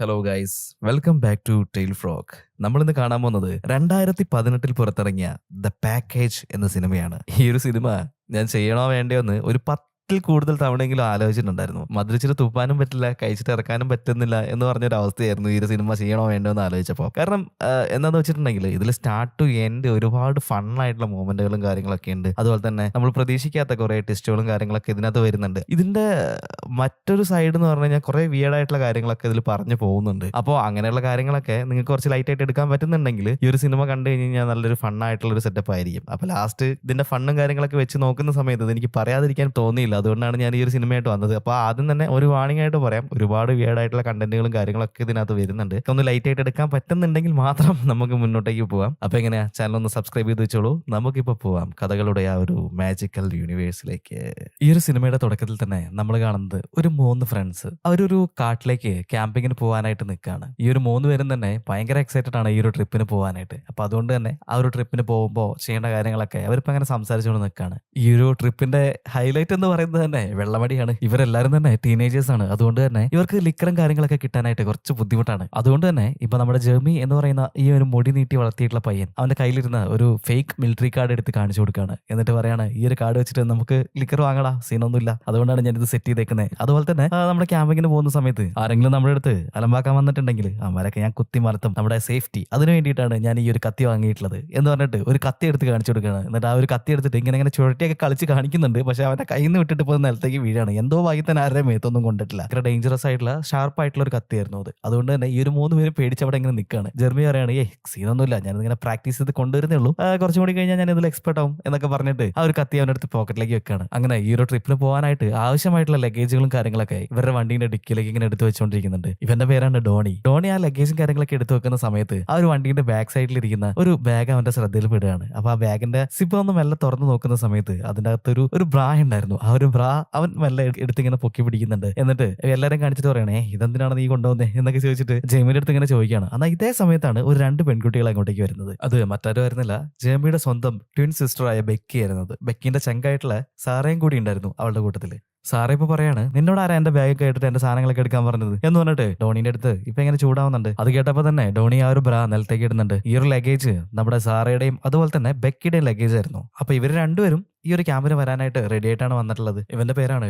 Hello guys, welcome back to tail frock. നമ്മളിന്ന് കാണാൻ പോകുന്നത് 2018 പുറത്തിറങ്ങിയ ദ പാക്കേജ് എന്ന സിനിമയാണ്. ഈ ഒരു സിനിമ ഞാൻ ചെയ്യണോ വേണ്ടയോ എന്ന് ഒരു 10 കൂടുതൽ തവണയെങ്കിലും ആലോചിച്ചിട്ടുണ്ടായിരുന്നു. മദ്രിച്ചിട്ട് തുപ്പാനും പറ്റില്ല, കഴിച്ചിട്ട് ഇറക്കാനും പറ്റുന്നില്ല എന്ന് പറഞ്ഞൊരു അവസ്ഥയായിരുന്നു ഈ ഒരു സിനിമ ചെയ്യണോ വേണ്ടോ എന്ന് ആലോചിച്ചപ്പോൾ. കാരണം എന്താന്ന് വെച്ചിട്ടുണ്ടെങ്കിൽ ഇതിൽ സ്റ്റാർട്ട് ടു എൻഡ് ഒരുപാട് ഫണ്ണായിട്ടുള്ള മൂമെന്റുകളും കാര്യങ്ങളൊക്കെ ഉണ്ട്. അതുപോലെ തന്നെ നമ്മൾ പ്രതീക്ഷിക്കാത്ത കുറെ ടെസ്റ്റുകളും കാര്യങ്ങളൊക്കെ ഇതിനകത്ത് വരുന്നുണ്ട്. ഇതിന്റെ മറ്റൊരു സൈഡ് എന്ന് പറഞ്ഞു കഴിഞ്ഞാൽ കുറെ വിയേഡായിട്ടുള്ള കാര്യങ്ങളൊക്കെ ഇതിൽ പറഞ്ഞു പോകുന്നുണ്ട്. അപ്പോൾ അങ്ങനെയുള്ള കാര്യങ്ങളൊക്കെ നിങ്ങൾക്ക് കുറച്ച് ലൈറ്റ് ആയിട്ട് എടുക്കാൻ പറ്റുന്നുണ്ടെങ്കിൽ ഈ ഒരു സിനിമ കണ്ടു കഴിഞ്ഞാൽ നല്ലൊരു ഫണ്ണായിട്ടുള്ള ഒരു സെറ്റപ്പ് ആയിരിക്കും. അപ്പോൾ ലാസ്റ്റ് ഇതിന്റെ ഫണ്ണും കാര്യങ്ങളൊക്കെ വെച്ച് നോക്കുന്ന സമയത്ത് ഇത് എനിക്ക് പറയാതിരിക്കാൻ തോന്നിയില്ല. അതുകൊണ്ടാണ് ഞാൻ ഈ ഒരു സിനിമയായിട്ട് വന്നത്. അപ്പോൾ ആദ്യം തന്നെ ഒരു വാണിംഗ് ആയിട്ട് പറയാം, ഒരുപാട് വിയേഡായിട്ടുള്ള കണ്ടന്റുകളും കാര്യങ്ങളൊക്കെ ഇതിനകത്ത് വരുന്നുണ്ട്. ഒന്ന് ലൈറ്റ് ആയിട്ട് എടുക്കാൻ പറ്റുന്നുണ്ടെങ്കിൽ മാത്രം നമുക്ക് മുന്നോട്ടേക്ക് പോവാം. അപ്പൊ എങ്ങനെയാ, ചാനൽ ഒന്ന് സബ്സ്ക്രൈബ് ചെയ്ത് വെച്ചോളൂ. നമുക്കിപ്പോ പോവാം കഥകളുടെ ആ ഒരു മാജിക്കൽ യൂണിവേഴ്സിലേക്ക്. ഈ ഒരു സിനിമയുടെ തുടക്കത്തിൽ തന്നെ നമ്മൾ കാണുന്നത് ഒരു 3 ഫ്രണ്ട്സ് അവരൊരു കാട്ടിലേക്ക് ക്യാമ്പിങ്ങിന് പോകാനായിട്ട് നിൽക്കുകയാണ്. ഈ ഒരു 3 പേരും തന്നെ ഭയങ്കര എക്സൈറ്റഡ് ആണ് ഈ ഒരു ട്രിപ്പിന് പോകാനായിട്ട്. അപ്പൊ അതുകൊണ്ട് തന്നെ ആ ഒരു ട്രിപ്പിന് പോകുമ്പോൾ ചെയ്യേണ്ട കാര്യങ്ങളൊക്കെ അവരിപ്പോ അങ്ങനെ സംസാരിച്ചുകൊണ്ട് നിൽക്കുകയാണ്. ഈ ഒരു ട്രിപ്പിന്റെ ഹൈലൈറ്റ് എന്ന് പറയുന്നത് തന്നെ വെള്ളമടിയാണ്. ഇവരെല്ലാരും തന്നെ ടീനേജേഴ്സ് ആണ്. അതുകൊണ്ട് തന്നെ ഇവർക്ക് ലിക്കറും കാര്യങ്ങളൊക്കെ കിട്ടാനായിട്ട് കുറച്ച് ബുദ്ധിമുട്ടാണ്. അതുകൊണ്ട് തന്നെ ഇപ്പൊ നമ്മുടെ ജെർമി എന്ന് പറയുന്ന ഈ ഒരു മുടി നീട്ടി വളർത്തിയിട്ടുള്ള പയ്യൻ അവന്റെ കയ്യിലിരുന്ന ഒരു ഫേക്ക് മിലിറ്ററി കാർഡ് എടുത്ത് കാണിച്ചു കൊടുക്കുകയാണ്. എന്നിട്ട് പറയാണ്, ഈ ഒരു കാർഡ് വെച്ചിട്ട് നമുക്ക് ലിക്കർ വാങ്ങടാ, സീനൊന്നുമില്ല, അതുകൊണ്ടാണ് ഞാനിത് സെറ്റ് ചെയ്തേക്കുന്നത്. അതുപോലെ തന്നെ നമ്മുടെ ക്യാമ്പിങ്ങിന് പോകുന്ന സമയത്ത് ആരെങ്കിലും നമ്മുടെ അടുത്ത് അലമ്പാക്കാൻ വന്നിട്ടുണ്ടെങ്കിൽ അവരൊക്കെ ഞാൻ കുത്തി മരത്തും, നമ്മുടെ സേഫ്റ്റി അതിന് വേണ്ടിയിട്ടാണ് ഞാൻ ഈ ഒരു കത്തി വാങ്ങിയിട്ടുള്ളത് എന്ന് പറഞ്ഞിട്ട് ഒരു കത്തി എടുത്ത് കാണിച്ചു കൊടുക്കുകയാണ്. എന്നിട്ട് ആ ഒരു കത്തി എടുത്തിട്ട് ഇങ്ങനെ ചുഴറ്റിയൊക്കെ കളിച്ച് കാണിക്കുന്നുണ്ട്. പക്ഷെ അവന്റെ കയ്യിൽ നിന്ന് വിട്ടിട്ട് ഇപ്പോൾ നിലത്തേക്ക് വീഴാണ്. എന്തോ ഭാഗ്യത്തിന് ആരുടെ മേത്തൊന്നും കൊണ്ടിട്ടില്ല. അത്ര ഡേഞ്ചറസ് ആയിട്ടുള്ള ഷാർപ്പ് ആയിട്ടുള്ള ഒരു കത്തിയായിരുന്നു അത്. അതുകൊണ്ട് തന്നെ ഈ ഒരു 3 പേരും പേടിച്ച് അവിടെ ഇങ്ങനെ നിൽക്കുകയാണ്. ജെർമി പറയാണ്, സീനൊന്നുമില്ല, ഞാനിങ്ങനെ പ്രാക്ടീസ് ചെയ്ത് കൊണ്ടുവരുന്നേ ഉള്ളൂ, കുറച്ചും കൂടി കഴിഞ്ഞാൽ ഞാൻ ഇതിൽ എക്സ്പെർട്ട് ആവും എന്നൊക്കെ പറഞ്ഞിട്ട് ആ ഒരു കത്തി അവൻ്റെ അടുത്ത് പോക്കറ്റിലേക്ക് വെക്കുകയാണ്. അങ്ങനെ ഈ ഒരു ട്രിപ്പിന് പോകാനായിട്ട് ആവശ്യമായിട്ടുള്ള ലഗേജുകളും കാര്യങ്ങളൊക്കെ ഇവരുടെ വണ്ടീന്റെ ഡിക്കിലേക്ക് ഇങ്ങനെ എടുത്ത് വെച്ചുകൊണ്ടിരിക്കുന്നുണ്ട്. ഇവന്റെ പേരാണ് ഡോണി. ഡോണി ആ ലഗേജും കാര്യങ്ങളൊക്കെ എടുത്ത് വെക്കുന്ന സമയത്ത് ആ ഒരു വണ്ടീന്റെ ബാക്ക് സൈഡിൽ ഇരിക്കുന്ന ഒരു ബാഗ് അവന്റെ ശ്രദ്ധയിൽ പെടുകയാണ്. അപ്പൊ ആ ബാഗിന്റെ സിപ്പ് ഒന്ന് മെല്ലെ തുറന്നു നോക്കുന്ന സമയത്ത് അതിന്റെ അകത്ത് ഒരു ബ്രാ ഉണ്ടായിരുന്നു. ആ ഒരു ബ്രാ അവൻ മെല്ലെ എടുത്ത് ഇങ്ങനെ പൊക്കി പിടിക്കുന്നുണ്ട്. എന്നിട്ട് എല്ലാരും കാണിച്ചിട്ട് പറയണേ, ഇതെന്തിനാണ് നീ കൊണ്ടുവന്നേ എന്നൊക്കെ ചോദിച്ചിട്ട് ജെമിയുടെ അടുത്ത് ഇങ്ങനെ ചോദിക്കുകയാണ്. എന്നാൽ ഇതേ സമയത്താണ് ഒരു 2 പെൺകുട്ടികൾ അങ്ങോട്ടേക്ക് വരുന്നത്. അത് മറ്റാരും ആയിരുന്നില്ല, ജെമിയുടെ സ്വന്തം ട്വിൻ സിസ്റ്റർ ആയ ബെക്കി ആയിരുന്നത്. ബെക്കിന്റെ ചങ്കായിട്ടുള്ള സാറയും കൂടി ഉണ്ടായിരുന്നു അവളുടെ കൂട്ടത്തില്. സാറേ ഇപ്പൊ പറയാണ്, നിന്നോട് ആരാ എന്റെ ബാഗ് കേട്ടിട്ട് എന്റെ സാധനങ്ങളൊക്കെ എടുക്കാൻ പറഞ്ഞത് എന്ന് പറഞ്ഞിട്ട് ഡോണിന്റെ അടുത്ത് ഇപ്പൊ ഇങ്ങനെ ചൂടാവുന്നുണ്ട്. അത് കേട്ടപ്പോ തന്നെ ഡോണി ആ ഒരു ബ്രാ നിലത്തേക്ക് ഇടുന്നുണ്ട്. ഈ ഒരു ലഗേജ് നമ്മുടെ സാറയുടെയും അതുപോലെ തന്നെ ബെക്കിയുടെയും ലഗേജ് ആയിരുന്നു. അപ്പൊ ഇവര് രണ്ടുപേരും ഈ ഒരു ക്യാമ്പിന് വരാനായിട്ട് റെഡി ആയിട്ടാണ് വന്നിട്ടുള്ളത്. ഇവന്റെ പേരാണ്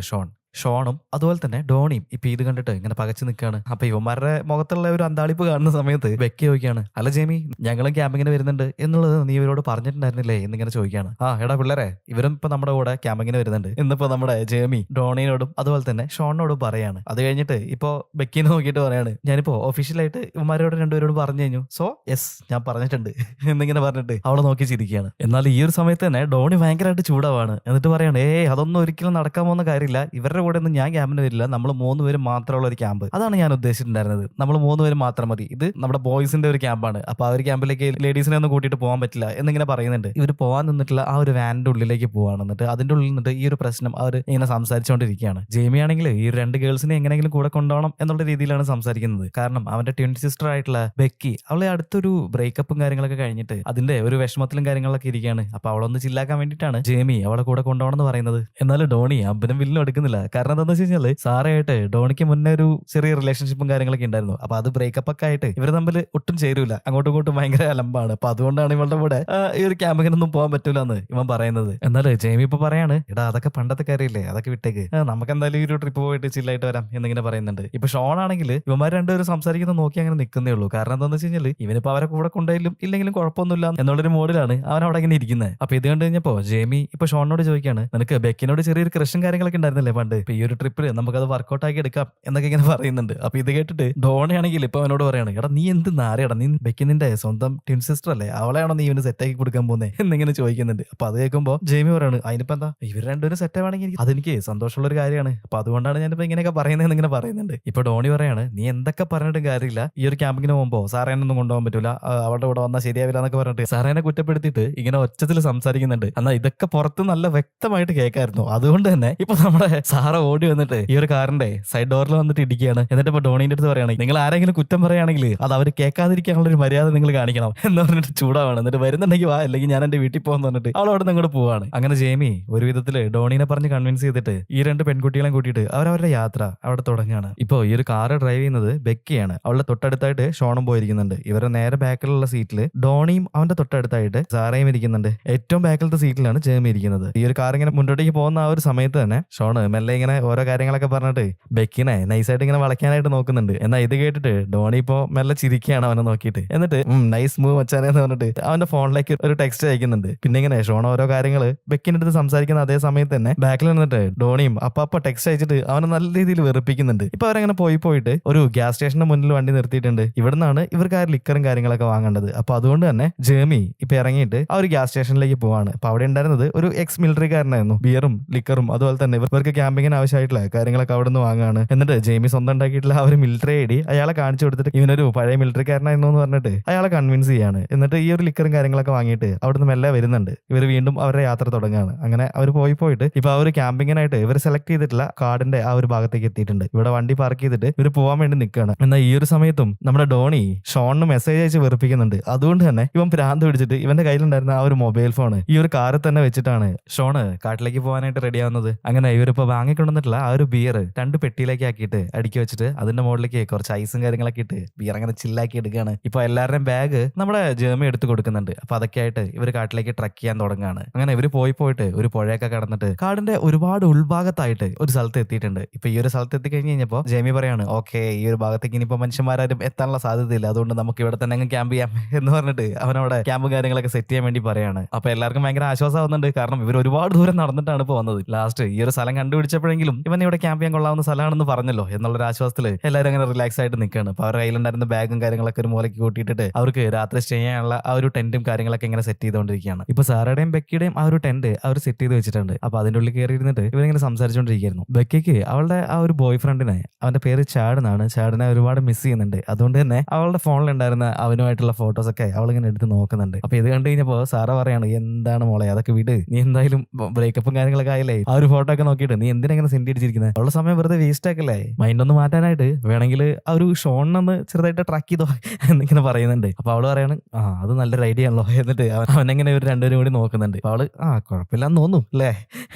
ഷോണും അതുപോലെ തന്നെ ഡോണിയും ഇപ്പൊ ഇത് കണ്ടിട്ട് ഇങ്ങനെ പകച്ചു നിൽക്കുകയാണ്. അപ്പൊ ഇവന്മാരുടെ മുഖത്തുള്ള ഒരു അന്താളിപ്പ് കാണുന്ന സമയത്ത് ബെക്കി ചോദിക്കുകയാണ്, അല്ല ജെമി, ഞങ്ങളും ക്യാമ്പിങ്ങിന് വരുന്നുണ്ട് എന്നുള്ളത് നീ ഇവരോട് പറഞ്ഞിട്ടുണ്ടായിരുന്നില്ലേ എന്നിങ്ങനെ ചോദിക്കുകയാണ്. എടാ പിള്ളേരെ, ഇവരും ഇപ്പൊ നമ്മുടെ കൂടെ ക്യാമ്പിങ്ങിന് വരുന്നുണ്ട് എന്നിപ്പോ നമ്മുടെ ജെമി ഡോണിനോടും അതുപോലെ തന്നെ ഷോണിനോടും പറയാണ്. അത് കഴിഞ്ഞിട്ട് ഇപ്പോ ബെക്കിനെ നോക്കിയിട്ട് പറയാണ്, ഞാനിപ്പോ ഒഫീഷ്യലായിട്ട് ഇവന്മാരോട് രണ്ടുപേരോട് പറഞ്ഞു കഴിഞ്ഞു, സോ യെസ് ഞാൻ പറഞ്ഞിട്ടുണ്ട് എന്നിങ്ങനെ പറഞ്ഞിട്ട് അവളെ നോക്കി ചിരിക്കുകയാണ്. എന്നാൽ ഈ ഒരു സമയത്ത് തന്നെ ഡോണി ഭയങ്കരമായിട്ട് ചൂടാവാണ്. എന്നിട്ട് പറയാണ്, അതൊന്നും ഒരിക്കലും നടക്കാൻ പോകുന്ന കാര്യമില്ല, ഇവരുടെ കൂടെ ഒന്നും ഞാൻ ക്യാമ്പിന് വരില്ല, നമ്മൾ 3 പേരും മാത്രമുള്ള ഒരു ക്യാമ്പ്, അതാണ് ഞാൻ ഉദ്ദേശിച്ചിട്ടുണ്ടായിരുന്നത്, നമ്മൾ 3 പേരും മാത്രം മതി, ഇത് നമ്മുടെ ബോയ്സിന്റെ ഒരു ക്യാമ്പാണ്, അപ്പൊ ആ ഒരു ക്യാമ്പിലേക്ക് ലേഡീസിനെ ഒന്നും കൂട്ടിയിട്ട് പോകാൻ പറ്റില്ല എന്നിങ്ങനെ പറയുന്നുണ്ട്. ഇവർ പോകാൻ നിന്നിട്ടുള്ള ആ ഒരു വാനിന്റെ ഉള്ളിലേക്ക് പോവാണ്. എന്നിട്ട് അതിന്റെ ഉള്ളിൽ നിന്നിട്ട് ഈ ഒരു പ്രശ്നം അവർ ഇങ്ങനെ സംസാരിച്ചുകൊണ്ടിരിക്കുകയാണ്. ജെയിമി ആണെങ്കിൽ ഈ 2 ഗേൾസിനെ എങ്ങനെയെങ്കിലും കൂടെ കൊണ്ടുപോകണം എന്നുള്ള രീതിയിലാണ് സംസാരിക്കുന്നത്. കാരണം അവന്റെ ട്വിൻ സിസ്റ്റർ ആയിട്ടുള്ള ബെക്കി അവളെ അടുത്തൊരു ബ്രേക്കപ്പും കാര്യങ്ങളൊക്കെ കഴിഞ്ഞിട്ട് അതിന്റെ ഒരു വിഷമത്തിലും കാര്യങ്ങളൊക്കെ ഇരിക്കുകയാണ്. അപ്പൊ അവളൊന്ന് ചില്ലാക്കാൻ വേണ്ടിയിട്ടാണ് ജെയിമി അവളെ കൂടെ കൊണ്ടുപോകണം എന്ന് പറയുന്നത്. എന്നാൽ ഡോണി അമ്പനും വില്ലും എടുക്കുന്നില്ല. കാരണം എന്താണെന്ന് വെച്ച് കഴിഞ്ഞാൽ സാറയായിട്ട് ഡോണിക്ക് മുന്നേ ഒരു ചെറിയ റിലേഷൻഷിപ്പും കാര്യങ്ങളൊക്കെ ഉണ്ടായിരുന്നു. അപ്പൊ അത് ബ്രേക്കപ്പ് ഒക്കെ ആയിട്ട് ഇവർ തമ്മിൽ ഒട്ടും ചേരൂല, അങ്ങോട്ടും ഇങ്ങോട്ടും ഭയങ്കര അലമ്പാണ്. അപ്പൊ അതുകൊണ്ടാണ് ഇവളുടെ കൂടെ ഈ ഒരു ക്യാമ്പിങ്ങിനൊന്നും പോകാൻ പറ്റൂല എന്ന് ഇവൻ പറയുന്നത്. എന്നാൽ ജെയിമി ഇപ്പൊ പറയാണ്, എടാ അതൊക്കെ പണ്ടത്തെ കാര്യമില്ലേ, അതൊക്കെ വിട്ടേക്ക്, നമുക്ക് എന്തായാലും ഈ ഒരു ട്രിപ്പ് പോയിട്ട് ചില്ലായിട്ട് വരാം എന്നിങ്ങനെ പറയുന്നുണ്ട്. ഇപ്പൊ ഷോൺ ആണെങ്കിൽ ഇവന്മാർ രണ്ടുപേരും സംസാരിക്കുന്നത് നോക്കി അങ്ങനെ നിൽക്കുന്നേ ഉള്ളൂ. കാരണം എന്താണെന്ന് വെച്ച് കഴിഞ്ഞാൽ ഇവനിപ്പോ അവരെ കൂടെ കൊണ്ടുപോയാലും ഇല്ലെങ്കിലും കുഴപ്പമൊന്നുമില്ല എന്നുള്ളൊരു മോഡിലാണ് അവൻ അവിടെ ഇങ്ങനെ ഇരിക്കുന്നത്. അപ്പൊ ഇത് കണ്ടു കഴിഞ്ഞപ്പോ ജെയിമി ഇപ്പൊ ഷോണിനോട് ചോദിക്കാണ്, നിനക്ക് ബെക്കിനോട് ചെറിയൊരു ക്രഷും കാര്യങ്ങളൊക്കെ ഉണ്ടായിരുന്നില്ലേ പണ്ട്, ഇപ്പൊ ഈ ഒരു ട്രിപ്പിൽ നമുക്കത് വർക്കൗട്ട് ആക്കി എടുക്കാം എന്നൊക്കെ ഇങ്ങനെ പറയുന്നുണ്ട്. അപ്പൊ ഇത് കേട്ടിട്ട് ഡോണയാണെങ്കിൽ ഇപ്പൊ അവനോട് പറയാണ്, എടാ നീ എന്ത് നാരയടാ, നീ ബെക്കി നിന്റെ സ്വന്തം ട്വിൻ സിസ്റ്റർ അല്ലേ, അവളെയാണോ നീ ഇവന് സെറ്റ് ആക്കി കൊടുക്കാൻ പോകുന്നത് എന്നിങ്ങനെ ചോദിക്കുന്നുണ്ട്. അപ്പൊ അത് കേൾക്കുമ്പോ ജെയിമി പറയാണ്, അതിനിപ്പോ എന്താ, ഇവർ രണ്ടുപേരും സെറ്റ് ആണെങ്കിൽ അതെനിക്ക് സന്തോഷമുള്ള ഒരു കാര്യമാണ്, അപ്പൊ അതുകൊണ്ടാണ് ഞാനിപ്പോ ഇങ്ങനെയൊക്കെ പറയുന്നത് എന്നിങ്ങനെ പറയുന്നുണ്ട്. ഇപ്പൊ ഡോണി പറയാണ്, നീ എന്തൊക്കെ പറഞ്ഞിട്ടും കാര്യമില്ല, ഈ ഒരു ക്യാമ്പിങ്ങിന് പോകുമ്പോ സാറേനൊന്നും കൊണ്ടുപോകാൻ പറ്റൂല, അവളുടെ കൂടെ വന്നാൽ ശരിയാവില്ല എന്നൊക്കെ പറഞ്ഞിട്ട് സാറേനെ കുറ്റപ്പെടുത്തിയിട്ട് ഇങ്ങനെ ഒച്ചത്തിൽ സംസാരിക്കുന്നുണ്ട്. എന്നാൽ ഇതൊക്കെ പുറത്ത് പുറത്ത് നല്ല വ്യക്തമായിട്ട് കേൾക്കായിരുന്നു. അതുകൊണ്ട് തന്നെ ഇപ്പൊ നമ്മുടെ സാറ ഓടി വന്നിട്ട് ഈ ഒരു കാറിന്റെ സൈഡ് ഡോറിൽ വന്നിട്ട് ഇടിക്കുകയാണ്. എന്നിട്ട് ഇപ്പൊ ഡോണിന്റെ അടുത്ത് പറയുകയാണെങ്കിൽ നിങ്ങൾ ആരെങ്കിലും കുറ്റം പറയുകയാണെങ്കിൽ അത് അവർ കേൾക്കാതിരിക്കാനുള്ള ഒരു മര്യാദ നിങ്ങൾ കാണിക്കണം എന്ന് പറഞ്ഞിട്ട് ചൂടാവാണ്. എന്നിട്ട് വരുന്നുണ്ടെങ്കിൽ വാ, അല്ലെങ്കിൽ ഞാൻ എന്റെ വീട്ടിൽ പോകുന്ന പറഞ്ഞിട്ട് അവൾ അവിടെ നിന്ന് പോവാണ്. അങ്ങനെ ജേമി ഒരു വിധത്തില് ഡോണിനെ പറഞ്ഞ് കൺവിൻസ് ചെയ്തിട്ട് ഈ രണ്ട് പെൺകുട്ടികളെയും കൂട്ടിയിട്ട് അവരവരുടെ യാത്ര അവിടെ തുടങ്ങുകയാണ്. ഇപ്പൊ ഈ ഒരു കാറ് ഡ്രൈവ് ചെയ്യുന്നത് ബെക്കിയാണ്. അവളുടെ തൊട്ടടുത്തായിട്ട് ഷോണും പോയിരിക്കുന്നുണ്ട്. ഇവരുടെ നേരെ ബാക്കിലുള്ള സീറ്റിൽ ഡോണിയും അവന്റെ തൊട്ടടുത്തായിട്ട് സാറയും ഇരിക്കുന്നുണ്ട്. ഏറ്റവും ബാക്കിലത്തെ സീറ്റിലാണ് ജേമി ഇരിക്കുന്നത്. ഈ ഒരു കാർ ഇങ്ങനെ മുന്നോട്ടേക്ക് പോകുന്ന ആ ഒരു സമയത്ത് തന്നെ ഷോണ് മെല്ലെ ഇങ്ങനെ ഓരോ കാര്യങ്ങളൊക്കെ പറഞ്ഞിട്ട് ബെക്കിനെ നൈസായിട്ട് ഇങ്ങനെ വളയ്ക്കാനായിട്ട് നോക്കുന്നുണ്ട്. എന്നാൽ ഇത് കേട്ടിട്ട് ഡോണി ഇപ്പോ മെല്ലെ ചിരിക്കുകയാണ് അവനെ നോക്കിയിട്ട്. എന്നിട്ട് നൈസ് മൂവ് മച്ചാനെന്ന് പറഞ്ഞിട്ട് അവന്റെ ഫോണിലേക്ക് ഒരു ടെക്സ്റ്റ് അയക്കുന്നുണ്ട്. പിന്നെ ഇങ്ങനെ ഷോൺ ഓരോ കാര്യങ്ങള് ബെക്കിന്റെ അടുത്ത് സംസാരിക്കുന്ന അതേ സമയത്ത് തന്നെ ബാക്കിൽ നിന്നിട്ട് ഡോണിയും അപ്പ ടെക്സ്റ്റ് അയച്ചിട്ട് അവനെ നല്ല രീതിയിൽ വെറുപ്പിക്കുന്നുണ്ട്. ഇപ്പൊ അവരങ്ങനെ പോയിട്ട് ഒരു ഗ്യാസ് സ്റ്റേഷന്റെ മുന്നിൽ വണ്ടി നിർത്തിയിട്ടുണ്ട്. ഇവിടുന്നാണ് ഇവർക്ക് ആ ലിക്കറും കാര്യങ്ങളൊക്കെ വാങ്ങേണ്ടത്. അപ്പൊ അതുകൊണ്ട് തന്നെ ജേമി ഇപ്പൊ ഇറങ്ങിയിട്ട് ആ ഒരു ഗ്യാസ് സ്റ്റേഷനിലേക്ക് പോവാണ്. അപ്പൊ അവിടെ ഉണ്ടായിരുന്നത് ഒരു എക്സ് മിലിറ്ററിക്കാരനായിരുന്നു. ബിയറും ലിക്കറും അതുപോലെ തന്നെ ഇവർക്ക് ക്യാമ്പിങ്ങിന് ആവശ്യമായിട്ടുള്ള കാര്യങ്ങളൊക്കെ അവിടെ നിന്ന് വാങ്ങാണ്. എന്നിട്ട് ജേമി സ്വന്തം ഉണ്ടാക്കിയിട്ടുള്ള ആ ഒരു മിലിറ്ററി ഐഡി അയാളെ കാണിച്ചു കൊടുത്തിട്ട് ഇവനൊരു പഴയ മിലിറ്ററിക്കാരനായിരുന്നു എന്ന് പറഞ്ഞിട്ട് അയാളെ കൺവിൻസ് ചെയ്യാണ്. എന്നിട്ട് ഈ ഒരു ലിക്കറും കാര്യങ്ങളൊക്കെ വാങ്ങിയിട്ട് അവിടുന്ന് മെല്ലെ വരുന്നുണ്ട്. ഇവർ വീണ്ടും അവരുടെ യാത്ര തുടങ്ങുകയാണ്. അങ്ങനെ അവർ പോയിട്ട് ഇപ്പൊ ആ ഒരു ക്യാമ്പിങ്ങിനായിട്ട് ഇവർ സെലക്ട് ചെയ്തിട്ടുള്ള കാടിന്റെ ആ ഒരു ഭാഗത്തേക്ക് എത്തിയിട്ടുണ്ട്. ഇവിടെ വണ്ടി പാർക്ക് ചെയ്തിട്ട് ഇവർ പോകാൻ വേണ്ടി നിൽക്കുകയാണ്. എന്നാൽ ഈ ഒരു സമയത്തും നമ്മുടെ ഡോണി ഷോണിന് മെസ്സേജ് അയച്ച് വെറുപ്പിക്കുന്നുണ്ട്. അതുകൊണ്ട് തന്നെ ഇവൻ ഭ്രാന്ത് പിടിച്ചിട്ട് ഇവന്റെ കയ്യിലുണ്ടായിരുന്ന ആ ഒരു മൊബൈൽ ഫോൺ ഈ ഒരു കാറിൽ തന്നെ വെച്ചിട്ടാണ് ഷോണ് കാട്ടിലേക്ക് പോകാനായിട്ട് റെഡി ആവുന്നത്. അങ്ങനെ ഇവരിപ്പോ വാങ്ങിക്കൊണ്ടുവന്നിട്ടുള്ള ആ ഒരു ബിയർ 2 പെട്ടിയിലേക്ക് ആക്കിയിട്ട് അടുക്കി വെച്ചിട്ട് അതിന്റെ മുകളിലേക്ക് കുറച്ച് ഐസും കാര്യങ്ങളൊക്കെ ഇട്ട് ബിയർ അങ്ങനെ ചില്ലാക്കി എടുക്കുകയാണ്. ഇപ്പൊ എല്ലാവരുടെയും ബാഗ് നമ്മുടെ ജേമി എടുത്ത് കൊടുക്കുന്നുണ്ട്. അപ്പൊ അതൊക്കെ ആയിട്ട് ഇവർ കാട്ടിലേക്ക് ട്രക്ക് ചെയ്യാൻ തുടങ്ങുകയാണ്. അങ്ങനെ ഇവർ പോയിട്ട് ഒരു പുഴയൊക്കെ കടന്നിട്ട് കാടിന്റെ ഒരുപാട് ഉൾഭാഗത്തായിട്ട് ഒരു സ്ഥലത്ത് എത്തിയിട്ടുണ്ട്. ഇപ്പൊ ഈ ഒരു സ്ഥലത്ത് എത്തിക്കഴിഞ്ഞ് കഴിഞ്ഞപ്പോ ജേമി പറയാണ്, ഓക്കെ ഈ ഒരു ഭാഗത്തേക്ക് ഇനിയിപ്പോ മനുഷ്യന്മാരും എത്താനുള്ള സാധ്യതയില്ല, അതുകൊണ്ട് നമുക്ക് ഇവിടെ തന്നെ അങ്ങ് ക്യാമ്പ് ചെയ്യാം എന്ന് പറഞ്ഞിട്ട് അവനവിടെ ക്യാമ്പും കാര്യങ്ങളൊക്കെ സെറ്റ് ചെയ്യാൻ വേണ്ടി പറയാണ്. അപ്പൊ എല്ലാവർക്കും ഭയങ്കര ആശ്വാസമാവുന്നുണ്ട്. കാരണം ഇവർ ഒരുപാട് ദൂരം നടന്നിട്ടാണ് ഇപ്പൊ വന്നത്. ലാസ്റ്റ് ഈ ഒരു സ്ഥലം കണ്ടുപിടിച്ചപ്പോഴെങ്കിലും ഇവൻ ഇവിടെ ക്യാമ്പ് ചെയ്യാൻ കൊള്ളാവുന്ന സ്ഥലമാണെന്ന് പറഞ്ഞല്ലോ എന്നുള്ളൊരു ആശ്വാസത്തിൽ എല്ലാവരും അങ്ങനെ റിലാക്സ് ആയിട്ട് നിൽക്കുകയാണ്. അപ്പൊ അവരുടെ കയ്യിലുണ്ടായിരുന്ന ബാഗും കാര്യങ്ങളൊക്കെ ഒരു മൂലയ്ക്ക് കൂട്ടിയിട്ട് അവർക്ക് രാത്രി സ്റ്റേ ചെയ്യാനുള്ള ആ ഒരു ടെന്റും കാര്യങ്ങളൊക്കെ ഇങ്ങനെ സെറ്റ് ചെയ്തുകൊണ്ടിരിക്കുകയാണ്. ഇപ്പൊ സാറയുടെയും ബെക്കിയുടെയും ആ ഒരു ടെന്റ് അവർ സെറ്റ് ചെയ്ത് വെച്ചിട്ടുണ്ട്. അപ്പൊ അതിന്റെ ഉള്ളിൽ കയറി ഇരുന്നിട്ട് ഇവരിങ്ങനെ സംസാരിച്ചുകൊണ്ടിരിക്കുകയായിരുന്നു. ബെക്കിക്ക് അവളുടെ ആ ഒരു ബോയ് ഫ്രണ്ടിനെ, അവന്റെ പേര് ചാഡെന്നാണ്, ചാഡിനെ ഒരുപാട് മിസ് ചെയ്യുന്നുണ്ട്. അതുകൊണ്ട് തന്നെ അവളുടെ ഫോണിൽ ഉണ്ടായിരുന്ന അവനുമായിട്ടുള്ള ഫോട്ടോസ് ഒക്കെ അവളിങ്ങനെ എടുത്ത് നോക്കുന്നുണ്ട്. അപ്പൊ ഇത് കണ്ടു കഴിഞ്ഞപ്പോ സാറ പറയാണ്, എന്താണ് മോളെ അതൊക്കെ വിട്, നീ എന്തായാലും ബ്രേക്കപ്പും കാര്യങ്ങളൊക്കെ ആയില്ലേ, ആ ഒരു ഫോട്ടോ ഒക്കെ നോക്കിയിട്ട് നീ എന്തിനെങ്ങനെ സെൻഡ് അടിച്ചിരിക്കുന്നത്, അവളുടെ സമയം വെറുതെ വേസ്റ്റ് ആക്കല്ലേ, മൈൻഡ് ഒന്ന് മാറ്റാനായിട്ട് വേണമെങ്കിൽ ആ ഒരു ഷോണിനൊന്ന് ചെറുതായിട്ട് ട്രാക്ക് ചെയ്തോ എന്നിങ്ങനെ പറയുന്നുണ്ട്. അപ്പൊ അവള് പറയാണ്, അത് നല്ലൊരു ഐഡിയ ആണല്ലോ. എന്നിട്ട് അവനെങ്ങനെ ഇവർ രണ്ടുപേരും കൂടി നോക്കുന്നുണ്ട്. അപ്പൊ അവള് കുഴപ്പമില്ലാന്ന് തോന്നും അല്ലേ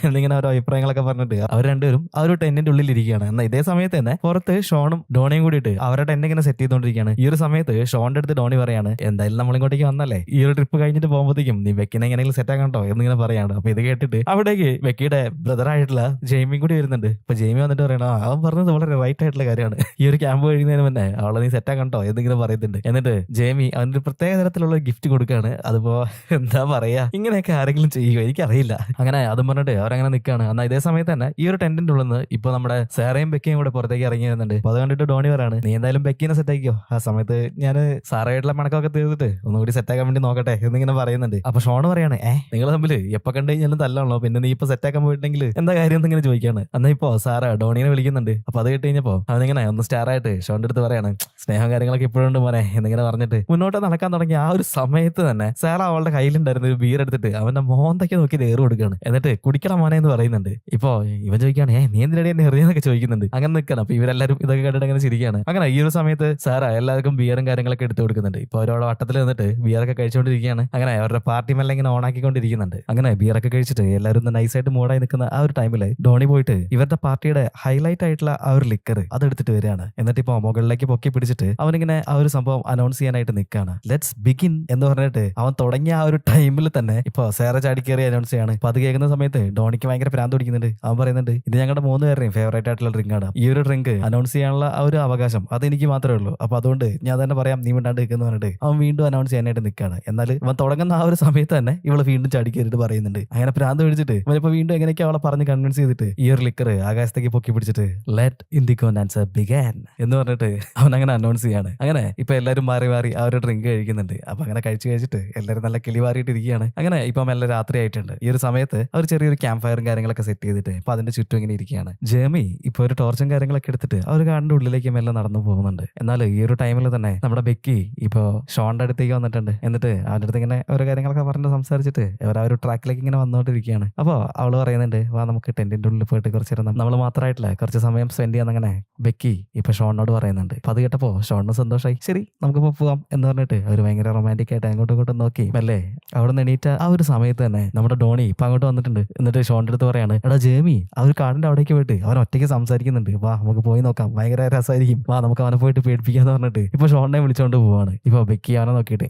എന്നിങ്ങനെ ഓരോ അഭിപ്രായങ്ങളൊക്കെ പറഞ്ഞിട്ട് അവർ രണ്ടുപേരും ആ ഒരു ടെന്റിന്റെ ഉള്ളിൽ ഇരിക്കുകയാണ്. എന്നാൽ ഇതേ സമയത്ത് തന്നെ പുറത്ത് ഷോണും ഡോണിയും കൂടിയിട്ട് അവരുടെ ടെന്റ് ഇങ്ങനെ സെറ്റ് ചെയ്തുകൊണ്ടിരിക്കുകയാണ്. ഈ ഒരു സമയത്ത് ഷോണിന്റെ അടുത്ത് ഡോണി പറയാണ്, എന്തായാലും നമ്മളിങ്ങോട്ടേക്ക് വന്നല്ലേ, ഈ ഒരു ട്രിപ്പ് കഴിഞ്ഞിട്ട് പോകുമ്പോഴത്തേക്കും നീ വെക്കിനെ എങ്ങനെയെങ്കിലും സെറ്റ് ആക്കണ്ടോ എന്നിങ്ങനെ പറയാണ്. അപ്പൊ ഇത് കേട്ടിട്ട് അവിടേക്ക് വെക്കിയുടെ ബ്രദർ ആയിട്ടുള്ള ജെയ്മിയും കൂടി വരുന്നുണ്ട്. ഇപ്പൊ ജെയ്മി വന്നിട്ട് പറയണോ, അവൻ പറഞ്ഞത് വളരെ റൈറ്റ് ആയിട്ടുള്ള കാര്യമാണ്, ഈ ഒരു ക്യാമ്പ് കഴിയുന്നതിന് മുന്നേ അവളെ നീ സെറ്റ് ആക്കണ്ടോ എന്നിങ്ങനെ പറയുന്നുണ്ട്. എന്നിട്ട് ജെയ്മി അവനൊരു പ്രത്യേക തരത്തിലുള്ള ഗിഫ്റ്റ് കൊടുക്കുകയാണ്. അതിപ്പോ എന്താ പറയാ, ഇങ്ങനെയൊക്കെ ആരെങ്കിലും ചെയ്യുമോ എനിക്കറിയില്ല. അങ്ങനെ അതും പറഞ്ഞിട്ട് അവരങ്ങനെ നിൽക്കുകയാണ്. എന്നാൽ ഇതേ സമയത്ത് തന്നെ ഈ ഒരു ടെന്റിന്റെ ഉള്ളിൽ നിന്ന് ഇപ്പൊ നമ്മുടെ സാറയും ബെക്കിയും കൂടെ പുറത്തേക്ക് ഇറങ്ങി വരുന്നുണ്ട്. അപ്പൊ അത് കണ്ടിട്ട് ഡോണി പറയാണ്, നീ എന്തായാലും ബെക്കിനെ സെറ്റ് ആക്കിയോ, ആ സമയത്ത് ഞാൻ സാറയായിട്ടുള്ള മണക്കൊക്കെ തീർത്തിട്ട് ഒന്നുകൂടി സെറ്റ് ആക്കാൻ വേണ്ടി നോക്കട്ടെ എന്നിങ്ങനെ പറയുന്നുണ്ട്. അപ്പൊ ഷോണ് പറയാണ്, നിങ്ങൾ തമ്മിൽ എപ്പൊ കണ്ടു കഴിഞ്ഞാലും തല്ലാണല്ലോ, പിന്നെ നീ ഇപ്പൊ സെറ്റ് ആക്കാൻ പോയിട്ടുണ്ടെങ്കിൽ എന്താ കാര്യം എന്നിങ്ങനെ ചോദിക്കാണ്. എന്നാ ഇപ്പോ സാറ ഡോണിനെ വിളിക്കുന്നുണ്ട്. അപ്പൊ അത് കേട്ട് കഴിഞ്ഞപ്പോ അവനിങ്ങനെ ഒന്ന് സ്റ്റാർ ആയിട്ട് ഷോന്റെ അടുത്ത് പറയാണ്, സ്നേഹം കാര്യങ്ങളൊക്കെ ഇപ്പോഴും ഉണ്ട് മോനെ എന്നിങ്ങനെ പറഞ്ഞിട്ട് മുന്നോട്ട് നടക്കാൻ തുടങ്ങി. ആ ഒരു സമയത്ത് തന്നെ സാറ അവളുടെ കയ്യിലുണ്ടായിരുന്ന ഒരു ബീർ എടുത്തിട്ട് അവന്റെ മോന്തൊക്കെ നോക്കി ഏറ് കൊടുക്കുകയാണ്. എന്നിട്ട് കുടിക്കണം മോനെ എന്ന് പറയുന്നുണ്ട്. ഇപ്പൊ ഇവൻ ചോദിക്കുകയാണ്, നീ എന്തിനടി എന്നെ എറിയാന്നൊക്കെ ചോദിക്കുന്നുണ്ട്. അങ്ങനെ നിൽക്കണം. അപ്പൊ ഇവരെല്ലാരും ഇതൊക്കെ കണ്ടിട്ട് അങ്ങനെ ചിരിക്കുകയാണ്. അങ്ങനെ ഈ ഒരു സമയത്ത് സാറ എല്ലാവർക്കും ബിയറും കാര്യങ്ങളൊക്കെ എടുത്തു കൊടുക്കുന്നുണ്ട്. ഇപ്പൊ അവരോട് വട്ടത്തിൽ നിന്നിട്ട് ബിയറൊക്കെ കഴിച്ചുകൊണ്ടിരിക്കുകയാണ്. അങ്ങനെ അവരുടെ പാർട്ടി മെല്ലെ ഇങ്ങനെ ഓണാക്കിക്കൊണ്ടിരിക്കുന്നുണ്ട്. അങ്ങനെ ബിയറൊക്കെ കഴിച്ചിട്ട് എല്ലാവരും നൈസായിട്ട് മൂടായി നിൽക്കുന്ന ആ ഒരു ടൈമില് ഡോണി പോയിട്ട് ഇവരുടെ പാർട്ടിയുടെ ഹൈലൈറ്റ് ആയിട്ടുള്ള ആ ഒരു ലിക്കർ അതെടുത്തിട്ട് വരികയാണ്. എന്നിട്ട് ഇപ്പൊ മുകളിലേക്ക് പൊക്കി പിടിച്ചിട്ട് അവനിങ്ങനെ ആ ഒരു സംഭവം അനൗൺസ് ചെയ്യാനായിട്ട് നിൽക്കുകയാണ്. ലെറ്റ്സ് ബിഗിൻ എന്ന് പറഞ്ഞിട്ട് അവൻ തുടങ്ങിയ ആ ഒരു ടൈമിൽ തന്നെ ഇപ്പൊ സേറ ചാടി കയറി അനൗൺസ് ചെയ്യാണ്. അപ്പൊ അത് കേൾക്കുന്ന സമയത്ത് ഡോണിക്ക് ഭയങ്കര പ്രാന്ത് പിടിക്കുന്നുണ്ട്. അവൻ പറയുന്നുണ്ട്, ഇത് ഞങ്ങളുടെ 3 പേരുടെയും ഫേവറേറ്റ് ആയിട്ടുള്ള ഡ്രിങ്ക് ആണ്, ഈ ഒരു ഡ്രിങ്ക് അനൗൺസ് ചെയ്യാനുള്ള ആ ഒരു അവകാശം അത് എനിക്ക് മാത്രമേ ഉള്ളൂ, അപ്പൊ അതുകൊണ്ട് ഞാൻ തന്നെ പറയാം, നീ മിണ്ടാണ്ട് നിൽക്കുന്നു പറഞ്ഞിട്ട് അവൻ വീണ്ടും അനൗൺസ് ചെയ്യാനായിട്ട് നിൽക്കുകയാണ്. എന്നാൽ ഇവൻ തുടങ്ങുന്ന ആ ഒരു സമയത്ത് തന്നെ ഇവള് വീണ്ടും ചാടി കയറിയിട്ട് പറയുന്നുണ്ട്. അങ്ങനെ പ്രാന്ത് പിടിച്ചിട്ട് ഇവനിപ്പോ വീണ്ടും എങ്ങനെയൊക്കെ അവളെ പറഞ്ഞ് കൺവിൻസ് ചെയ്തിട്ട് ഈ ഒരു ലിക്കർ ആകാശത്തേക്ക് പൊക്കി പിടിച്ചിട്ട് ലെറ്റ് ഇൻഡിഗോ ഡാൻസ് ബിഗാൻ എന്ന് പറഞ്ഞിട്ട് അവൻ അങ്ങനെ അനൗൺസ് ചെയ്യാണ്. അങ്ങനെ ഇപ്പൊ എല്ലാവരും മാറി മാറി ആ ഒരു ഡ്രിങ്ക് കഴിക്കുന്നുണ്ട്. അപ്പൊ അങ്ങനെ കഴിച്ചിട്ട് എല്ലാവരും നല്ല കിളിവാറിയിട്ട് ഇരിക്കുകയാണ്. അങ്ങനെ ഇപ്പം എല്ലാം രാത്രി ആയിട്ടുണ്ട്. ഈ ഒരു സമയത്ത് അവർ ചെറിയൊരു ക്യാമ്പ് ഫയറും കാര്യങ്ങളൊക്കെ സെറ്റ് ചെയ്തിട്ട് ഇപ്പൊ അതിന്റെ ചുറ്റും ഇങ്ങനെ ഇരിക്കുകയാണ്. ജേമി ഇപ്പൊ ഒരു ടോർച്ചും കാര്യങ്ങളൊക്കെ എടുത്തിട്ട് ആ ഒരു കാടിന്റെ ഉള്ളിലേക്ക് മെല്ലെ നടന്നു പോകുന്നുണ്ട്. എന്നാൽ ഈ ഒരു ടൈമിൽ തന്നെ നമ്മുടെ ബെക്കി ഇപ്പൊ ഷോണിന്റെ അടുത്തേക്ക് വന്നിട്ടുണ്ട്. എന്നിട്ട് അവന്റെ അടുത്ത് ഇങ്ങനെ ഓരോ കാര്യങ്ങളൊക്കെ പറഞ്ഞ് സംസാരിച്ചിട്ട് അവർ ആ ഒരു ട്രാക്കിലേക്ക് താഴേക്ക് ഇങ്ങനെ വന്നോണ്ടിരിക്കുകയാണ്. അപ്പോൾ അവള് പറയുന്നുണ്ട്, വാ നമുക്ക് ടെന്റിന്റെ ഉള്ളിൽ പോയിട്ട് കുറച്ച് നേരം നമ്മൾ മാത്രമായിട്ടില്ല കുറച്ച് സമയം സ്പെൻഡ് ചെയ്യാൻ. അങ്ങനെ ബെക്കി ഇപ്പൊ ഷോണിനോട് പറയുന്നുണ്ട്. അപ്പൊ അത് കേട്ടപ്പോ ഷോണിന് സന്തോഷമായി. ശരി നമുക്കിപ്പോ പോവാം എന്ന് പറഞ്ഞിട്ട് അവർ ഭയങ്കര റൊമാൻറ്റിക് ആയിട്ട് അങ്ങോട്ടും ഇങ്ങോട്ടും നോക്കി അല്ലേ. അവിടെ നിന്ന് എണീറ്റ ആ ഒരു സമയത്ത് തന്നെ നമ്മുടെ ഡോണി ഇപ്പൊ അങ്ങോട്ട് വന്നിട്ടുണ്ട്. എന്നിട്ട് ഷോണിന്റെ അടുത്ത് പറയാണ്, എടാ ജേമി ആ ഒരു കാടിന്റെ അവിടേക്ക് പോയിട്ട് അവൻ ഒറ്റയ്ക്ക് സംസാരിക്കുന്നുണ്ട്, വാ നമുക്ക് പോയി നോക്കാം, ഭയങ്കര രസമായിരിക്കും, വാ നമുക്ക് അവനെ പോയിട്ട് പേടിപ്പിക്കാന്ന് പറഞ്ഞിട്ട് ഇപ്പൊ ഷോണിനെ വിളിച്ചോണ്ട് പോവാണ്. ഇപ്പൊ ബെക്കി അവനെ നോക്കിയിട്ട്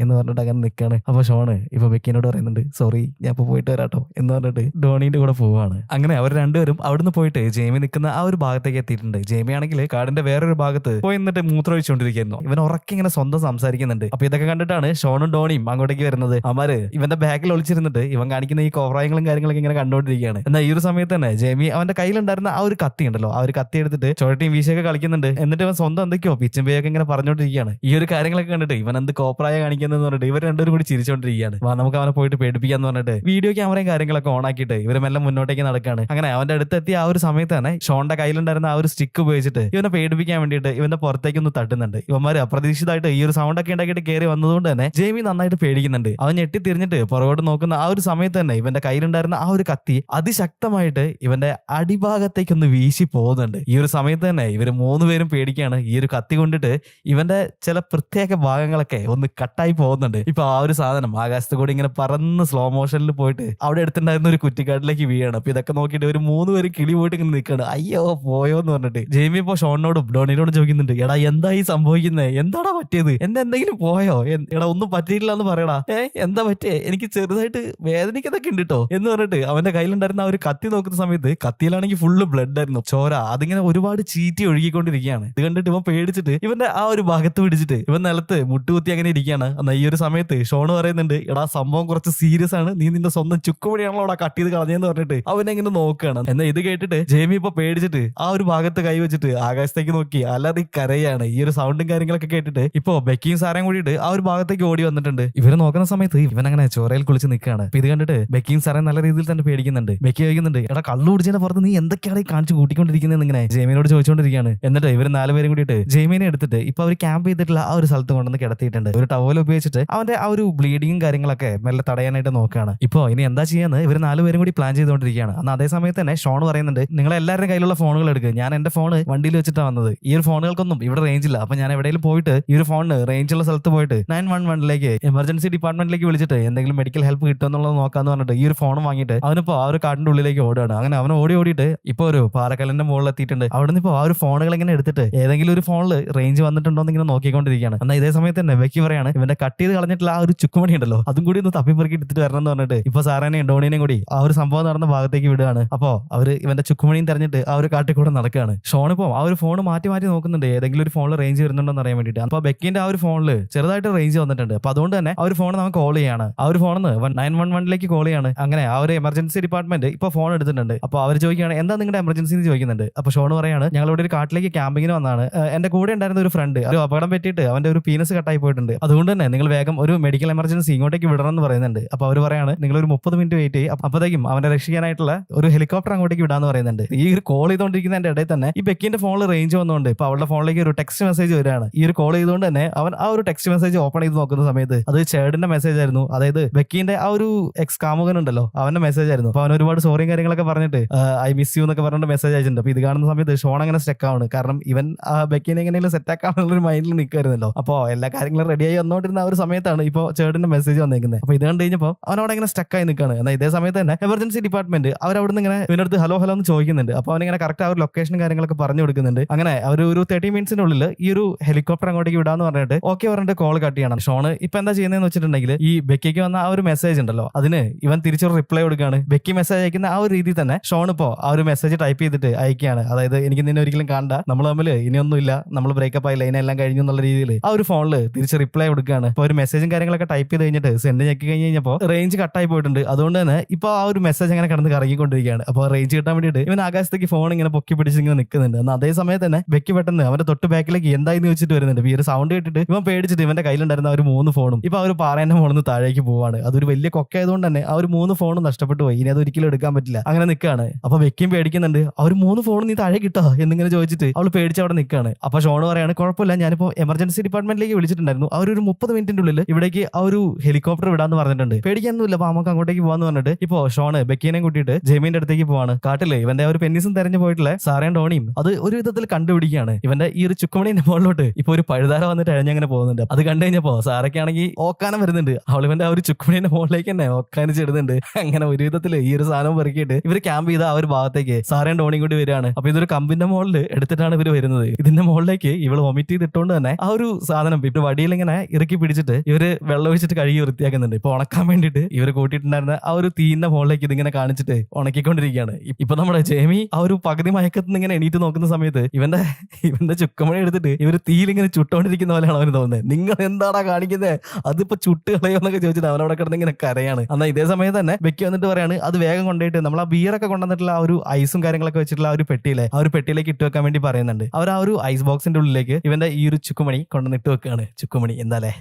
എന്ന് പറഞ്ഞിട്ട് അങ്ങനെ നിൽക്കാണ്. അപ്പൊ ഷോണ് ഇപ്പൊ ബെക്കിനോട് പറയുന്നുണ്ട്, സോറി ഞാൻ ഇപ്പൊ പോയിട്ട് വരാട്ടോ എന്ന് പറഞ്ഞിട്ട് ഡോണിന്റെ കൂടെ പോവാണ്. അങ്ങനെ അവർ രണ്ടുപേരും അവിടുന്ന് പോയിട്ട് ജേമി നിൽക്കുന്ന ആ ഒരു ഭാഗത്തേക്ക് എത്തിയിട്ടുണ്ട്. ജേമി ആണെങ്കിൽ കാടിന്റെ വേറൊരു ഭാഗത്ത് പോയി എന്നിട്ട് മൂത്രമൊഴിച്ചുകൊണ്ടിരിക്കുന്നു. ഇവൻ ഉറക്കി ഇങ്ങനെ സ്വന്തം സംസാരിക്കുന്നുണ്ട്. അപ്പൊ ഇതൊക്കെ കണ്ടിട്ടാണ് ഷോണും ഡോണിയും അങ്ങോട്ടേക്ക് വരുന്നത്. അവന്മാര് ഇവന്റെ ബാക്കിൽ ഒളിച്ചിരുന്നിട്ട് ഇവൻ കാണിക്കുന്ന ഈ കോപ്രായങ്ങളും കാര്യങ്ങളൊക്കെ ഇങ്ങനെ കണ്ടുകൊണ്ടിരിക്കുകയാണ്. എന്നാൽ ഈ ഒരു സമയത്ത് തന്നെ ജേമി അവന്റെ കയ്യിലുണ്ടായിരുന്ന ആ ഒരു കത്തി ഉണ്ടല്ലോ, ആ ഒരു കത്തി എടുത്തിട്ട് ചുഴട്ടിയും വീശിയൊക്കെ കളിക്കുന്നുണ്ട്. എന്നിട്ട് ഇവൻ സ്വന്തം എന്തൊക്കെയോ പിച്ചും പേയൊക്കെ ഇങ്ങനെ പറഞ്ഞുകൊണ്ടിരിക്കുകയാണ്. ഈ ഒരു കാര്യങ്ങളൊക്കെ കണ്ടിട്ട് ഇവൻ എന്ത് കോപ്രായ കാണിക്കുന്നതെന്ന് പറഞ്ഞിട്ട് ഇവർ രണ്ടുപേരും കൂടി ചിരിച്ചുകൊണ്ടിരിക്കുകയാണ്. നമുക്ക് അവനെ പോയിട്ട് പേടിപ്പിക്കാന്ന് പറഞ്ഞിട്ട് വീഡിയോ ക്യാമറയും കാര്യങ്ങളൊക്കെ ഓൺ ആക്കിയിട്ട് ഇവരെല്ലാം മുന്നോട്ടേക്ക് നടക്കാണ്. അങ്ങനെ അവന്റെ അടുത്തെത്തിയ ആ ഒരു സമയത്ത് തന്നെ ഷോണിന്റെ കയ്യിലുണ്ടായിരുന്ന ആ ഒരു സ്റ്റിക്ക് ഉപയോഗിച്ചിട്ട് ഇവനെ പേടിപ്പിക്കാൻ വേണ്ടിയിട്ട് ഇവന്റെ പുറത്തേക്ക് ഒന്ന് തട്ടുന്നുണ്ട്. ഇവന്മാര് അപ്രതീക്ഷിതമായിട്ട് ഈ ഒരു സൗണ്ട് ഒക്കെ ഉണ്ടാക്കിയിട്ട് കയറി വന്നതുകൊണ്ട് തന്നെ ജെയ്മി നന്നായിട്ട് പേടിക്കുന്നുണ്ട്. അവൻ ഞെട്ടി തിരിഞ്ഞിട്ട് പുറകോട്ട് നോക്കുന്ന ആ ഒരു സമയത്ത് തന്നെ ഇവന്റെ കയ്യിലുണ്ടായിരുന്ന ആ ഒരു കത്തി അതിശക്തമായിട്ട് ഇവന്റെ അടിഭാഗത്തേക്ക് ഒന്ന് വീശി പോകുന്നുണ്ട്. ഈ ഒരു സമയത്ത് തന്നെ ഇവര് മൂന്നുപേരും പേടിക്കാണ്. ഈ ഒരു കത്തി കൊണ്ടിട്ട് ഇവന്റെ ചില പ്രത്യേക ഭാഗങ്ങളൊക്കെ ഒന്ന് കട്ടായി പോകുന്നുണ്ട്. ഇപ്പൊ ആ ഒരു സാധനം ആകാശത്ത് കൂടി ഇങ്ങനെ പറന്ന് സ്ലോ മോഷനിൽ പോയിട്ട് അവിടെ എടുത്തിട്ടുണ്ടായിരുന്ന ഒരു കുറ്റിക്കാട്ടിലേക്ക് വീഴാണ്. അപ്പൊ ഇതൊക്കെ നോക്കിയിട്ട് ഒരു മൂന്നുപേര് കിളി പോയിട്ട് ഇങ്ങനെ നിൽക്കുകയാണ്. അയ്യോ പോയോ എന്ന് പറഞ്ഞിട്ട് ജെയ്മി ഇപ്പൊ ഷോണിനോടും ഡോണിനോടും ചോദിക്കുന്നുണ്ട്, എടാ എന്താ ഈ സംഭവിക്കുന്നത്, എന്താടാ പറ്റിയത്, എന്തെങ്കിലും പോയോ, എടാ ഒന്നും പറ്റിയില്ല എന്ന് പറയടാ, എന്താ പറ്റിയേ, എനിക്ക് ചെറുതായിട്ട് വേദനിക്കുന്നൊക്കെ ഉണ്ട് കേട്ടോ എന്ന് പറഞ്ഞിട്ട് അവന്റെ കയ്യിലുണ്ടായിരുന്ന ആ ഒരു കത്തി നോക്കുന്ന സമയത്ത് കത്തിയിലാണെങ്കിൽ ഫുള്ള് ബ്ലഡ് ആയിരുന്നു, ചോര അതിങ്ങനെ ഒരുപാട് ചീറ്റി ഒഴുകിക്കൊണ്ടിരിക്കുകയാണ്. ഇത് കണ്ടിട്ട് ഇവൻ പേടിച്ചിട്ട് ഇവന്റെ ആ ഒരു ഭാഗത്ത് പിടിച്ചിട്ട് ഇവൻ നിലത്ത് മുട്ടുകുത്തി അങ്ങനെ ഇരിക്കുകയാണ്. എന്നാൽ ഈ ഒരു സമയത്ത് ഷോണ് പറയുന്നുണ്ട്, എടാ സംഭവം കുറച്ച് സീരിയസ് ആണ്, നീ നിന്റെ സ്വന്തം ചുക്കുമണിയാണല്ലോ അവിടെ കട്ട് ചെയ്ത് കളഞ്ഞെന്ന് പറഞ്ഞിട്ട് അവനെങ്ങനെ നോക്കുകയാണ്. എന്നാൽ ഇത് കേട്ടിട്ട് ജെയ്മി ഇപ്പൊ പേടിച്ചിട്ട് ആ ഒരു ഭാഗത്ത് കൈവച്ചിട്ട് ആകാശത്തേക്ക് നോക്കി അല്ലാതെ കരയാണ്. ഈ ഒരു സൗണ്ടും കാര്യങ്ങളൊക്കെ കേട്ടിട്ട് ഇപ്പൊ ബെക്കിയും സാറേം കൂടിയിട്ട് ആ ഒരു ഭാഗത്തേക്ക് ഓടി വന്നിട്ടുണ്ട്. ഇവര് നോക്കുന്ന സമയത്ത് ഇവൻ അങ്ങനെ ചോരയിൽ കുളിച്ച് നിൽക്കുകയാണ്. ഇത് കണ്ടിട്ട് ബെക്കിയും സാറേം നല്ല രീതിയിൽ തന്നെ പേടിക്കുന്നുണ്ട്. ബെക്കി ചോദിക്കുന്നുണ്ട്, എടാ കള്ളു കുടിച്ചതിന്റെ പുറത്ത് നീ എന്തൊക്കെയാണ് ഈ കാണിച്ച് കൂട്ടിക്കൊണ്ടിരിക്കുന്നത് ഇങ്ങനെ ജെയ്മിനോട് ചോദിച്ചുകൊണ്ടിരിക്കുകയാണ്. എന്നിട്ട് ഇവര് നാലുപേരും കൂടിയിട്ട് ജെയ്മിനെ എടുത്തിട്ട് ഇപ്പൊ അവർ ക്യാമ്പ് ചെയ്തിട്ടുള്ള ആ ഒരു സ്ഥലത്ത് കൊണ്ടുവന്ന് കിടത്തിയിട്ടുണ്ട്. ഒരു ടവൽ ഉപയോഗിച്ചിട്ട് അവന്റെ ആ ഒരു ബ്ലീഡിങ്ങും കാര്യങ്ങളൊക്കെ മെല്ലെ തടയാനായിട്ട് നോക്കുകയാണ്. ഇപ്പൊ ഇനി എന്താ ചെയ്യാന്ന് ഇവർ നാലുപേരും കൂടി പ്ലാൻ ചെയ്തുകൊണ്ടിരിക്കുകയാണ്. അന്ന് അതേ സമയത്ത് തന്നെ ഷോൺ പറയുന്നുണ്ട്, നിങ്ങൾ എല്ലാവരുടെ കയ്യിലുള്ള ഫോണുകൾ എടുക്കുക, ഞാൻ എന്റെ ഫോൺ വണ്ടിയിൽ വെച്ചിട്ടാണ് വന്നത്, ഈ ഒരു ഫോണുകൾക്കൊന്നും ഇവിടെ റേഞ്ച് ഇല്ല, അപ്പൊ ഞാൻ എവിടെയെങ്കിലും പോയിട്ട് ഈ ഒരു ഫോണിന് റേഞ്ച് ഉള്ള സ്ഥലത്ത് പോയിട്ട് 911 എമർജൻസി ഡിപ്പാർട്ട്മെന്റിലേക്ക് വിളിച്ചിട്ട് എന്തെങ്കിലും മെഡിക്കൽ ഹെൽപ്പ് കിട്ടുമെന്നുള്ളത് നോക്കാന്ന് പറഞ്ഞിട്ട് ഈ ഒരു ഫോൺ വാങ്ങിയിട്ട് അവനിപ്പോ ആ ഒരു കാടിന്റെ ഉള്ളിലേക്ക് ഓടുകയാണ്. അങ്ങനെ അവൻ ഓടിയിട്ട് ഇപ്പൊ ഒരു പാറക്കല്ലിന്റെ മുകളിൽ എത്തിയിട്ടുണ്ട്. അവിടെ നിന്ന് ഇപ്പൊ ആ ഒരു ഫോണുകൾ ഇങ്ങനെ എടുത്തിട്ട് ഏതെങ്കിലും ഒരു ഫോണിൽ റേഞ്ച് വന്നിട്ടുണ്ടോ എന്ന് ഇങ്ങനെ നോക്കിക്കൊണ്ടിരിക്കുകയാണ്. എന്നാൽ ഇതേ സമയത്ത് തന്നെ വെക്കി പറയാണ്, ഇവന്റെ കട്ട് ചെയ്ത് കളഞ്ഞിട്ടുള്ള ആ ഒരു ചുക്കുമണി ഉണ്ടല്ലോ അതും കൂടി ഒന്ന് തപ്പിപ്പെറുക്കി എടുത്തിട്ട് വരണം എന്ന് പറഞ്ഞിട്ട് ഇപ്പൊ സാറേനെയും ഡോണിനെയും കൂടി ആ ഒരു സംഭവം നടന്ന ഭാഗത്തേക്ക് വിടുകയാണ്. അപ്പോ അവര് ഇവന്റെ ചുക്കുമണിയും തെരഞ്ഞിട്ട് ആ ഒരു കാട്ടിൽ കൂടെ നടക്കുകയാണ്. ഷോണിപ്പോ ആ ഒരു ഫോൺ മാറ്റി നോക്കുന്നുണ്ട് ഏതെങ്കിലും ഒരു ഫോണിൽ റേഞ്ച് വരുന്നുണ്ടോ എന്ന് അറിയാൻ വേണ്ടിയിട്ട്. അപ്പൊ ബെക്കിന്റെ ആ ഒരു ഫോണിൽ ചെറുതായിട്ട് റേഞ്ച് വന്നിട്ടുണ്ട്. അപ്പൊ അതുകൊണ്ട് തന്നെ ആ ഒരു ഫോൺ നമുക്ക് കോൾ ചെയ്യാണ്. ആ ഒരു ഫോണിൽ 911 കോൾ ചെയ്യാണ്. അങ്ങനെ ആ ഒരു എമർജൻസി ഡിപ്പാർട്ട്മെന്റ് ഇപ്പൊ ഫോൺ എടുത്തിട്ടുണ്ട്. അപ്പൊ അവർ ചോദിക്കുകയാണ്, എന്താ നിങ്ങളുടെ എമർജൻസി എന്ന് ചോദിക്കുന്നുണ്ട്. അപ്പൊ ഷോൺ പറയാണ്, ഞങ്ങൾ ഇവിടെ ഒരു കാട്ടിലേക്ക് ക്യാമ്പിങ്ങിന് വന്നാണ്, എന്റെ കൂടെ ഉണ്ടായിരുന്ന ഒരു ഫ്രണ്ട് ഒരു അപകടം പറ്റിയിട്ട് അവന്റെ ഒരു പീനസ് കട്ടായി പോയിട്ടുണ്ട്, അതുകൊണ്ട് തന്നെ നിങ്ങൾ വേഗം ഒരു മെഡിക്കൽ എമർജൻസി ഇങ്ങോട്ടേക്ക് വിടണം എന്ന് പറയുന്നുണ്ട്. അപ്പൊ അവർ പറയാണ്, നിങ്ങൾ ഒരു 30 മിനിറ്റ് വെയിറ്റ് ചെയ്യും, അപ്പോഴത്തേക്കും അവനെ രക്ഷിക്കാനായിട്ടുള്ള ഒരു ഹെലികോപ്റ്റർ അങ്ങോട്ടേക്ക് വിടാന്ന് പറയുന്നുണ്ട്. ഈ ഒരു കോൾ ചെയ്തുകൊണ്ടിരിക്കുന്നതിന്റെ ഇടയിൽ തന്നെ ഈ ബെക്കിന്റെ ഫോണിൽ റേഞ്ച് വന്നുകൊണ്ട് ഇപ്പൊ അവളുടെ ഫോണിലേക്ക് ഒരു ടെക്സ്റ്റ് മെസ്സേജ് വരികയാണ്. ഈ ഒരു കോൾ ചെയ്തുകൊണ്ട് തന്നെ അവൻ ആ ഒരു ടെക്സ്റ്റ് മെസ്സേജ് ഓപ്പൺ ചെയ്ത് നോക്കുന്ന സമയത്ത് അത് ചേടിന്റെ മെസ്സേജ് ആയിരുന്നു. അതായത് ബെക്കിന്റെ ആ ഒരു എക്സ് കാമുകൻ ഉണ്ടല്ലോ അവന്റെ മെസ്സേജ് ആയിരുന്നു. അപ്പൊ അവൻ ഒരുപാട് സോറിയും കാര്യങ്ങളൊക്കെ പറഞ്ഞിട്ട് ഐ മിസ് യു എന്നൊക്കെ പറഞ്ഞിട്ട് മെസ്സേജ് അയച്ചിട്ടുണ്ട്. അപ്പൊ ഇത് കാണുന്ന സമയത്ത് ഷോൺ അങ്ങനെ സ്റ്റക്ക് ആണ്. കാരണം ഇവൻ ബെക്കിനെ എങ്ങനെയെങ്കിലും സെറ്റ് ആക്കാനുള്ള ഒരു മൈൻഡിൽ നിൽക്കുമായിരുന്നല്ലോ. അപ്പൊ എല്ലാ കാര്യങ്ങളും റെഡിയായി വന്നോണ്ടിരുന്ന ആ ഒരു സമയത്താണ് ഇപ്പൊ ചേടിന്റെ മെസ്സേജ് വന്നേക്കുന്നത്. അപ്പൊ ഇത് കണ്ടു കഴിഞ്ഞപ്പോൾ അവനവിടെ ഇങ്ങനെ സ്റ്റക്ക് ആയി നിൽക്കുകയാണ്. എന്നാൽ ഇതേ സമയത്ത് തന്നെ എമർജൻസി ഡിപ്പാർട്ട്മെന്റ് അവരവിടുന്ന് ഇങ്ങനെ ഇവനടുത്ത് ഹലോ എന്ന് ചോദിക്കുന്നുണ്ട്. അപ്പൊ അവനിങ്ങനെ കറക്റ്റ് ആ ഒരു ലൊക്കേഷനും കാര്യങ്ങളൊക്കെ പറഞ്ഞു കൊടുക്കുന്നുണ്ട്. അങ്ങനെ അവർ ഒരു 30 മിനിറ്റ്സിനുള്ളിൽ ഈ ഒരു ഹെലികോപ്റ്റർ അങ്ങോട്ടേക്ക് വിടാന്ന് പറഞ്ഞിട്ട് ഓക്കെ പറഞ്ഞിട്ട് കോൾ കട്ട് ചെയ്യണം. ഷോണ് ഇപ്പൊ എന്താ ചെയ്യുന്നതെന്ന് വെച്ചിട്ടുണ്ടെങ്കിൽ ഈ ബെക്കിക്ക് വന്ന ആ ഒരു മെസ്സേജ് ഉണ്ടല്ലോ അതിന് ഇവൻ തിരിച്ചൊരു റിപ്ലൈ കൊടുക്കുകയാണ്. ബെക്കി മെസ്സേജ് അയക്കുന്ന ആ ഒരു രീതി തന്നെ ഷോൺ ഇപ്പോ ആ ഒരു മെസ്സേജ് ടൈപ്പ് ചെയ്തിട്ട് അയക്കുകയാണ്. അതായത് എനിക്ക് നിന്നെ ഒരിക്കലും കാണണ്ട, നമ്മൾ തമ്മിൽ ഇനിയൊന്നുമില്ല, നമ്മൾ ബ്രേക്കപ്പ് ആയില്ല, ഇതിനെല്ലാം കഴിഞ്ഞു എന്നുള്ള രീതിയിൽ ആ ഒരു ഫോണിൽ തിരിച്ച് റിപ്ലൈ കൊടുക്കുകയാണ്. ഇപ്പൊ ഒരു മെസ്സേജും കാര്യങ്ങളൊക്കെ ടൈപ്പ് ചെയ്ത് കഴിഞ്ഞിട്ട് സെൻഡ് ഞെക്കി കഴിഞ്ഞപ്പോൾ റേഞ്ച് കട്ടായി പോയിട്ടുണ്ട്. അതുകൊണ്ട് തന്നെ ഇപ്പൊ ആ ഒരു മെസ്സേജ് അങ്ങനെ കിടന്ന് കറങ്ങിക്കൊണ്ടിരിക്കുകയാണ്. അപ്പോൾ റേഞ്ച് കിട്ടാൻ വേണ്ടിയിട്ട് ഇവൻ ആകാശത്തേക്ക് ഫോൺ ഇങ്ങനെ പൊക്കി പിടിച്ച് ഇങ്ങനെ നിൽക്കുന്നുണ്ട്. എന്നാൽ അതേ സമയത്ത് തന്നെ ബെക്കി പെട്ടെന്ന് അവന്റെ തൊട്ട് ബാക്കിലേക്ക് എന്തായെന്ന് വെച്ചിട്ട് വരുന്നുണ്ട്. ഈ ഒരു സൗണ്ട് കേട്ടിട്ട് ഇവൻ പേടിച്ചിട്ട് ഇവന്റെ കയ്യിലുണ്ടായിരുന്ന ആ ഒരു 3 ഫോണും ഇപ്പൊ ആ ഒരു പാറേന്റെ മുകളിൽ നിന്ന് താഴേക്ക് പോവാണ്. അതൊരു വലിയ കൊക്കയായതുകൊണ്ട് തന്നെ ആ ഒരു 3 ഫോണും നഷ്ടപ്പെട്ടു പോയി. ഇനി അത് ഒരിക്കലും എടുക്കാൻ പറ്റില്ല. അങ്ങനെ നിൽക്കുകയാണ്. അപ്പൊ ബെക്കിയും പേടിക്കുന്നുണ്ട്. ആ ഒരു 3 ഫോൺ നീ താഴെ കിട്ടോ എന്നിങ്ങനെ ചോദിച്ചിട്ട് അവൾ പേടിച്ച് അവിടെ നിൽക്കുകയാണ്. അപ്പൊ ഷോൺ പറയാണ്, കുഴപ്പമില്ല, ഞാനിപ്പോ എമർജൻസി ഡിപ്പാർട്ട്മെന്റിലേക്ക് വിളിച്ചിട്ടുണ്ടായിരുന്നു, അവർ ഒരു 30 മിനിറ്റിന്റെ ഉള്ളിൽ ഇവിടേക്ക് ആ ഒരു ഹെലികോപ്റ്റർ വിടാന്ന് പറഞ്ഞിട്ടുണ്ട്, പേടിക്കാനൊന്നുമില്ല, അപ്പൊ നമുക്ക് അങ്ങോട്ടേക്ക് പോവാന്ന് പറഞ്ഞിട്ട് ഇപ്പൊ ഷോണ് ബെക്കീനെയും കൂട്ടിയിട്ട് ജെമീന്റെ അടുത്തേക്ക് പോവാണ്. കാട്ടില് ഇവന്റെ ഒരു പെന്നീസും തെരഞ്ഞു പോയിട്ടുള്ള സാറേം ഡോണിയും അത് ഒരു വിധത്തിൽ കണ്ടുപിടിക്കുകയാണ്. ഇവന്റെ ഈ ഒരു ചുക്കുമണിന്റെ മുകളിലോട്ട് ഇപ്പൊ ഒരു പഴുതാര വന്നിട്ട് എഴഞ്ഞങ്ങനെ പോകുന്നുണ്ട്. അത് കണ്ടു കഴിഞ്ഞപ്പോ സാറൊക്കെയാണെങ്കിൽ ഓക്കാനം വരുന്നുണ്ട്. അവൾ ഇവന്റെ ആ ഒരു ചുക്കുമണിന്റെ മുകളിലേക്ക് തന്നെ ഓക്കാനിച്ച് ഇടുന്നുണ്ട്. അങ്ങനെ ഒരു വിധത്തില് ഈ ഒരു സാധനം പെറുക്കിയിട്ട് ഇവർ ക്യാമ്പ് ചെയ്ത ആ ഒരു ഭാഗത്തേക്ക് സാറേം ഡോണിയും കൂടി വരികയാണ്. അപ്പൊ ഇതൊരു കമ്പിന്റെ മുകളിൽ എടുത്തിട്ടാണ് ഇവർ വരുന്നത്. ഇതിന്റെ മുകളിലേക്ക് ഇവള് വൊമിറ്റ് ചെയ്തിട്ടുകൊണ്ട് തന്നെ ആ ഒരു സാധനം ഇപ്പൊ വടിയിൽ ഇങ്ങനെ ഇറക്കി പിടിച്ചിട്ട് ഇവര് വെള്ളം ഒഴിച്ചിട്ട് കഴുകി വൃത്തിയാക്കുന്നുണ്ട്. ഇപ്പൊ ഉണക്കാൻ വേണ്ടിയിട്ട് ഇവര് കൂട്ടിയിട്ടുണ്ടായിരുന്ന ആ ഒരു തീന്റെ മുകളിലേക്ക് ഇതിങ്ങനെ കാണിച്ചിട്ട് ഉണക്കിക്കൊണ്ടിരിക്കുകയാണ്. ഇപ്പൊ നമ്മുടെ ജേമി ആ ഒരു പകുതി മയക്കത്തിൽ ഇങ്ങനെ എണീറ്റ് നോക്കുന്ന സമയത്ത് ഇവന്റെ ചുക്കമണി എടുത്തിട്ട് ഇവര് തീയിലിങ്ങനെ ചുട്ടോണ്ടിരിക്കുന്ന പോലെയാണ് അവന് തോന്നുന്നത്. നിങ്ങൾ എന്താടാ കാണിക്കുന്നത്, അതിപ്പോ ചുട്ട് കളയോന്നൊക്കെ ചോദിച്ചിട്ട് അവനവിടെ കിടന്ന് ഇങ്ങനെ കരയാണ്. എന്നാൽ ഇതേ സമയത്ത് തന്നെ ബെക്കി വന്നിട്ട് പറയാണ് അത് വേഗം കൊണ്ടുപോയിട്ട് നമ്മൾ ആ ബിയറൊക്കെ കൊണ്ടുവന്നിട്ടുള്ള ആ ഒരു ഐസും കാര്യങ്ങളൊക്കെ വെച്ചിട്ടുള്ള ആ ഒരു പെട്ടിയിലേക്ക് ഇട്ട് വെക്കാൻ വേണ്ടി പറയുന്നുണ്ട്. അവർ ആ ഒരു ഐസ് ബോക്സിന്റെ ഉള്ളിലേക്ക് ഇവന്റെ ഈ ഒരു ചുക്കുമണി കൊണ്ടുവന്ന് ഇട്ട് വെക്കുകയാണ്. ചുക്കുമണി എന്താലേ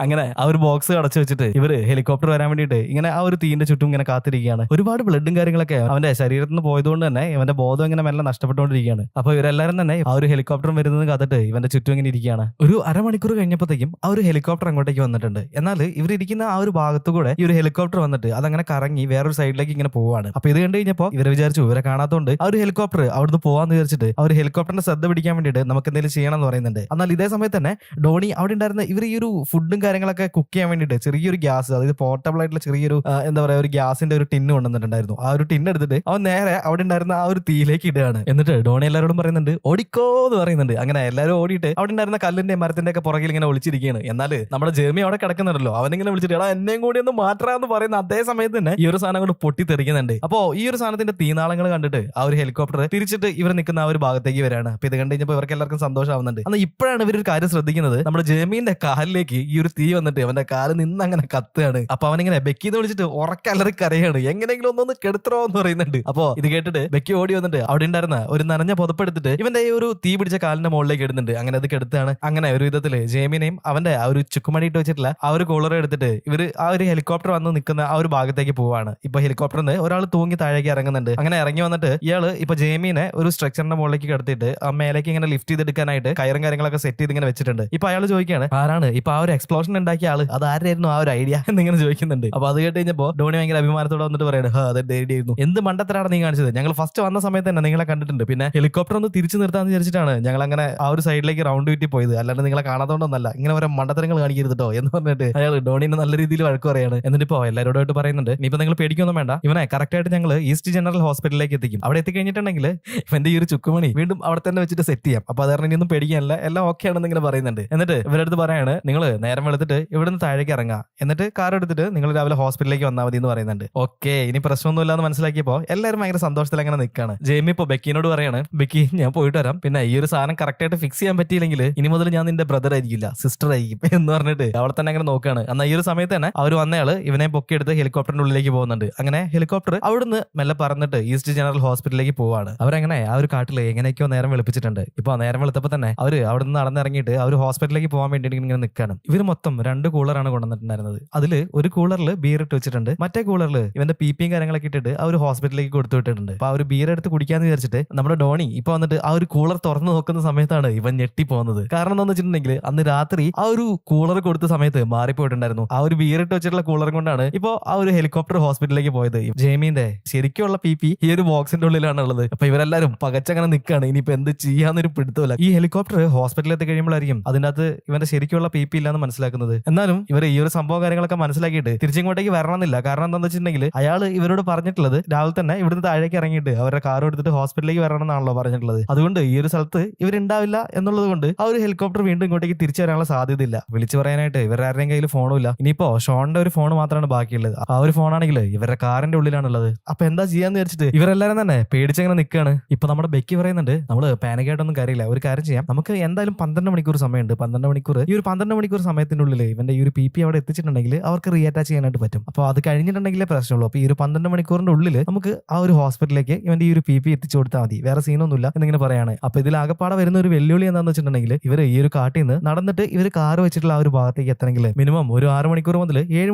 അങ്ങനെ ആ ഒരു ബോക്സ് അടച്ചു വെച്ചിട്ട് ഇവര് ഹെലികോപ്റ്റർ വരാൻ വേണ്ടിയിട്ട് ഇങ്ങനെ ആ ഒരു തീന്റെ ചുറ്റും ഇങ്ങനെ കാത്തിരിക്കുകയാണ്. ഒരുപാട് ബ്ലഡും കാര്യങ്ങളൊക്കെ അവന്റെ ശരീരത്തിൽ നിന്ന് പോയതുകൊണ്ട് തന്നെ ഇവന്റെ ബോധം ഇങ്ങനെ മെല്ലെ നഷ്ടപ്പെട്ടുകൊണ്ടിരിക്കുകയാണ്. അപ്പൊ ഇവരെല്ലാരും തന്നെ ആ ഒരു ഹെലികോപ്റ്ററും വരുന്നത് കാത്തിട്ട് ഇവന്റെ ചുറ്റും ഇങ്ങനെ ഇരിക്കുകയാണ്. ഒരു അരമണിക്കൂർ കഴിഞ്ഞപ്പോഴത്തേക്കും ആ ഒരു ഹെലികോപ്റ്റർ അങ്ങോട്ടേക്ക് വന്നിട്ടുണ്ട്. എന്നാൽ ഇവരിയ്ക്കുന്ന ആ ഒരു ഭാഗത്തു കൂടെ ഈ ഒരു ഹെലികോപ്റ്റർ വന്നിട്ട് അതങ്ങനെ കറങ്ങി വേറൊരു സൈഡിലേക്ക് ഇങ്ങനെ പോവാണ്. അപ്പൊ ഇത് കണ്ടു കഴിഞ്ഞപ്പോ ഇവരെ വിചാരിച്ചു ഇവരെ കാണാത്തോണ്ട് ആ ഒരു ഹെലികോപ്റ്റർ അവിടുന്ന് പോവാന്ന് വിചാരിച്ചിട്ട് ആ ഒരു ഹെലികോപ്റ്ററിന്റെ ശ്രദ്ധ പിടിക്കാൻ വേണ്ടിയിട്ട് നമുക്ക് എന്തെങ്കിലും ചെയ്യണം എന്ന് പറയുന്നുണ്ട്. എന്നാൽ ഇതേ സമയത്ത് തന്നെ ഡോണി അവിടെ ഉണ്ടായിരുന്ന ഇവർ ഈ ഒരു ഫുഡും കാര്യങ്ങളൊക്കെ കുക്ക് ചെയ്യാൻ വേണ്ടിയിട്ട് ചെറിയൊരു ഗ്യാസ്, അതായത് പോർട്ടബിൾ ആയിട്ടുള്ള ചെറിയൊരു എന്താ പറയാ ഒരു ഗ്യാസിന്റെ ഒരു ടിന്ന് കൊണ്ടുവന്നിട്ടുണ്ടായിരുന്നു. ആ ഒരു ടിന്ന് എടുത്തിട്ട് അവൻ നേരെ അവിടെ ഉണ്ടായിരുന്ന ആ ഒരു തീയിലേക്ക് ഇടുകയാണ്. എന്നിട്ട് ഡോണി എല്ലാവരോടും പറയുന്നുണ്ട് ഓടിക്കോ എന്ന് പറയുന്നുണ്ട്. അങ്ങനെ എല്ലാവരും ഓടിയിട്ട് അവിടെ ഉണ്ടായിരുന്ന കല്ലിന്റെ മരത്തിന്റെ ഒക്കെ പുറകിൽ ഇങ്ങനെ ഒളിച്ചിരിക്കുകയാണ്. എന്നാൽ നമ്മുടെ ജെർമി അവിടെ കിടക്കുന്നുണ്ടല്ലോ, അവനിങ്ങനെ വിളിച്ചിട്ട് എടാ എന്നെയും കൂടി ഒന്ന് മാറ്റാന്ന് പറയുന്ന അതേ സമയത്ത് തന്നെ ഈ ഒരു സാധനം കൊണ്ട് പൊട്ടിത്തെറിക്കുന്നുണ്ട്. അപ്പോ ഈ ഒരു സാധനത്തിന്റെ തീനാളങ്ങൾ കണ്ടിട്ട് ആ ഒരു ഹെലികോപ്റ്റർ തിരിച്ചിട്ട് ഇവർ നിൽക്കുന്ന ആ ഒരു ഭാഗത്തേക്ക് വരാണ്. അപ്പൊ ഇത് കണ്ടു കഴിഞ്ഞപ്പോൾ ഇവർക്ക് എല്ലാവർക്കും സന്തോഷമാവുന്നുണ്ട്. എന്നാൽ ഇപ്പോഴാണ് ഇവരൊരു കാര്യം ശ്രദ്ധിക്കുന്നത്, നമ്മുടെ ജെർമിന്റെ കാലിലേക്ക് ഈ ഒരു തീ വന്നിട്ട് അവന്റെ കാല് നിന്ന് അങ്ങനെ കത്തുകയാണ്. അപ്പൊ അവനിങ്ങനെ ബെക്കിന്ന് വിളിച്ചിട്ട് ഉറക്കല്ലറി കരയാണ്, എങ്ങനെയെങ്കിലും ഒന്നൊന്ന് കെടുത്തറോ എന്ന് പറയുന്നുണ്ട്. അപ്പോ ഇത് കേട്ടിട്ട് ബെക്കി ഓടി വന്നിട്ട് അവിടെ ഉണ്ടായിരുന്ന ഒരു നനഞ്ഞ പുതപ്പെടുത്തിട്ട് ഇവന്റെ ഈ ഒരു തീ പിടിച്ച കാലിന്റെ മുകളിലേക്ക് ഇടുന്നുണ്ട്. അങ്ങനെ അത് കെടുത്താണ്. അങ്ങനെ ഒരു വിധത്തില് ജേമിനെയും അവന്റെ ആ ഒരു ചുക്കുമണി ഇട്ട് വെച്ചിട്ടുള്ള ആ ഒരു കോളറെ എടുത്തിട്ട് ഇവര് ആ ഒരു ഹെലികോപ്റ്റർ വന്ന് നിൽക്കുന്ന ആ ഒരു ഭാഗത്തേക്ക് പോവാണ്. ഇപ്പൊ ഹെലികോപ്റ്ററിൽ നിന്ന് ഒരാൾ തൂങ്ങി താഴേക്ക് ഇറങ്ങുന്നുണ്ട്. അങ്ങനെ ഇറങ്ങി വന്നിട്ട് ഇയാള് ഇപ്പൊ ജേമിനെ ഒരു സ്ട്രക്ചറിന്റെ മുകളിലേക്ക് കിടത്തിയിട്ട് ആ മേലേക്ക് ഇങ്ങനെ ലിഫ്റ്റ് ചെയ്തെടുക്കാനായിട്ട് കയറും കാര്യങ്ങളൊക്കെ സെറ്റ് ചെയ്ത് ഇങ്ങനെ വെച്ചിട്ടുണ്ട്. ഇപ്പൊ അയാൾ ചോദിക്കുകയാണ് ആരാണ് ഇപ്പൊ ആ ഒരു എക്സ്പ്ലോഷൻ ഉണ്ടാക്കിയ ആള്, അത് ആരായിരുന്നു ആ ഒരു ഐഡിയ എന്നിങ്ങനെ ചോദിക്കുന്നുണ്ട്. അപ്പൊ അത് കേട്ട് കഴിഞ്ഞപ്പോ ഡോണി ഭയങ്കര അഭിമാനത്തോടെ വന്നിട്ട് പറയാണ് അത് ഐഡിയ ആയിരുന്നു, എന്ത് മണ്ടത്തരാണ് നീ കാണിച്ചത്, ഞങ്ങൾ ഫസ്റ്റ് വന്ന സമയത്ത് തന്നെ നിങ്ങളെ കണ്ടിട്ടുണ്ട്, പിന്നെ ഹെലികോപ്റ്റർ ഒന്ന് തിരിച്ചു നിർത്താന്ന് വിചാരിച്ചിട്ടാണ് ഞങ്ങൾ അങ്ങനെ ആ ഒരു സൈഡിലേക്ക് റൗണ്ട് ചുറ്റി പോയത്, അല്ലാണ്ട് നിങ്ങളെ കാണാത്തോണ്ടൊന്നല്ല, ഇങ്ങനെ ഓരോ മണ്ടത്തരങ്ങൾ കാണിക്കരുതോ എന്ന് പറഞ്ഞിട്ട് അയാൾ ഡോണിനെ നല്ല രീതിയിൽ വഴക്ക് പറയാണ്. എന്നിട്ട് ഇപ്പോ എല്ലാവരോടായിട്ട് പറയുന്നുണ്ട് ഇനിയിപ്പോ നിങ്ങൾ പേടിക്കൊന്നും വേണ്ട, ഇവനെ കറക്റ്റ് ആയിട്ട് ഞങ്ങൾ ഈസ്റ്റ് ജനറൽ ഹോസ്പിറ്റലിലേക്ക് എത്തിക്കും. അവിടെ എത്തിക്കഴിഞ്ഞിട്ടുണ്ടെങ്കിൽ ഇവന്റെ ഈ ഒരു ചുക്കുമണി വീണ്ടും അവിടെ തന്നെ വെച്ചിട്ട് സെറ്റ് ചെയ്യാം. അപ്പൊ അതുകാരണം ഇനിയൊന്നും പേടിക്കാനില്ല, എല്ലാം ഓക്കെ ആണെന്ന് ഇങ്ങനെ പറയുന്നുണ്ട്. എന്നിട്ട് ഇവരുടെ അടുത്ത് പറയാണ് നിങ്ങൾ നേരം വെളുത്തിട്ട് ഇവിടുന്ന് താഴേക്ക് ഇറങ്ങാം, എന്നിട്ട് കാർ എടുത്തിട്ട് നിങ്ങൾ രാവിലെ ഹോസ്പിറ്റലിലേക്ക് വന്നാൽ മതി എന്ന് പറയുന്നുണ്ട്. ഓക്കെ, ഇനി പ്രശ്നമൊന്നുമില്ല എന്ന് മനസ്സിലാക്കിയപ്പോ എല്ലാവരും ഭയങ്കര സന്തോഷത്തിൽ അങ്ങനെ നിൽക്കാണ്. ജെയ്മി ഇപ്പൊ ബെക്കിനോട് പറയാണ് ബെക്കി ഞാൻ പോയിട്ട് വരാം, പിന്നെ ഈ ഒരു സാധനം കറക്റ്റ് ആയിട്ട് ഫിക്സ് ചെയ്യാൻ പറ്റിയില്ലെങ്കിൽ ഇനി മുതൽ ഞാൻ നിന്റെ ബ്രദർ ആയിരിക്കില്ല സിസ്റ്റർ ആയിരിക്കും എന്ന് പറഞ്ഞിട്ട് അവിടെ തന്നെ അങ്ങനെ നോക്കുകയാണ്. എന്നാൽ ഈ ഒരു സമയത്ത് തന്നെ അവർ വന്നയാള് ഇവനെ പൊക്കിയെടുത്ത് ഹെലികോപ്റ്ററിന്റെ ഉള്ളിലേക്ക് പോകുന്നുണ്ട്. അങ്ങനെ ഹെലികോപ്റ്റർ അവിടുന്ന് മെല്ലെ പറന്നിട്ട് ഈസ്റ്റ് ജനറൽ ഹോസ്പിറ്റലിലേക്ക് പോവാണ്. അവരങ്ങനെ ആ ഒരു കാട്ടിൽ എങ്ങനെയൊക്കെയോ നേരം വെളുപ്പിച്ചിട്ടുണ്ട്. ഇപ്പൊ നേരം വെളുത്തപ്പോ തന്നെ അവര് അവിടെ നിന്ന് നടന്നിറങ്ങിയിട്ട് ആ ഒരു ഹോസ്പിറ്റലിലേക്ക് പോകാൻ വേണ്ടിയിട്ട് ഇങ്ങനെ നിൽക്കാണ്. ഇവർ മൊത്തം 2 കൂളറാണ് കൊണ്ടുവന്നിട്ടുണ്ടായിരുന്നത്. അതിൽ ഒരു കൂളറിൽ ബിയർ ഇട്ട് വെച്ചിട്ടുണ്ട്, മറ്റേ കൂളറിൽ ഇവന്റെ പിപിയും കാര്യങ്ങളൊക്കെ ഇട്ടിട്ട് ആ ഒരു ഹോസ്പിറ്റലിലേക്ക് കൊടുത്തു വിട്ടിട്ടുണ്ട്. അപ്പൊ ആ ഒരു ബിയർ എടുത്ത് കുടിക്കാന്ന് വിചാരിച്ചിട്ട് നമ്മുടെ ഡോണി ഇപ്പൊ വന്നിട്ട് ആ ഒരു കൂളർ തുറന്നു നോക്കുന്ന സമയത്താണ് ഇവൻ ഞെട്ടി പോകുന്നത്. കാരണം എന്താന്ന് വെച്ചിട്ടുണ്ടെങ്കിൽ അന്ന് രാത്രി ആ ഒരു കൂളർ കൊടുത്ത സമയത്ത് മാറിപ്പോയിട്ടുണ്ടായിരുന്നു. ആ ഒരു ബിയർ ഇട്ട് വെച്ചിട്ടുള്ള കൂളർ കൊണ്ടാണ് ഇപ്പൊ ആ ഒരു ഹെലികോപ്റ്റർ ഹോസ്പിറ്റലിലേക്ക് പോയത്. ജെയ്മിന്റെ ശരിക്കുള്ള പിപി ഈ ഒരു ബോക്സിന്റെ ഉള്ളിലാണ് ഉള്ളത്. അപ്പൊ ഇവരെല്ലാരും പകച്ചങ്ങനെ നിൽക്കാണ്, ഇനിയിപ്പോ എന്ത് ചെയ്യാന്നൊരു പിടുത്തമില്ല. ഈ ഹെലികോപ്റ്റർ ഹോസ്പിറ്റലിൽ എത്തി കഴിയുമ്പോഴായിരിക്കും അതിന്റെ അകത്ത് ഇവന്റെ ശരിക്കുള്ള പിപി ഇല്ലാന്ന് മനസ്സിലാക്കുന്നത്. എന്നാലും ഇവർ ഈ ഒരു സംഭവം കാര്യങ്ങളൊക്കെ മനസ്സിലാക്കിയിട്ട് തിരിച്ചിങ്ങോട്ടേക്ക് വരണമെന്നില്ല. കാരണം എന്താണെന്ന് വെച്ചിട്ടുണ്ടെങ്കിൽ അയാൾ ഇവരോട് പറഞ്ഞിട്ടുള്ളത് രാവിലെ തന്നെ ഇവിടുന്ന് താഴേക്ക് ഇറങ്ങിയിട്ട് അവരുടെ കാർ എടുത്തിട്ട് ഹോസ്പിറ്റലിലേക്ക് വരണം എന്നാണല്ലോ പറഞ്ഞിട്ടുള്ളത്. അതുകൊണ്ട് ഈ ഒരു സ്ഥലത്ത് ഇവരുണ്ടാവില്ല എന്നുള്ളത് കൊണ്ട് ആ ഒരു ഹെലികോപ്റ്റർ വീണ്ടും ഇങ്ങോട്ടേക്ക് തിരിച്ചു വരാനുള്ള സാധ്യതയില്ല. വിളിച്ചു പറയാനായിട്ട് ഇവരുടെ ആരുടെയും കയ്യിൽ ഫോണും ഇല്ല. ഇനിയിപ്പോ ഷോണിന്റെ ഒരു ഫോൺ മാത്രമാണ് ബാക്കിയുള്ളത്. ആ ഒരു ഫോണാണെങ്കിൽ ഇവരുടെ കാറിന്റെ ഉള്ളിലാണുള്ളത്. അപ്പൊ എന്താ ചെയ്യാന്ന് വിചാരിച്ചിട്ട് ഇവരെല്ലാരും തന്നെ പേടിച്ചങ്ങനെ നിൽക്കുകയാണ്. ഇപ്പൊ നമ്മുടെ ബെക്കി പറയുന്നുണ്ട് നമ്മള് പാനിക്കായിട്ടൊന്നും കാര്യമില്ല, ഒരു കാര്യം ചെയ്യാം, നമുക്ക് എന്തായാലും 12 മണിക്കൂർ സമയമുണ്ട്. 12 മണിക്കൂർ ഈ ഒരു 12 മണിക്കൂർ സമയത്തിന്റെ ഉള്ളിൽ ഇവന്റെ ഈ ഒരു പിപി അവിടെ എത്തിച്ചിട്ടുണ്ടെങ്കിൽ അവർക്ക് റീഅറ്റാച്ച് ചെയ്യാനായിട്ട് പറ്റും. അപ്പൊ അത് കഴിഞ്ഞിട്ടുണ്ടെങ്കിലേ പ്രശ്നമുള്ളൂ. അപ്പൊ ഈ ഒരു 12 മണിക്കൂറിന്റെ ഉള്ളിൽ നമുക്ക് ആ ഒരു ഹോസ്പിറ്റലിലേക്ക് ഇവന്റെ ഈ ഒരു പിപി എത്തിച്ചു കൊടുത്താൽ മതി, വേറെ സീനൊന്നുമില്ല എന്നിങ്ങനെ പറയാണ്. അപ്പൊ ഇതിൽ ആകപ്പാടെ വരുന്ന ഒരു വെല്ലുവിളി എന്താണെന്ന് വെച്ചിട്ടുണ്ടെങ്കിൽ ഇവർ ഈ ഒരു കാട്ടിൽ നിന്ന് നടന്നിട്ട് ഇവർ കാർ വെച്ചിട്ടുള്ള ആ ഒരു ഭാഗത്തേക്ക് എത്തണമെങ്കിൽ മിനിമം ഒരു 6 മണിക്കൂർ മുതൽ 7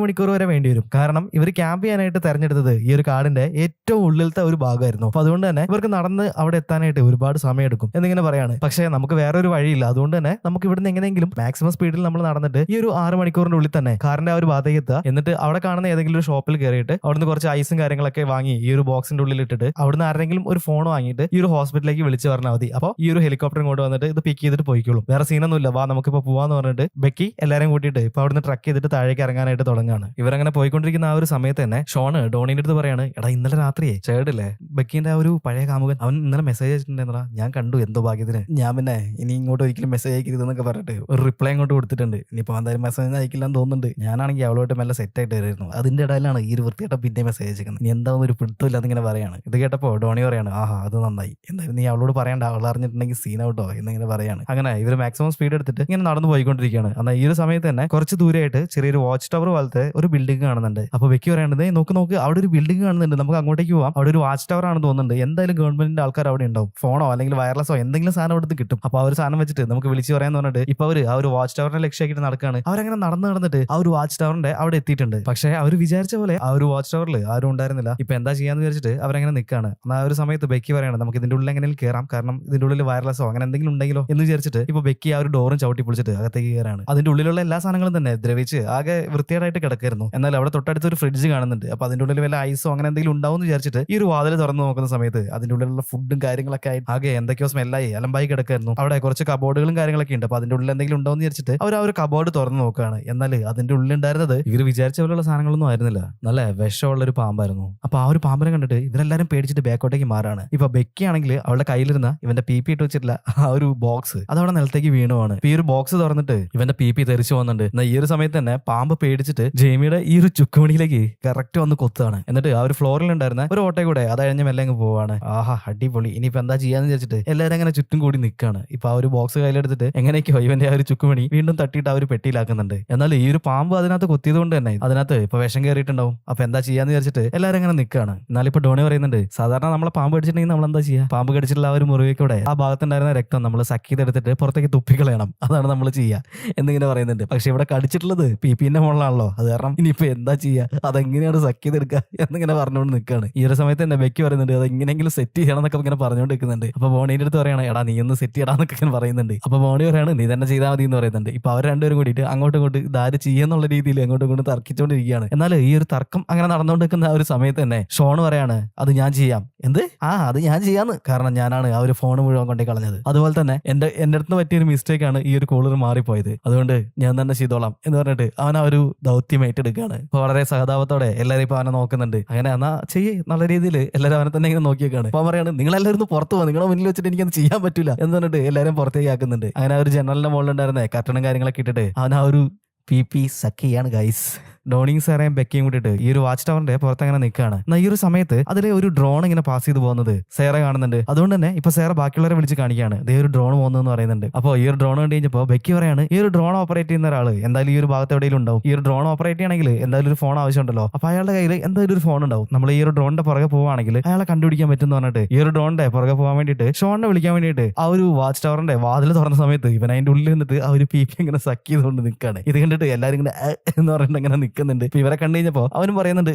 മണിക്കൂർ വരെ വേണ്ടി വരും. കാരണം ഇവർ ക്യാമ്പ് ചെയ്യാനായിട്ട് തെരഞ്ഞെടുത്തത് ഈ ഒരു കാടിന്റെ ഏറ്റവും ഉള്ളിലത്തെ ഒരു ഭാഗമായിരുന്നു. അപ്പൊ അതുകൊണ്ട് തന്നെ ഇവർക്ക് നടന്ന് അവിടെ എത്താനായിട്ട് ഒരുപാട് സമയം എടുക്കും എന്നിങ്ങനെ പറയാണ്. പക്ഷേ നമുക്ക് വേറൊരു വഴിയില്ല. അതുകൊണ്ട് തന്നെ നമുക്ക് ഇവിടുന്ന് എങ്ങനെയെങ്കിലും മാക്സിമം സ്പീഡിൽ നമ്മൾ നടന്നിട്ട് ഈ ഒരു 6 മണിക്കൂറിന്റെ ഉള്ളിൽ തന്നെ കാറിന്റെ ആ ഒരു ഭാഗത്തേക്ക് എത്തുക, എന്നിട്ട് അവിടെ കാണുന്ന ഏതെങ്കിലും ഒരു ഷോപ്പിൽ കയറിയിട്ട് അവിടുന്ന് കുറച്ച് ഐസും കാര്യങ്ങളൊക്കെ വാങ്ങി ഈ ഒരു ബോക്സിന്റെ ഉള്ളിൽ ഇട്ടിട്ട് അവിടുന്ന് ആരെങ്കിലും ഒരു ഫോൺ വാങ്ങിയിട്ട് ഈ ഒരു ഹോസ്പിറ്റലിലേക്ക് വിളിച്ച് പറഞ്ഞാൽ മതി. അപ്പോൾ ഈ ഒരു ഹെലികോപ്റ്റർ ഇങ്ങോട്ട് വന്നിട്ട് ഇത് പിക്ക് ചെയ്തിട്ട് പോയിക്കോളും. വേറെ സീനൊന്നുമില്ല, വാ നമുക്കിപ്പോ പോവാന്ന് പറഞ്ഞിട്ട് ബെക്കി എല്ലാരും കൂട്ടിയിട്ട് ഇപ്പൊ അവിടുന്ന് ട്രക്ക് ചെയ്തിട്ട് താഴേക്ക് ഇറങ്ങാനായിട്ട് തുടങ്ങുകയാണ്. ഇവരങ്ങനെ പോയിക്കൊണ്ടിരിക്കുന്ന ആ ഒരു സമയത്ത് തന്നെ ഷോണ് ഡോണിന്റെ അടുത്ത് പറയാണ്, എടാ ഇന്നലെ രാത്രിയെ ചേടില്ലേ ബെക്കിന്റെ ആ ഒരു പഴയ കാമുകൻ, അവൻ ഇന്നലെ മെസ്സേജ് അയച്ചിട്ടുണ്ടെന്നാ, ഞാൻ കണ്ടു, എന്തോ ഭാഗ്യത്തിന്. ഞാൻ പിന്നെ ഇനി ഇങ്ങോട്ട് ഒരിക്കലും മെസ്സേജ് അയക്കരുതെന്നൊക്കെ പറഞ്ഞിട്ട് ഒരു റിപ്ലൈ അങ്ങോട്ട് കൊടുത്തിട്ടുണ്ട്. ഇനിയിപ്പോ എന്തായാലും മെസ്സേജ് അയക്കില്ലെന്ന് തോന്നുന്നുണ്ട്. ഞാനാണെങ്കിൽ അവളോട്ട് മെല്ലെ സെറ്റ് ആയിട്ട് വരുന്നു. അതിന്റെ ഇടയിലാണ് ഈ ഒരു വൃത്തിയായിട്ട് പിന്നെ മെസ്സേജ് അയക്കുന്നത്. നീ എന്താണെന്ന് ഒരു പിടുത്തമില്ല എന്നിങ്ങനെ പറയാണ്. ഇത് കേട്ടപ്പോ ഡോണി പറയാണ്, ആഹാ അത് നന്നായി, എന്തായാലും നീ അവളോട് പറയണ്ട, അവൾ അറിഞ്ഞിട്ടുണ്ടെങ്കിൽ സീൻ ഔട്ടോ എന്നിങ്ങനെ പറയാണ്. അങ്ങനെ ഇവർ മാക്സിമം സ്പീഡ് എടുത്തിട്ട് ഇങ്ങനെ നടന്നു പോയിക്കൊണ്ടിരിക്കുകയാണ്. എന്നാൽ ഈ ഒരു സമയത്ത് തന്നെ കുറച്ച് ദൂരെയായിട്ട് ചെറിയൊരു വാച്ച് ടവർ പോലത്തെ ഒരു ബിൽഡിംഗ് കാണുന്നുണ്ട്. അപ്പൊ വെക്കി പറയേണ്ടത്, നോക്ക് അവിടെ ഒരു ബിൽഡിംഗ് കാണുന്നുണ്ട്, നമുക്ക് അങ്ങോട്ടേക്ക് പോവാം, അവിടെ ഒരു വാച്ച് ടവർ ആണെന്ന് തോന്നുന്നുണ്ട്, എന്തായാലും ഗവൺമെന്റിന്റെ ആൾക്കാർ അവിടെ ഉണ്ടാവും, ഫോണോ അല്ലെങ്കിൽ വയർലെസ്സോ എന്തെങ്കിലും സാധനം അവിടുന്ന് കിട്ടും. അപ്പൊ ആ ഒരു സാധനം വെച്ചിട്ട് നമുക്ക് വിളിച്ച് പറയാന്ന് പറഞ്ഞിട്ട് ഇപ്പൊ അവര് ആ ഒരു വാച്ച് ടവറിനെ ലക്ഷ്യമാക്കിയിട്ട് നടക്കാണ്. അവരങ്ങനെ നടന്നിട്ട് ആ ഒരു വാച്ച് ടവറിന്റെ അവിടെ എത്തിയിട്ടുണ്ട്. പക്ഷെ അവർ വിചാരിച്ച പോലെ ആ ഒരു വാച്ച് ടവറിൽ ആരും ഉണ്ടായിരുന്നില്ല. ഇപ്പൊ എന്താ ചെയ്യാന്ന് വിചാരിച്ചിട്ട് അവരങ്ങനെ നിൽക്കാണ്. എന്നാൽ ആ ഒരു സമയത്ത് ബെക്കി പറയാണ്, നമുക്ക് ഇതിന്റെ ഉള്ളിൽ എങ്ങനെയും കയറാം, കാരണം ഇതിന്റെ ഉള്ളിൽ വയർലെസ്സോ അങ്ങനെ എന്തെങ്കിലും ഉണ്ടെങ്കിലോ എന്ന് വിചാരിച്ചിട്ട് ഇപ്പൊ ബെക്കി ആ ഒരു ഡോറും ചവിട്ടി പൊളിച്ചിട്ട് അകത്തേക്ക് കയറാണ്. അതിന്റെ ഉള്ളിലുള്ള എല്ലാ സാധനങ്ങളും തന്നെ ദ്രവിച്ച് ആകെ വൃത്തിയായിട്ട് കിടക്കായിരുന്നു. എന്നാൽ അവിടെ തൊട്ടടുത്ത് ഒരു ഫ്രിഡ്ജ് കാണുന്നുണ്ട്. അപ്പൊ അതിന്റെ ഉള്ളിൽ വല്ല ഐസോ അങ്ങനെ എന്തെങ്കിലും ഉണ്ടാവും എന്ന് വിചാരിച്ചിട്ട് ഈ ഒരു വാതിൽ തുറന്നു നോക്കുന്ന സമയത്ത് അതിന്റെ ഉള്ളിലുള്ള ഫുഡും കാര്യങ്ങളൊക്കെ ആയി ആകെ എന്തൊക്കെയോ സ്മെല്ലായി അലമ്പായി കിടക്കായിരുന്നു. അവിടെ കുറച്ച് കബോർഡുകളും കാര്യങ്ങളൊക്കെ ഉണ്ട്. അപ്പൊ അതിന്റെ ഉള്ളിൽ എന്തെങ്കിലും ഉണ്ടോ എന്ന് വിചാരിച്ചിട്ട് അവർ ആ ഒരു കബോർഡ് തുറന്നു നോക്കുകയാണ്. എന്നാൽ അതിന്റെ ഉള്ളിൽ ഉണ്ടായിരുന്നത് ഇവർ വിചാരിച്ച പോലുള്ള സാധനങ്ങളൊന്നും ആയിരുന്നില്ല, നല്ല വിഷമുള്ള ഒരു പാമ്പായിരുന്നു. അപ്പൊ ആ ഒരു പാമ്പിനെ കണ്ടിട്ട് ഇവരെല്ലാരും പേടിച്ചിട്ട് ബാക്കോട്ടേക്ക് മാറാണ്. ഇപ്പൊ ബെക്കി ആണെങ്കിൽ അവളുടെ കയ്യിലിരുന്ന ഇവന്റെ പി ഇട്ട് വെച്ചിട്ടില്ല ആ ഒരു ബോക്സ് അതവിടെ നിലത്തേക്ക് വീണുവാണ്. ഈ ഒരു ബോക്സ് തുറന്നിട്ട് ഇവന്റെ പി തെറിച്ചു പോകുന്നുണ്ട്. എന്നാൽ ഈ ഒരു സമയത്ത് തന്നെ പാമ്പ് പേടിച്ചിട്ട് ജെയ്മിയുടെ ഈ ഒരു ചുക്കുമണിയിലേക്ക് കറക്റ്റ് വന്ന് കൊത്താണ്. എന്നിട്ട് ആ ഒരു ഫ്ലോറിൽ ഉണ്ടായിരുന്ന ഒരു ഓട്ട കൂടെ അത് കഴിഞ്ഞ് മെല്ലെ അങ്ങ് പോവാണ്. ആഹാ അടിപൊളി, ഇനിയിപ്പോ എന്താ ചെയ്യാന്ന് വിചാരിച്ചിട്ട് എല്ലാവരും അങ്ങനെ ചുറ്റും കൂടി നിൽക്കാണ്. ഇപ്പൊ ആ ഒരു ബോക്സ് കയ്യിലെടുത്തിട്ട് എങ്ങനെയൊക്കെയോ ഇവന്റെ ആ ഒരു ചുക്കുമണി വീണ്ടും തട്ടിയിട്ട് ആ ഒരു പെട്ടിയിലാക്കുന്നുണ്ട്. എന്നാൽ ഈ ഒരു പാമ്പ് അതിനകത്ത് കൊത്തിയത് കൊണ്ട് തന്നെ അതിനകത്ത് ഇപ്പൊ വിഷം കയറിയിട്ടുണ്ടാവും. അപ്പൊ എന്താ ചെയ്യാന്ന് വിചാരിച്ചിട്ട് എല്ലാവരും അങ്ങനെ നിൽക്കാണ്. എന്നാലും ഇപ്പൊ ഡോണി പറയുന്നുണ്ട്, സാധാരണ നമ്മളെ പാമ്പ് കടിച്ചിട്ടുണ്ടെങ്കിൽ നമ്മൾ എന്താ ചെയ്യുക, പാമ്പ് കടിച്ചിട്ടുള്ള ആ ഒരു മുറിവേക്കൂടെ ആ ഭാഗത്തുണ്ടായിരുന്ന രക്തം നമ്മൾ സക്ക് ചെയ്തെടുത്തിട്ട് പുറത്തേക്ക് തുപ്പിക്കളയണം, അതാണ് നമ്മൾ ചെയ്യുക എന്നിങ്ങനെ പറയുന്നുണ്ട്. പക്ഷെ ഇവിടെ കടിച്ചിട്ടുള്ളത് പിന്റെ മുകളിലാണല്ലോ, അത് കാരണം ഇനിയിപ്പോ എന്താ ചെയ്യുക, അതെങ്ങനെയാണ് സക്ക് ചെയ്തെടുക്കുക എന്നിങ്ങനെ പറഞ്ഞുകൊണ്ട് നിൽക്കുകയാണ്. ഈ ഒരു സമയത്ത് തന്നെ ബെക്കി പറയുന്നുണ്ട്, അത് എങ്ങനെയെങ്കിലും സെറ്റ് ചെയ്യണം എന്നൊക്കെ ഇങ്ങനെ പറഞ്ഞുകൊണ്ട് നിൽക്കുന്നുണ്ട്. അപ്പൊ ബോണിന്റെ അടുത്ത് പറയണം, എടാ നീ ഒന്ന് സെറ്റ് ചെയ്യടാന്നൊക്കെ ഇങ്ങനെ പറയുന്നുണ്ട്. അപ്പൊ ബോണി പറയാണ്, നീ തന്നെ ചെയ്താൽ മതി എന്ന് പറയുന്നുണ്ട്. ഇപ്പൊ അവർ രണ്ടുപേരും കൂടിയിട്ട് അങ്ങോട്ടും ഇങ്ങോട്ട് ഇതാര് ചെയ്യുന്നുള്ള രീതിയിൽ അങ്ങോട്ടും ഇങ്ങോട്ടും തർക്കിച്ചുകൊണ്ടിരിക്കുകയാണ്. എന്നാൽ ഈ ഒരു തർക്കം അങ്ങനെ നടന്നുകൊണ്ടിരിക്കുന്ന ആ ഒരു സമയത്ത് തന്നെ ഷോൺ പറയാണ്, അത് ഞാൻ ചെയ്യാം. എന്ത്? അത് ഞാൻ ചെയ്യാന്ന്, കാരണം ഞാനാണ് ആ ഒരു ഫോൺ മുഴുവൻ കൊണ്ടേ കളഞ്ഞത്. അതുപോലെ തന്നെ എന്റെ അടുത്ത് പറ്റിയൊരു മിസ്റ്റേക്ക് ആണ് ഈ ഒരു കൂളർ മാറിപ്പോയത്, അതുകൊണ്ട് ഞാൻ തന്നെ ചെയ്തോളാം എന്ന് പറഞ്ഞിട്ട് അവൻ ആ ഒരു ദൗത്യം ഏറ്റെടുക്കുകയാണ്. ഇപ്പൊ വളരെ സഹതാപത്തോടെ എല്ലാവരും ഇപ്പൊ അവനെ നോക്കുന്നുണ്ട്. അങ്ങനെ എന്നാ ചെയ്യേ നല്ല രീതിയിൽ എല്ലാവരും അവനെ തന്നെ ഇങ്ങനെ നോക്കിയേക്കാണ്. അപ്പൊ പറയാണ്, നിങ്ങളെല്ലാവരും പുറത്തു പോകും, നിങ്ങളെ മുന്നിൽ വെച്ചിട്ട് എനിക്കത് ചെയ്യാൻ പറ്റില്ല എന്ന് പറഞ്ഞിട്ട് എല്ലാവരും പുറത്തേക്ക് ആക്കുന്നുണ്ട്. അങ്ങനെ ആ ഒരു ജനറലിന്റെ മുകളിലുണ്ടായിരുന്നേ കർട്ടനും കാര്യങ്ങളൊക്കെ ഇട്ടിട്ട് അവൻ ആ ഒരു പി സക്ക് ചെയ്യാണ് ഗൈസ്. ഡോണിയും സാറേയും ബെക്കിയും കൂട്ടിയിട്ട് ഈ ഒരു വാച്ച് ടവറിന്റെ പുറത്തങ്ങനെ നിൽക്കുകയാണ്. എന്നാൽ ഈ ഒരു സമയത്ത് അതിലെ ഒരു ഡ്രോൺ ഇങ്ങനെ പാസ് ചെയ്ത് പോകുന്നത് സേറ കാണുന്നുണ്ട്. അതുകൊണ്ട് തന്നെ ഇപ്പൊ സേറ ബാക്കിയുള്ളവരെ വിളിച്ച് കാണിക്കുകയാണ്, ഇതേ ഒരു ഡ്രോൺ പോകുന്നതെന്ന് പറയുന്നുണ്ട്. അപ്പോൾ ഈ ഒരു ഡ്രോൺ കണ്ടു കഴിഞ്ഞപ്പോൾ ബെക്കി പറയാണ്, ഈ ഒരു ഡ്രോൺ ഓപ്പറേറ്റ് ചെയ്യുന്ന ഒരാള് എന്തായാലും ഈ ഒരു ഭാഗത്ത് എവിടെയും ഉണ്ടാവും. ഈ ഒരു ഡ്രോൺ ഓപ്പറേറ്റ് ചെയ്യണമെങ്കിൽ എന്തായാലും ഒരു ഫോൺ ആവശ്യമുണ്ടല്ലോ. അപ്പൊ അയാളുടെ കയ്യിൽ എന്തായാലും ഒരു ഫോൺ ഉണ്ടാവും. നമ്മൾ ഈ ഒരു ഡ്രോണിന്റെ പുറകെ പോവുകയാണെങ്കിൽ അയാളെ കണ്ടുപിടിക്കാൻ പറ്റും എന്ന് പറഞ്ഞിട്ട് ഈ ഒരു ഡ്രോണിന്റെ പുറകെ പോകാൻ വേണ്ടിയിട്ട് ഷോണിനെ വിളിക്കാൻ വേണ്ടിയിട്ട് ആ ഒരു വാച്ച് ടവറിന്റെ വാതിൽ തുറന്ന സമയത്ത് ഇവൻ അതിന്റെ ഉള്ളിൽ നിന്നിട്ട് ആ ഒരു പി ഇങ്ങനെ സക്ക് ചെയ്തുകൊണ്ട് നിൽക്കുകയാണ്. ഇത് കണ്ടിട്ട് എല്ലാവരും ഇങ്ങനെ എന്ന് പറഞ്ഞിട്ട് ഇങ്ങനെ നിൽക്കുന്നുണ്ട്. ഇവരെ കഴിഞ്ഞപ്പോ അവനും പറയുന്നുണ്ട്,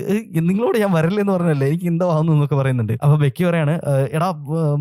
നിങ്ങളോട് ഞാൻ വരല്ലേ എന്ന് പറഞ്ഞല്ലേ, എനിക്ക് എന്താ ആവുന്നു എന്നൊക്കെ പറയുന്നുണ്ട്. അപ്പൊ ബെക്കി പറയാണ്, എടാ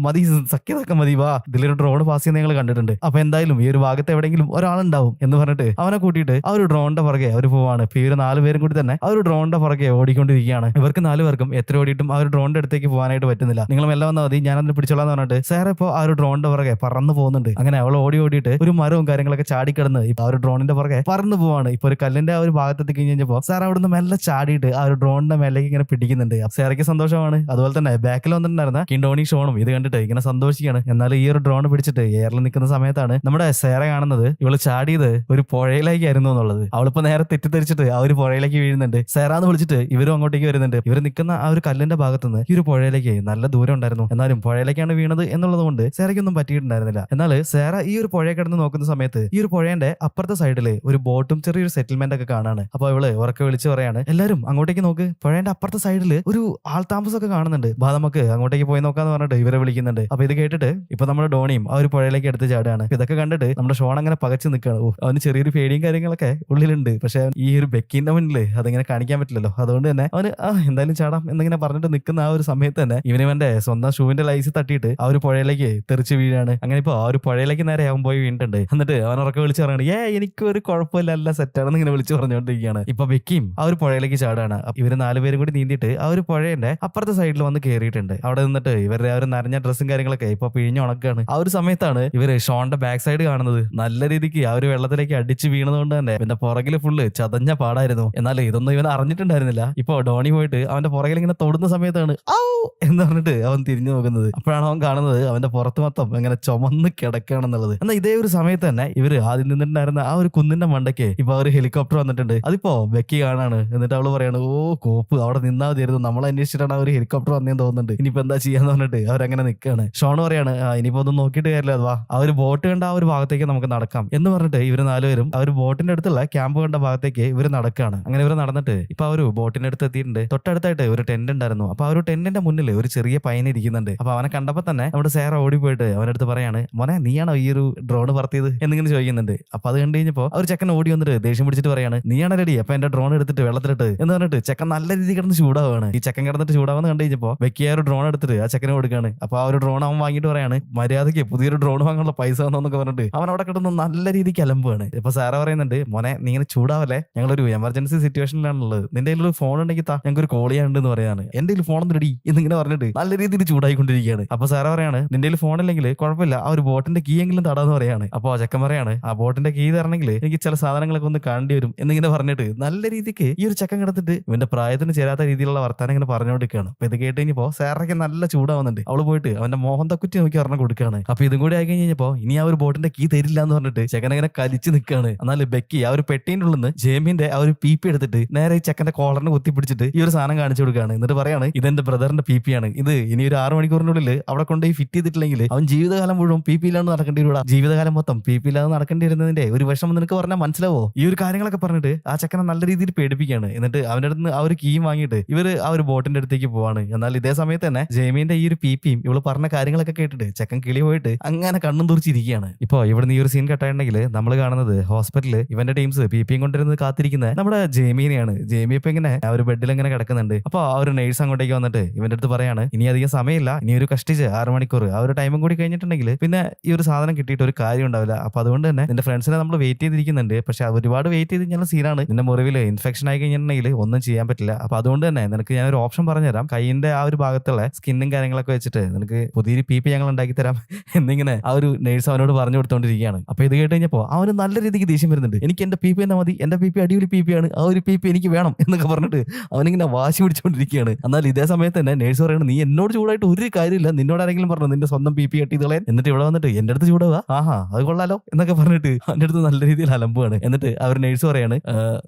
മതി സഖ്യതൊക്കെ മതി, വാ ഇതിലൊരു ഡ്രോൺ പാസ് ചെയ്യുന്ന ഞങ്ങൾ കണ്ടിട്ടുണ്ട്, അപ്പൊ എന്തായാലും ഈ ഒരു ഭാഗത്ത് എവിടെയെങ്കിലും ഒരാളുണ്ടാവും എന്ന് പറഞ്ഞിട്ട് അവനെ കൂട്ടിയിട്ട് ആ ഒരു ഡ്രോണിന്റെ പുറകെ അവർ പോവാണ്. ഇപ്പൊ ഈ ഒരു 4 പേരും കൂടി തന്നെ ആ ഒരു ഡ്രോണിന്റെ പുറകെ ഓടിക്കൊണ്ടിരിക്കുകയാണ്. ഇവർക്ക് 4 പേർക്കും എത്ര ഓടിയിട്ടും ആ ഒരു ഡ്രോണിന്റെ അടുത്തേക്ക് പോകാനായിട്ട് പറ്റുന്നില്ല. നിങ്ങൾ മെല്ലെ വന്നാൽ മതി, ഞാൻ അതിനെ പിടിച്ചോളാന്ന് പറഞ്ഞിട്ട് സാർ ഇപ്പൊ ആ ഒരു ഡ്രോണിന്റെ പുറകെ പറന്നു പോകുന്നുണ്ട്. അങ്ങനെ അവൾ ഓടിയിട്ട് ഒരു മരവും കാര്യങ്ങളൊക്കെ ചാടിക്കിടന്ന് ഇപ്പൊ ആ ഒരു ഡ്രോണിന്റെ പുറകെ പറന്നു പോവാണ്. ഇപ്പൊ ഒരു കല്ലിന്റെ ആ ഒരു ഭാഗത്തെത്തി കഴിഞ്ഞപ്പോ സാർ അവിടുന്ന് മെല്ലെ ചാടിയിട്ട് ആ ഒരു ഡ്രോണിന്റെ മേലേക്ക് ഇങ്ങനെ പിടിക്കുന്നുണ്ട്. സേറയ്ക്ക് സന്തോഷമാണ്. അതുപോലെ തന്നെ ബാക്കിൽ വന്നിട്ടുണ്ടായിരുന്ന കിൻഡോണി ഷോണും ഇത് കണ്ടിട്ട് ഇങ്ങനെ സന്തോഷിക്കുകയാണ്. എന്നാൽ ഈ ഒരു ഡ്രോൺ പിടിച്ചിട്ട് എയറിൽ നിൽക്കുന്ന സമയത്താണ് നമ്മുടെ സേറ കാണുന്നത് ഇവള് ചാടിയത് ഒരു പുഴയിലേക്കായിരുന്നു എന്നുള്ളത്. അവളിപ്പോ നേരെ തെറ്റിദ്ധരിച്ചിട്ട് ആ ഒരു പുഴയിലേക്ക് വീഴുന്നുണ്ട്. സേറാന്ന് വിളിച്ചിട്ട് ഇവരും അങ്ങോട്ടേക്ക് വരുന്നുണ്ട്. ഇവർ നിൽക്കുന്ന ആ ഒരു കല്ലിന്റെ ഭാഗത്തുനിന്ന് ഈ ഒരു പുഴയിലേക്ക് നല്ല ദൂരം ഉണ്ടായിരുന്നു. എന്നാലും പുഴയിലേക്കാണ് വീണത് എന്നുള്ളത് കൊണ്ട് സേറയ്ക്കൊന്നും പറ്റിയിട്ടുണ്ടായിരുന്നില്ല. എന്നാൽ സേറ ഈ ഒരു പുഴയെ കിടന്ന് നോക്കുന്ന സമയത്ത് ഈ ഒരു പുഴയുടെ അപ്പുറത്തെ സൈഡില് ഒരു ബോട്ടും ചെറിയൊരു സെറ്റിൽമെന്റ് ഒക്കെ കാണാണ്. അപ്പൊ ഇവള് ഉറക്കെ വിളിച്ചു പറയാണ്, എല്ലാരും അങ്ങോട്ടേക്ക് നോക്ക്, പുഴയുടെ അപ്പുറത്തെ സൈഡില് ഒരു ആൾ താമസമൊക്കെ കാണുന്നുണ്ട്, ബാ നമുക്ക് അങ്ങോട്ടേക്ക് പോയി നോക്കാന്ന് പറഞ്ഞിട്ട് ഇവരെ വിളിക്കുന്നുണ്ട്. അപ്പൊ ഇത് കേട്ടിട്ട് ഇപ്പൊ നമ്മുടെ ഡോണിയും ആ ഒരു പുഴയിലേക്ക് എടുത്ത് ചാടുകയാണ്. ഇതൊക്കെ കണ്ടിട്ട് നമ്മുടെ ഷോൺ അങ്ങനെ പകച്ചു നിൽക്കുകയാണ്. അവന് ചെറിയൊരു പേടിയും കാര്യങ്ങളൊക്കെ ഉള്ളിലുണ്ട്. പക്ഷെ ഈ ഒരു ബെക്കിന്റെ മുന്നില് അതിങ്ങനെ കാണിക്കാൻ പറ്റില്ലല്ലോ. അതുകൊണ്ട് തന്നെ അവന് എന്തായാലും ചാടാം എന്നിങ്ങനെ പറഞ്ഞിട്ട് നിൽക്കുന്ന ആ ഒരു സമയത്ത് തന്നെ ഇവന്റെ സ്വന്തം ഷൂവിന്റെ ലൈസ് തട്ടിയിട്ട് ആ ഒരു പുഴയിലേക്ക് തെറിച്ച് വീഴാണ്. അങ്ങനെ ഇപ്പൊ ആ ഒരു പുഴയിലേക്ക് നേരെ അവൻ പോയി വീണിട്ടുണ്ട്. എന്നിട്ട് അവൻ ഉറക്കെ വിളിച്ച് പറയാണ്, എനിക്കൊരു കുഴപ്പമില്ല, എല്ലാം സെറ്റാണെന്ന് ഇങ്ങനെ വിളിച്ചു പറഞ്ഞുകൊണ്ടിരിക്കുകയാണ്. ഇപ്പൊ ബെക്കിയും ആ ഒരു പുഴയിലേക്ക് ചാടാണ്. ഇവര് 4 പേരും കൂടി നീന്തിയിട്ട് ആ ഒരു പുഴയുടെ അപ്പുറത്തെ സൈഡിൽ വന്ന് കയറിയിട്ടുണ്ട്. അവിടെ നിന്നിട്ട് ഇവരുടെ ആ ഒരു നനഞ്ഞ ഡ്രസ്സും കാര്യങ്ങളൊക്കെ ഇപ്പൊ പിഴിഞ്ഞ് ഉണക്കാണ്. ആ ഒരു സമയത്താണ് ഇവര് ഷോണിന്റെ ബാക്ക് സൈഡ് കാണുന്നത്. നല്ല രീതിക്ക് ആ ഒരു വെള്ളത്തിലേക്ക് അടിച്ച് വീണതുകൊണ്ട് തന്നെ പിന്നെ പുറകില് ഫുള്ള് ചതഞ്ഞ പാടായിരുന്നു. എന്നാൽ ഇതൊന്നും ഇവൻ അറിഞ്ഞിട്ടുണ്ടായിരുന്നില്ല. ഇപ്പൊ ഡോണി പോയിട്ട് അവന്റെ പുറകിൽ ഇങ്ങനെ തൊടുന്ന സമയത്താണ് ഔ എന്ന് പറഞ്ഞിട്ട് അവൻ തിരിഞ്ഞു നോക്കുന്നത്. അപ്പോഴാണ് അവൻ കാണുന്നത് അവന്റെ പുറത്ത് മൊത്തം ഇങ്ങനെ ചുമന്ന് കിടക്കുകയാണെന്നുള്ളത്. എന്നാൽ ഇതേ ഒരു സമയത്ത് തന്നെ ഇവര് ആദ്യം നിന്നിട്ടുണ്ടായിരുന്ന ആ ഒരു കുന്നിന്റെ മണ്ടയ്ക്ക് ഇപ്പൊ ഒരു ഹെലികോപ്റ്റർ വന്നിട്ടുണ്ട്. അതിപ്പോ ബെക്കി കാണാണ്. എന്നിട്ട് അവള് പറയാണ് ഓ കോപ്പ് അവിടെ നിന്നാ മതിയായിരുന്നു, നമ്മളെ അന്വേഷിച്ചിട്ടാണ് ആ ഒരു ഹെലികോപ്റ്റർ വന്നേന്ന് തോന്നുന്നുണ്ട്, ഇനിയിപ്പോ എന്താ ചെയ്യാന്ന് പറഞ്ഞിട്ട് അവരങ്ങനെ നിൽക്കുകയാണ്. ഷോൺ പറയാണ് ഇനിയിപ്പോ ഒന്നും നോക്കിയിട്ട് കാര്യമില്ല, അഥവാ ആ ഒരു ബോട്ട് കണ്ട ആ ഒരു ഭാഗത്തേക്ക് നമുക്ക് നടക്കാം എന്ന് പറഞ്ഞിട്ട് ഇവര് 4 പേരും ആ ഒരു ബോട്ടിന്റെ അടുത്തുള്ള ക്യാമ്പ് കണ്ട ഭാഗത്തേക്ക് ഇവര് നടക്കുകയാണ്. അങ്ങനെ ഇവര് നടന്നിട്ട് ഇപ്പൊ ആ ഒരു ബോട്ടിന്റെ അടുത്ത് എത്തിയിട്ടുണ്ട്. തൊട്ടടുത്തായിട്ട് ഒരു ടെന്റ് ഉണ്ടായിരുന്നു. അപ്പൊ ആ ഒരു ടെന്റിന്റെ മുന്നിൽ ഒരു ചെറിയ പയ്യൻ ഇരിക്കുന്നുണ്ട്. അപ്പൊ അവനെ കണ്ടപ്പോ തന്നെ നമ്മുടെ സേറ ഓടി പോയിട്ട് അവന്റെ അടുത്ത് പറയാണ് മോനെ നീയാണോ ഈ ഒരു ഡ്രോൺ പറത്തിയത് എന്നിങ്ങനെ ചോദിക്കുന്നുണ്ട്. അപ്പൊ അത് കണ്ടു കഴിഞ്ഞപ്പോ ഒരു ചെക്കൻ ഓടി വന്നിട്ട് ദേഷ്യം പിടിച്ചിട്ട് പറയാണ് നീയാണ് റെഡി അപ്പൊ എന്റെ ഡ്രോൺ എടുത്തിട്ട് വെള്ളത്തിലിട്ട് എന്ന് പറഞ്ഞിട്ട് ചെക്കൻ നല്ല രീതിയിൽ കിടന്ന് ചൂടാവാണ്. ഈ ചെക്കൻ കിടന്നിട്ട് ചൂടാവെന്ന് കണ്ടു കഴിഞ്ഞപ്പോ ബെക്കി ആ ഒരു ഡ്രോൺ എടുത്തിട്ട് ആ ചെക്കനെ കൊടുക്കാണ്. അപ്പൊ ആ ഒരു ഡ്രോൺ അവൻ വാങ്ങിയിട്ട് പറയാണ് മര്യാദയ്ക്ക് പുതിയൊരു ഡ്രോൺ വാങ്ങാനുള്ള പൈസ എന്നൊക്കെ പറഞ്ഞിട്ട് അവൻ അവിടെ കിടന്ന് നല്ല രീതിക്ക് അലമ്പാണ്. ഇപ്പൊ സാറ പറയുന്നുണ്ട് മോനെ നീ ഇങ്ങനെ ചൂടാവല്ലേ, ഞങ്ങളൊരു എമർജൻസി സിറ്റുവേഷനിലാണുള്ളത്, നിന്റെ കയ്യിൽ ഒരു ഫോൺ ഉണ്ടെങ്കിൽ ഞങ്ങൾക്ക് ഒരു കോൾ ചെയ്യാനുണ്ടെന്ന് പറയാണ്. എന്റെ കയ്യിൽ ഫോൺ റെഡി എന്നിങ്ങനെ പറഞ്ഞിട്ട് നല്ല രീതിയിൽ ചൂടായിക്കൊണ്ടിരിക്കുകയാണ്. അപ്പൊ സാറ പറയാണ് നിന്റെ കയ്യിൽ ഫോൺ ഇല്ലെങ്കിൽ കുഴപ്പമില്ല, ആ ഒരു ബോട്ടിന്റെ കീ എങ്കിലും തടാന്ന് പറയാണ്. അപ്പൊ ചെക്കൻ പറയാണ് ആ ബോട്ടിന്റെ കീ തരണമെങ്കിൽ എനിക്ക് ചില സാധനങ്ങളൊക്കെ ഒന്ന് കാണേണ്ടി വരും എന്നിങ്ങനെ പറഞ്ഞിട്ട് നല്ല രീതിക്ക് ഈ ഒരു ചെക്കൻ കിടത്തിട്ട് ഇവന്റെ പ്രായത്തിന് ചേരാത്ത രീതിയിലുള്ള വർത്താനം ഇങ്ങനെ പറഞ്ഞുകൊണ്ടിരിക്കുകയാണ്. അപ്പൊ ഇത് കേട്ട് കഴിഞ്ഞപ്പോ സാറയ്ക്ക് നല്ല ചൂടാവുന്നുണ്ട്. അവള് പോയിട്ട് അവന്റെ മോഹൻ തക്കുറ്റി നോക്കി പറഞ്ഞ കൊടുക്കുകയാണ്. അപ്പൊ ഇതും കൂടി ആയി കഴിഞ്ഞപ്പോ ഇനി ആ ഒരു ബോട്ടിന്റെ കീ തരില്ല എന്ന് പറഞ്ഞിട്ട് ചെക്കൻ അങ്ങനെ കലിച്ച് നിൽക്കുകയാണ്. എന്നാൽ ബെക്കി ആ ഒരു പെട്ടീൻ്റെ ഉള്ളിൽ നിന്ന് ജേമിന്റെ ആ ഒരു പി എടുത്തിട്ട് നേരെ ഈ ചെക്കന്റെ കോളറിന് കുത്തിപ്പിടിച്ചിട്ട് ഈ ഒരു സാധനം കാണിച്ചു കൊടുക്കുകയാണ്. എന്നിട്ട് പറയാണ് ഇതെന്റെ ബ്രദറിന്റെ പി ആണ്, ഇത് ഇനി ഒരു 6 മണിക്കൂറിനുള്ളിൽ അവിടെ കൊണ്ടുപോയി ഫിറ്റ് ചെയ്തിട്ടില്ലെങ്കിൽ അവൻ ജീവിതകാലം മുഴുവൻ ഇല്ലാണ്ട് നടക്കേണ്ടി വരും, ജീവിതകാലം മൊത്തം ഇല്ലാതെ നടക്കേണ്ടി വരുന്നതിന്റെ ഒരു വിഷമം നിനക്ക് പറഞ്ഞാൽ മനസ്സിലാവോ? ഈ ഒരു കാര്യങ്ങളൊക്കെ പറഞ്ഞിട്ട് ആ ചെക്കനെ നല്ല രീതിയിൽ പേടിപ്പിക്കുകയാണ്. എന്നിട്ട് അവന്റെ അടുത്ത് ആ ഒരു കീ വാങ്ങിയിട്ട് ഇവര് ആ ഒരു ബോട്ടിന്റെ അടുത്തേക്ക് പോവാണ്. എന്നാൽ ഇതേ സമയത്ത് തന്നെ ജെയ്മീന്റെ ഈ ഒരു പിയും ഇവള് പറഞ്ഞ കാര്യങ്ങളൊക്കെ കേട്ടിട്ട് ചെക്കൻ കിളി പോയിട്ട് അങ്ങനെ കണ്ണും തുറിച്ചിരിക്കുകയാണ്. ഇപ്പൊ ഇവിടുന്ന് ഈ ഒരു സീൻ കട്ടായിട്ടുണ്ടെങ്കിൽ നമ്മൾ കാണുന്നത് ഹോസ്പിറ്റലിൽ ഇവന്റെ ടീംസ് പിയും കൊണ്ടിരുന്നത് കാത്തിരിക്കുന്നത് നമ്മുടെ ജെയ്മീനെയാണ്. ജെയ്മി ഇപ്പൊ ഇങ്ങനെ ആ ഒരു ബെഡിൽ ഇങ്ങനെ കിടക്കുന്നുണ്ട്. അപ്പൊ ആ ഒരു നേഴ്സ് അങ്ങോട്ടേക്ക് വന്നിട്ട് ഇവന്റെ അടുത്ത് പറയാണ് ഇനി അധികം സമയമില്ല, ഇനി ഒരു കഷ്ടിച്ച് 6 മണിക്കൂർ ആ ഒരു ടൈമും കൂടി കഴിഞ്ഞിട്ടുണ്ടെങ്കിൽ പിന്നെ ഈ ഒരു സാധനം കിട്ടിയിട്ട് ഒരു കാര്യം ഉണ്ടാവില്ല. അപ്പൊ അതുകൊണ്ട് തന്നെ നിന്റെ ഫ്രണ്ട്സിനെ നമ്മൾ വെയിറ്റ് ചെയ്തിരിക്കുന്നുണ്ട്. പക്ഷെ ഒരുപാട് വെയിറ്റ് ചെയ്ത് കഴിഞ്ഞാൽ സീനാണ്, നിന്റെ മുറിവിൽ ഇൻഫെക്ഷൻ ആയി കഴിഞ്ഞിട്ടുണ്ടെങ്കിൽ ഒന്നും ചെയ്യാൻ പറ്റില്ല. അപ്പൊ അതുകൊണ്ട് തന്നെ നിനക്ക് ഞാനൊരു ഓപ്ഷൻ പറഞ്ഞുതരാം, കൈയിന്റെ ആ ഒരു ഭാഗത്തുള്ള സ്കിന്നും കാര്യങ്ങളൊക്കെ വെച്ചിട്ട് നിനക്ക് പുതിയൊരു പി ഞങ്ങൾ ഉണ്ടാക്കി തരാം എന്നിങ്ങനെ ആ ഒരു നേഴ്സ് അവനോട് പറഞ്ഞു കൊടുത്തോണ്ടിരിക്കുകയാണ്. അപ്പൊ ഇത് കേട്ട് കഴിഞ്ഞപ്പോ അവന് നല്ല രീതിക്ക് ദേഷ്യം വരുന്നുണ്ട്. എനിക്ക് എന്റെ പി എന്നാ മതി, എന്റെ പി അടിപൊളി പി ആണ്, ആ ഒരു പി എനിക്ക് വേണം എന്നൊക്കെ പറഞ്ഞിട്ട് അവനിങ്ങനെ വാശി പിടിച്ചുകൊണ്ടിരിക്കുകയാണ്. എന്നാൽ ഇതേ സമയത്ത് തന്നെ നേഴ്സ് പറയുന്നത് നീ എന്നോട് ചൂടായിട്ട് ഒരു കാര്യമില്ല, നിന്നോട് ആരെങ്കിലും പറഞ്ഞു നിന്റെ സ്വന്തം പി കെട്ടിയതളെ, എന്നിട്ട് ഇവിടെ വന്നിട്ട് എന്റെ അടുത്ത് ചൂടാവുക, ആഹാ അത് കൊള്ളാലോ എന്നൊക്കെ പറഞ്ഞിട്ട് അവന്റെ അടുത്ത് നല്ല രീതിയിൽ അലമ്പുകയാണ്. എന്നിട്ട് അവർ നേഴ്സ് പറയാണ്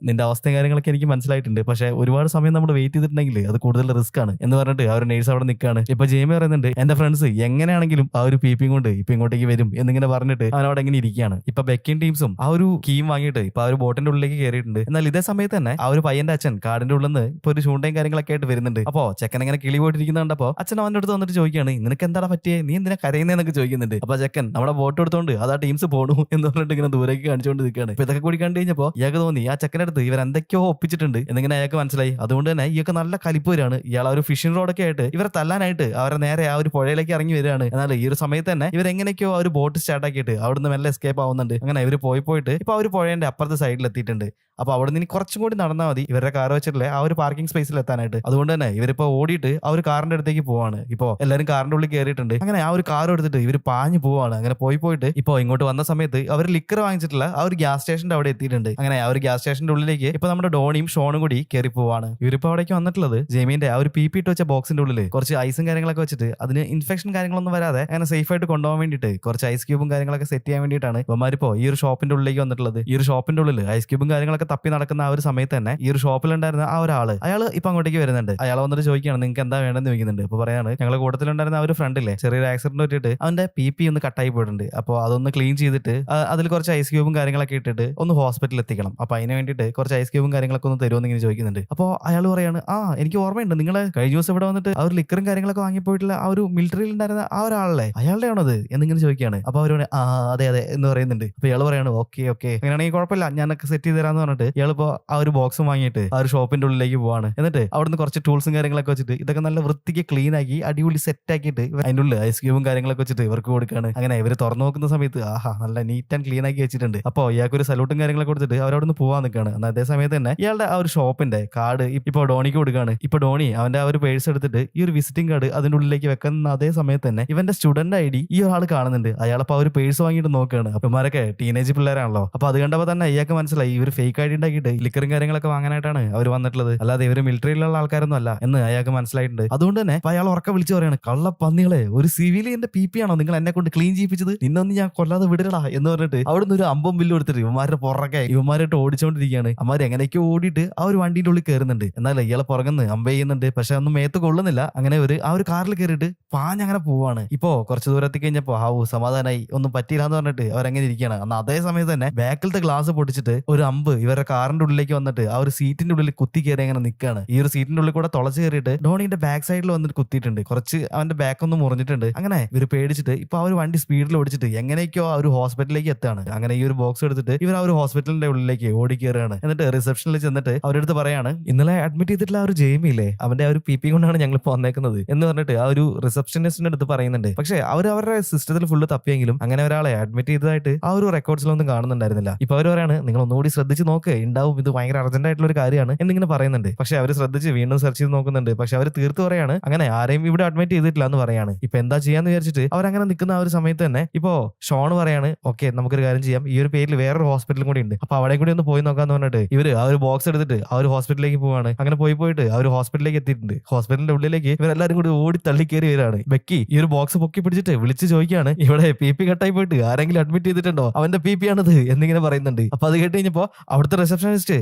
നിന്റെ അവസ്ഥയും കാര്യങ്ങളൊക്കെ എനിക്ക് മനസ്സിലായിട്ടുണ്ട്, പക്ഷെ ഒരുപാട് സമയം നമ്മൾ വെയിറ്റ് ചെയ്തിട്ടുണ്ടെങ്കിൽ അത് കൂടുതൽ റിസ്ക് ആണ് എന്ന് പറഞ്ഞിട്ട് ആ ഒരു നേഴ്സ് അവിടെ നിൽക്കുകയാണ്. ഇപ്പൊ ജെയ്മി പറയുന്നുണ്ട് എന്റെ ഫ്രണ്ട്സ് എങ്ങനെയാണെങ്കിലും ആ ഒരു പി കൊണ്ട് ഇപ്പൊ ഇങ്ങോട്ടേക്ക് വരും എന്നിങ്ങനെ പറഞ്ഞിട്ട് അവനോട് എങ്ങനെ ഇരിക്കുകയാണ്. ഇപ്പൊ ബെക്കിൻ ടീംസും ആ ഒരു കീം വാങ്ങിയിട്ട് ഇപ്പൊ ആ ഒരു ബോട്ടിന്റെ ഉള്ളിലേക്ക് കയറിയിട്ടുണ്ട്. എന്നാൽ ഇതേ സമയത്ത് തന്നെ ആ ഒരു പയ്യന്റെ അച്ഛൻ കാടിന്റെ ഉള്ളിൽ നിന്ന് ഇപ്പൊ ഒരു ചൂണ്ടയും കാര്യങ്ങളൊക്കെ ആയിട്ട് വരുന്നുണ്ട്. അപ്പോ ചെക്കൻ ഇങ്ങനെ കിളി പോയിട്ടിരിക്കുന്നുണ്ടപ്പോ അച്ഛൻ അവന്റെ അടുത്ത് വന്നിട്ട് ചോദിക്കുകയാണ് നിനക്ക് എന്താണ് പറ്റിയേ, നീ എന്തിനാ കരയുന്നതെന്നൊക്കെ ചോദിക്കുന്നുണ്ട്. അപ്പൊ ചെക്കൻ നമ്മുടെ ബോട്ട് എടുത്തോണ്ട് അതാ ടീംസ് പോണു എന്ന് പറഞ്ഞിട്ട് ഇങ്ങനെ ദൂരേക്ക് കാണിച്ചുകൊണ്ട് നിൽക്കുകയാണ്. ഇപ്പൊ ഇതൊക്കെ കൂടി കണ്ടു കഴിഞ്ഞപ്പോ ഇയാൾക്ക് തോന്നി ആ ചെക്കൻ്റെ അടുത്ത് ഇവർ എന്തൊക്കെയോ ഒപ്പിച്ചിട്ടുണ്ട് എന്നിങ്ങനെ അയാൾക്ക് മനസ്സിലായി. അതുകൊണ്ട് തന്നെ ഇയൊക്കെ നല്ല കലിപ്പ് വരാണ്. ഇയാൾ ആ ഒരു ഫിഷിംഗ് റോഡൊക്കെ ആയിട്ട് ഇവരെ തല്ലാനായിട്ട് അവരെ നേരെ ആ ഒരു പുഴയിലേക്ക് ഇറങ്ങി വരികയാണ്. എന്നാൽ ഈ ഒരു സമയത്ത് തന്നെ ഇവരെങ്ങനെയൊക്കെയോ ആ ഒരു ബോട്ട് സ്റ്റാർട്ട് ആക്കിയിട്ട് അവിടുന്ന് മെല്ലെ എസ്കേപ്പ് ആവുന്നുണ്ട്. അങ്ങനെ ഇവർ പോയിട്ട് ഇപ്പൊ ആ ഒരു പുഴയുടെ അപ്പുറത്തെ സൈഡിൽ എത്തിയിട്ടുണ്ട്. അപ്പൊ അവിടെ നിന്ന് കുറച്ചും കൂടി നടന്നാൽ മതി ഇവരുടെ കാർ വെച്ചിട്ടില്ലേ ആ ഒരു പാർക്കിംഗ് സ്പേസിൽ എത്താനായിട്ട്. അതുകൊണ്ട് തന്നെ ഇവരിപ്പോ ഓടിയിട്ട് ആ ഒരു കാറിന്റെ അടുത്തേക്ക് പോവാണ്. ഇപ്പോ എല്ലാവരും കാറിന്റെ ഉള്ളിൽ കയറിയിട്ടുണ്ട്. അങ്ങനെ ആ ഒരു കാർ എടുത്തിട്ട് ഇവർ പാഞ്ഞു പോവാണ്. അങ്ങനെ പോയിട്ട് ഇപ്പോ ഇങ്ങോട്ട് വന്ന സമയത്ത് അവർ ലിക്കർ വാങ്ങിച്ചിട്ടുള്ള ആ ഒരു ഗ്യാസ് സ്റ്റേഷന്റെ അവിടെ എത്തിയിട്ടുണ്ട്. അങ്ങനെ ആ ഒരു ഗ്യാസ് സ്റ്റേഷന്റെ ഉള്ളിലേക്ക് ഇപ്പൊ നമ്മുടെ ഡോണിയും ഷോണും കൂടി കയറി പോവാണ്. ഇവരിപ്പോ അവിടേക്ക് വന്നിട്ടുള്ളത് ജെയ്മീന്റെ ആ ഒരു പി ഇട്ട് വെച്ച ബോക്സിന്റെ ഉള്ളിൽ കുറച്ച് ഐസും കാര്യങ്ങളൊക്കെ വെച്ചിട്ട് അതിന് ഇൻഫെക്ഷൻ കാര്യങ്ങളൊന്നും വരാതെ അങ്ങനെ സേഫ് ആയിട്ട് കൊണ്ടുപോകാൻ വേണ്ടിയിട്ട് കുറച്ച് ഐസ് ക്യൂബും കാര്യങ്ങളൊക്കെ സെറ്റ് ചെയ്യാൻ വേണ്ടിയിട്ടാണ് ഇവന്മാരിപ്പോ ഈ ഒരു ഷോപ്പിന്റെ ഉള്ളിലേക്ക് വന്നിട്ടുള്ളത്. ഈ ഒരു ഷോപ്പിന്റെ ഉള്ളിൽ ഐസ് ക്യൂബും കാര്യങ്ങളൊക്കെ തപ്പി നടക്കുന്ന ആ ഒരു സമയത്ത് തന്നെ ഈ ഒരു ഷോപ്പിലുണ്ടായിരുന്ന ആ ഒരാള് അയാൾ ഇപ്പൊ അങ്ങോട്ടേക്ക് വരുന്നുണ്ട്. അയാൾ വന്നിട്ട് ചോദിക്കുകയാണ് നിങ്ങൾക്ക് എന്താ വേണ്ടെന്ന് ചോദിക്കുന്നുണ്ട്. ഇപ്പൊ പറയാണ് ഞങ്ങളുടെ കൂട്ടത്തിലുണ്ടായിരുന്ന ആ ഒരു ഫ്രണ്ടില്ലേ ചെറിയൊരു ആക്സിഡന്റ് പറ്റിയിട്ട് അവന്റെ പി ഒന്ന് കട്ടായി പോയിട്ടുണ്ട്. അപ്പോൾ അതൊന്ന് ക്ലീൻ ചെയ്തിട്ട് അതിൽ കുറച്ച് ഐസ് ക്യൂബും കാര്യങ്ങളൊക്കെ ഇട്ടിട്ട് ഒന്ന് ഹോസ്പിറ്റലിൽ എത്തിക്കണം. അപ്പൊ അതിന് വേണ്ടിയിട്ട് കുറച്ച് ഐസ് ക്യൂബും കാര്യങ്ങളൊക്കെ ഒന്ന് തരുമെന്ന് ഇങ്ങനെ ചോദിക്കുന്നുണ്ട്. അപ്പോൾ അയാൾ പറയാണ് എനിക്ക് ഓർമ്മയുണ്ട് നിങ്ങൾ കഴിഞ്ഞ ദിവസം ഇവിടെ വന്നിട്ട് ആ ഒരു ലിക്കറും കാര്യങ്ങളൊക്കെ വാങ്ങിപ്പോയിട്ടുള്ള ആ ഒരു മിലിറ്ററിയിൽ ഉണ്ടായിരുന്ന ആ ഒരാളല്ലേ അയാളുടെ ആണത് എന്നിങ്ങനെ ചോദിക്കുകയാണ്. അപ്പൊ അവരോട് അതെ എന്ന് പറയുന്നുണ്ട്. അപ്പൊ ഇയാൾ പറയാണ് ഓക്കെ അങ്ങനെയാണെങ്കിൽ കുഴപ്പമില്ല ഞാനൊക്കെ സെറ്റ് ചെയ്ത് തരാന്ന് പറഞ്ഞിട്ട് ഇയാളിപ്പോ ആ ഒരു ബോക്സും വാങ്ങിയിട്ട് ആ ഒരു ഷോപ്പിന്റെ ഉള്ളിലേക്ക് പോവാണ്. എന്നിട്ട് അവിടുന്ന് കുറച്ച് ടൂൾസും കാര്യങ്ങളൊക്കെ വെച്ചിട്ട് ഇതൊക്കെ നല്ല വൃത്തിക്ക് ക്ലീൻ ആക്കി അടിപൊളി സെറ്റ് ആക്കിയിട്ട് അതിന്റെ ഉള്ളിൽ ഐസ് ക്യൂബും കാര്യങ്ങളൊക്കെ വെച്ചിട്ട് ഇവർക്ക് കൊടുക്കാണ്. അങ്ങനെ ഇവർ തുറന്നു നോക്കുന്ന സമയത്ത് നല്ല നീറ്റ് ആൻഡ് ക്ലീൻ ആക്കി വെച്ചിട്ടുണ്ട്. അപ്പൊ ഇയാൾക്ക് ഒരു സല്യൂട്ടും കാര്യങ്ങളൊക്കെ കൊടുത്തിട്ട് അവരവിടെ നിന്ന് പോവാൻ നിൽക്കുകയാണ്. എന്നാൽ അതേ സമയത്ത് തന്നെ ഇയാളുടെ ആ ഒരു ഷോപ്പിന്റെ കാർഡ് ഇപ്പൊ ഡോണിക്ക് കൊടുക്കുകയാണ്. ഇപ്പൊ ഡോണി അവന്റെ ആ ഒരു പേഴ്സ് എടുത്തിട്ട് ഈ ഒരു വിസിറ്റിംഗ് കാർഡ് അതിന്റെ ഉള്ളിലേക്ക് വെക്കുന്ന അതേ സമയത്ത് തന്നെ ഇവന്റെ സ്റ്റുഡന്റ് ഐ ഡി ഈ ഒരാൾ കാണുന്നുണ്ട്. അയാളപ്പോ ആ ഒരു പേഴ്സ് വാങ്ങിയിട്ട് നോക്കുകയാണ്. അപ്പൊ ഇവന്മാരൊക്കെ ടീനേജ് പിള്ളേരാണല്ലോ. അപ്പൊ അത് കണ്ടപ്പോ തന്നെ ഇയാൾക്ക് മനസ്സിലായി ഇവർ ഫേക്ക് ഐ ഡി ഉണ്ടാക്കിയിട്ട് ലിക്കറും കാര്യങ്ങളൊക്കെ വാങ്ങാനായിട്ടാണ് അവർ വന്നിട്ടുള്ളത്, അല്ലാതെ ഇവര് മിലിറ്ററിയിലുള്ള ആൾക്കാരൊന്നും അല്ല എന്ന് അയാൾക്ക് മനസ്സിലായിട്ടുണ്ട്. അതുകൊണ്ട് തന്നെ അയാൾ ഉറക്കെ വിളിച്ചു പറയാണ്, കള്ളപ്പന്നികളെ, ഒരു സിവിലിയന്റെ പി ആണോ നിങ്ങൾ എന്നെ കൊണ്ട് ക്ലീൻ ചെയ്യിപ്പിച്ചത്? നിന്നൊന്നും ഞാൻ കൊല്ലാതെ വിടടാ എന്ന് പറഞ്ഞിട്ട് അവിടുന്ന് ഒരു അമ്പും ബില്ലും എടുത്തിട്ട് ഇവന്മാരുടെ പുറകെ ഇവന്മാരായിട്ട് ഓടിച്ചോണ്ടിരിക്കുകയാണ്. അമ്മാര് എങ്ങനെയൊക്കെ ഓടിയിട്ട് ആ ഒരു വണ്ടിയുടെ ഉള്ളിൽ കയറുന്നുണ്ട്. എന്നാൽ ഇയാളെ പുറകുന്ന് അമ്പ ചെയ്യുന്നുണ്ട്. പക്ഷെ ഒന്നും മേത്ത് കൊള്ളുന്നില്ല. അങ്ങനെ ആ ഒരു കാറിൽ കയറിയിട്ട് പാഞ്ഞങ്ങനെ പോവാണ്. ഇപ്പോ കുറച്ച് ദൂരത്തേക്ക് കഴിഞ്ഞപ്പോ സമാധാനായി, ഒന്നും പറ്റിയില്ല എന്ന് പറഞ്ഞിട്ട് അവരങ്ങനെ ഇരിക്കുകയാണ്. എന്നാൽ അതേ സമയത്ത് തന്നെ ബാക്കിലത്തെ ഗ്ലാസ് പൊട്ടിച്ചിട്ട് ഒരു അമ്പ് ഇവരുടെ കാറിന്റെ ഉള്ളിലേക്ക് വന്നിട്ട് ആ ഒരു സീറ്റിന്റെ ഉള്ളിൽ കുത്തി കയറി അങ്ങനെ നിൽക്കുകയാണ്. ഈ ഒരു സീറ്റിന്റെ ഉള്ളിൽ കൂടെ തുളച്ച് കയറിയിട്ട് ഡോണിന്റെ ബാക്ക് സൈഡിൽ വന്നിട്ട് കുത്തിയിട്ടുണ്ട്. കുറച്ച് അവന്റെ ബാക്ക് ഒന്ന് മുറിഞ്ഞിട്ടുണ്ട്. അങ്ങനെ ഇവർ പേടിച്ചിട്ട് ഇപ്പൊ ആ ഒരു വണ്ടി സ്പീഡിൽ ഓടിച്ചിട്ട് എങ്ങനെയൊക്കെയോ ആ ഒരു ഹോസ്പിറ്റലിലേക്ക് എത്താണ്. അങ്ങനെ ഈ ഒരു ബോക്സ് എടുത്തിട്ട് ഇവർ ആ ഒരു ഹോസ്പിറ്റലിന്റെ ഉള്ളിലേക്ക് ഓടി കയറുകയാണ്. എന്നിട്ട് റിസപ്ഷനിൽ ചെന്നിട്ട് അവരുടെ അടുത്ത് പറയാണ്, ഇന്നലെ അഡ്മിറ്റ് ചെയ്തിട്ടുള്ള ആ ഒരു ജെയിമി ഇല്ലേ, അവന്റെ ആ ഒരു പി കൊണ്ടാണ് ഞങ്ങൾ ഇപ്പൊ വന്നേക്കുന്നത് എന്ന് പറഞ്ഞിട്ട് ആ ഒരു റിസപ്ഷനിസ്റ്റിന്റെ അടുത്ത് പറയുന്നുണ്ട്. പക്ഷെ അവരുടെ സിസ്റ്റത്തിൽ ഫുള്ള് തപ്പിയെങ്കിലും അങ്ങനെ ഒരാളെ അഡ്മിറ്റ് ചെയ്തതായിട്ട് ആ ഒരു റെക്കോർഡ്സിലൊന്നും കാണുന്നുണ്ടായിരുന്നില്ല. ഇപ്പൊ അവർ പറയാണ്, നിങ്ങൾ ഒന്നുകൂടി ശ്രദ്ധിച്ച് നോക്ക്, ഉണ്ടാവും, ഇത് ഭയങ്കര അർജന്റ് ആയിട്ടുള്ള ഒരു കാര്യമാണ് എന്നിങ്ങനെ പറയുന്നുണ്ട്. പക്ഷെ അവർ ശ്രദ്ധിച്ച് വീണ്ടും സെർച്ച് ചെയ്ത് നോക്കുന്നുണ്ട്. പക്ഷെ അവർ തീർത്ത് പറയാണ് അങ്ങനെ ആരെയും ഇവിടെ അഡ്മിറ്റ് ചെയ്തിട്ടില്ല എന്ന് പറയാണ്. ഇപ്പൊ എന്താ ചെയ്യാന്ന് വിചാരിച്ചിട്ട് അവരങ്ങനെ നിൽക്കുന്ന ആ ഒരു സമയത്ത് തന്നെ ഇപ്പോ ഷോൺ പറയാണ്, ഓക്കെ നമുക്കൊരു കാര്യം ചെയ്യാം, ഈ ഒരു പേരിൽ വേറൊരു ഹോസ്പിറ്റലും കൂടി ഉണ്ട്, അപ്പൊ അവിടെ കൂടി ഒന്ന് പോയി നോക്കാന്ന് പറഞ്ഞിട്ട് ഇവര് ആ ഒരു ബോക്സ് എടുത്തിട്ട് ആ ഒരു ഹോസ്പിറ്റലിലേക്ക് പോവാണ്. അങ്ങനെ പോയിട്ട് ആ ഒരു ഹോസ്പിറ്റലിലേക്ക് എത്തിയിട്ടുണ്ട്. ഹോസ്പിറ്റലിന്റെ ഉള്ളിലേക്ക് ഇവരെല്ലാരും കൂടി ഓടി തള്ളിക്കേറി വരാണ്. ബെക്കി ഈ ഒരു ബോക്സ് പൊക്കി പിടിച്ചിട്ട് വിളിച്ച് ചോദിക്കുകയാണ്, ഇവിടെ പി കട്ടായി പോയിട്ട് ആരെങ്കിലും അഡ്മിറ്റ് ചെയ്തിട്ടുണ്ടോ, അവന്റെ പി ആണത് എന്നിങ്ങനെ പറയുന്നുണ്ട്. അപ്പൊ അത് കേട്ട് കഴിഞ്ഞപ്പോ അവിടുത്തെ റിസപ്ഷനിസ്റ്റ്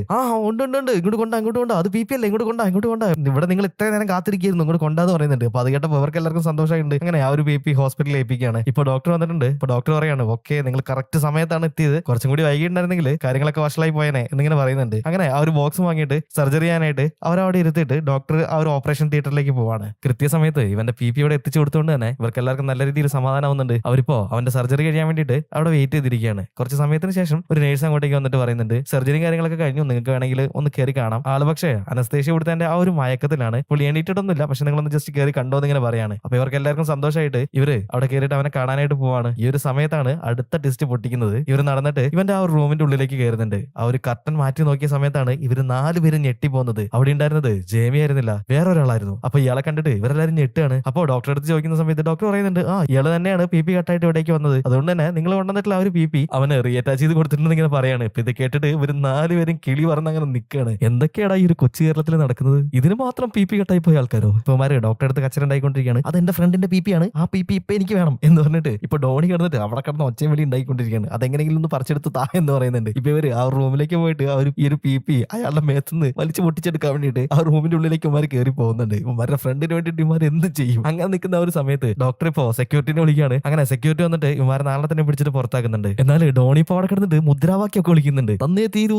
ഉണ്ട് ഇങ്ങോട്ട് കൊണ്ടാ അത് പി അല്ല, ഇങ്ങോട്ട് കൊണ്ടാ ഇവിടെ നിങ്ങൾ ഇത്ര നേരം കാത്തിരിക്കുന്നു, ഇങ്ങോട്ട് കൊണ്ടാന്ന് പറയുന്നുണ്ട്. അപ്പൊ അത് കേട്ടപ്പോ അവർക്ക് എല്ലാവർക്കും സന്തോഷമായിട്ടുണ്ട്. അങ്ങനെ ആ ഒരു പി ഹോസ്പിറ്റലിൽ ഏൽപ്പിക്കുകയാണ്. ഇപ്പൊ ഡോക്ടർ വന്നിട്ടുണ്ട്. ഇപ്പൊ ഡോക്ടർ പറയാണ്, ഓക്കെ നിങ്ങൾ കറക്റ്റ് സമയത്താണ് എത്തിയത്, കുറച്ചും കൂടി വൈകിട്ടുണ്ടായിരുന്നെങ്കിൽ കാര്യങ്ങളൊക്കെ വഷളായി പോയനെ എന്നിങ്ങനെ പറയുന്നുണ്ട്. അങ്ങനെ ആ ഒരു ബോക്സ് വാങ്ങിയിട്ട് സർജറി ചെയ്യാനായിട്ട് അവരവിടെ ഇരുത്തിയിട്ട് ഡോക്ടർ ആ ഒരു ഓപ്പറേഷൻ തിയേറ്ററിലേക്ക് പോവാണ്. കൃത്യസമയത്ത് ഇവന്റെ പി ഇവിടെ എത്തിച്ചു കൊടുത്തുകൊണ്ട് തന്നെ ഇവർക്ക് എല്ലാവർക്കും നല്ല രീതിയിൽ സമാധാനമാവുന്നുണ്ട്. അവരിപ്പോ അവന്റെ സർജറി കഴിയാൻ വേണ്ടിയിട്ട് അവിടെ വെയിറ്റ് ചെയ്തിരിക്കുകയാണ്. കുറച്ച് സമയത്തിന് ശേഷം ഒരു നേഴ്സ് അങ്ങോട്ടേക്ക് വന്നിട്ട് പറയുന്നുണ്ട്, സർജറിയും കാര്യങ്ങളൊക്കെ കഴിഞ്ഞു, നിങ്ങൾക്ക് വേണമെങ്കിൽ ഒന്ന് കയറി കാണാം. ആള് പക്ഷേ അനസ്തേഷ്യ കൊടുത്തതിന്റെ ആ ഒരു മയക്കത്തിലാണ്, പുള്ളി എണീറ്റിട്ടൊന്നുമില്ല, പക്ഷെ നിങ്ങളൊന്ന് ജസ്റ്റ് കയറി കണ്ടോ എന്നിങ്ങനെ പറയാണ്. അപ്പൊ ഇവർക്ക് എല്ലാവർക്കും സന്തോഷമായിട്ട് ഇവര് അവിടെ കയറിയിട്ട് അവനെ കാണാനായിട്ട് പോവാണ്. ഈ ഒരു സമയത്താണ് അടുത്ത ടെസ്റ്റ് പൊട്ടിക്കുന്നത്. ഇവർ നടന്നിട്ട് ഇവന്റെ ആ ഒരു റൂമിന്റെ ഉള്ളിലേക്ക് കയറുന്നുണ്ട്. ആ ഒരു കർട്ടൻ മാറ്റി നോക്കിയ സമയത്താണ് ഇവര് 4 പേരും ഞെട്ടി പോകുന്നത്. അവിടെ ഉണ്ടായിരുന്നത് ജേമി ആയിരുന്നില്ല, വേറെ ഒരാളായിരുന്നു. അപ്പൊ ഇയാളെ കണ്ടിട്ട് ഇവരെല്ലാരും ഞെട്ടാണ്. അപ്പൊ ഡോക്ടറെ അടുത്ത് ചോദിക്കുന്ന സമയത്ത് ഡോക്ടർ പറയുന്നുണ്ട്, ഇയാള് തന്നെയാണ് പി കട്ടായിട്ട് ഇവിടേക്ക് വന്നത്, അതുകൊണ്ട് തന്നെ നിങ്ങൾ കൊണ്ടുവന്നിട്ടുള്ള ആ ഒരു പി അവന് റീഅറ്റാച്ച് ചെയ്ത് കൊടുത്തിട്ടുണ്ട് ഇങ്ങനെ പറയാണ്. ഇപ്പൊ ഇത് കേട്ടിട്ട് ഇവര് 4 പേരും കിളി പറഞ്ഞ് അങ്ങനെ നിൽക്കുകയാണ്. എന്തൊക്കെയാടാ ഈ ഒരു കൊച്ചു കേരളത്തിൽ നടക്കുന്നത്, ഇതിന് മാത്രം പി കട്ടായി പോയ ആൾക്കാരോ? ഇപ്പമാര് ഡോക്ടറെ അടുത്ത് കച്ചറുണ്ടായിക്കൊണ്ടിരിക്കുകയാണ്. അത് എന്റെ ഫ്രണ്ടിന്റെ പി ആണ്, ആ പി ഇപ്പൊ എനിക്ക് വേണം എന്ന് പറഞ്ഞിട്ട് ഇപ്പൊ ഡോണി കിടന്നിട്ട് അവിടെ കിടന്ന് ഒച്ചയും വിളി ഉണ്ടായിക്കൊണ്ടിരിക്കുകയാണ്. അതെങ്ങനെയെങ്കിലും ഒന്ന് പറിച്ചെടുത്ത് താ എന്ന് പറയുന്നുണ്ട്. ഇപ്പൊ ഇവര് ആ റൂമിലേക്ക് പോയിട്ട് ആ ഒരു ഈ ഒരു പി അയാളുടെ മേത്തുനിന്ന് വലിച്ചു പൊട്ടിച്ചെടുക്കാൻ വേണ്ടിയിട്ട് ആ റൂമിന്റെ ഉള്ളിലേക്ക് ഇവന്മാർ കയറി പോകുന്നുണ്ട്. ഇവന്മാരുടെ ഫ്രണ്ടിന് വേണ്ടിയിട്ട് ഇവന്മാർ എന്ത് ചെയ്യും? അങ്ങനെ നിൽക്കുന്ന ആ ഒരു സമയത്ത് ഡോക്ടർ ഇപ്പോ സെക്യൂരിറ്റിനെ വിളിക്കുകയാണ്. അങ്ങനെ സെക്യൂരിറ്റി വന്നിട്ട് ഇവന്മാരെ നാളെ തന്നെ പിടിച്ചിട്ട് പുറത്താക്കുന്നുണ്ട്. എന്നാൽ ഡോണി ഇപ്പൊ അവിടെ കിടന്നിട്ട് മുദ്രാവാക്യമൊക്കെ വിളിക്കുന്നുണ്ട്, തന്നേ തീരൂ,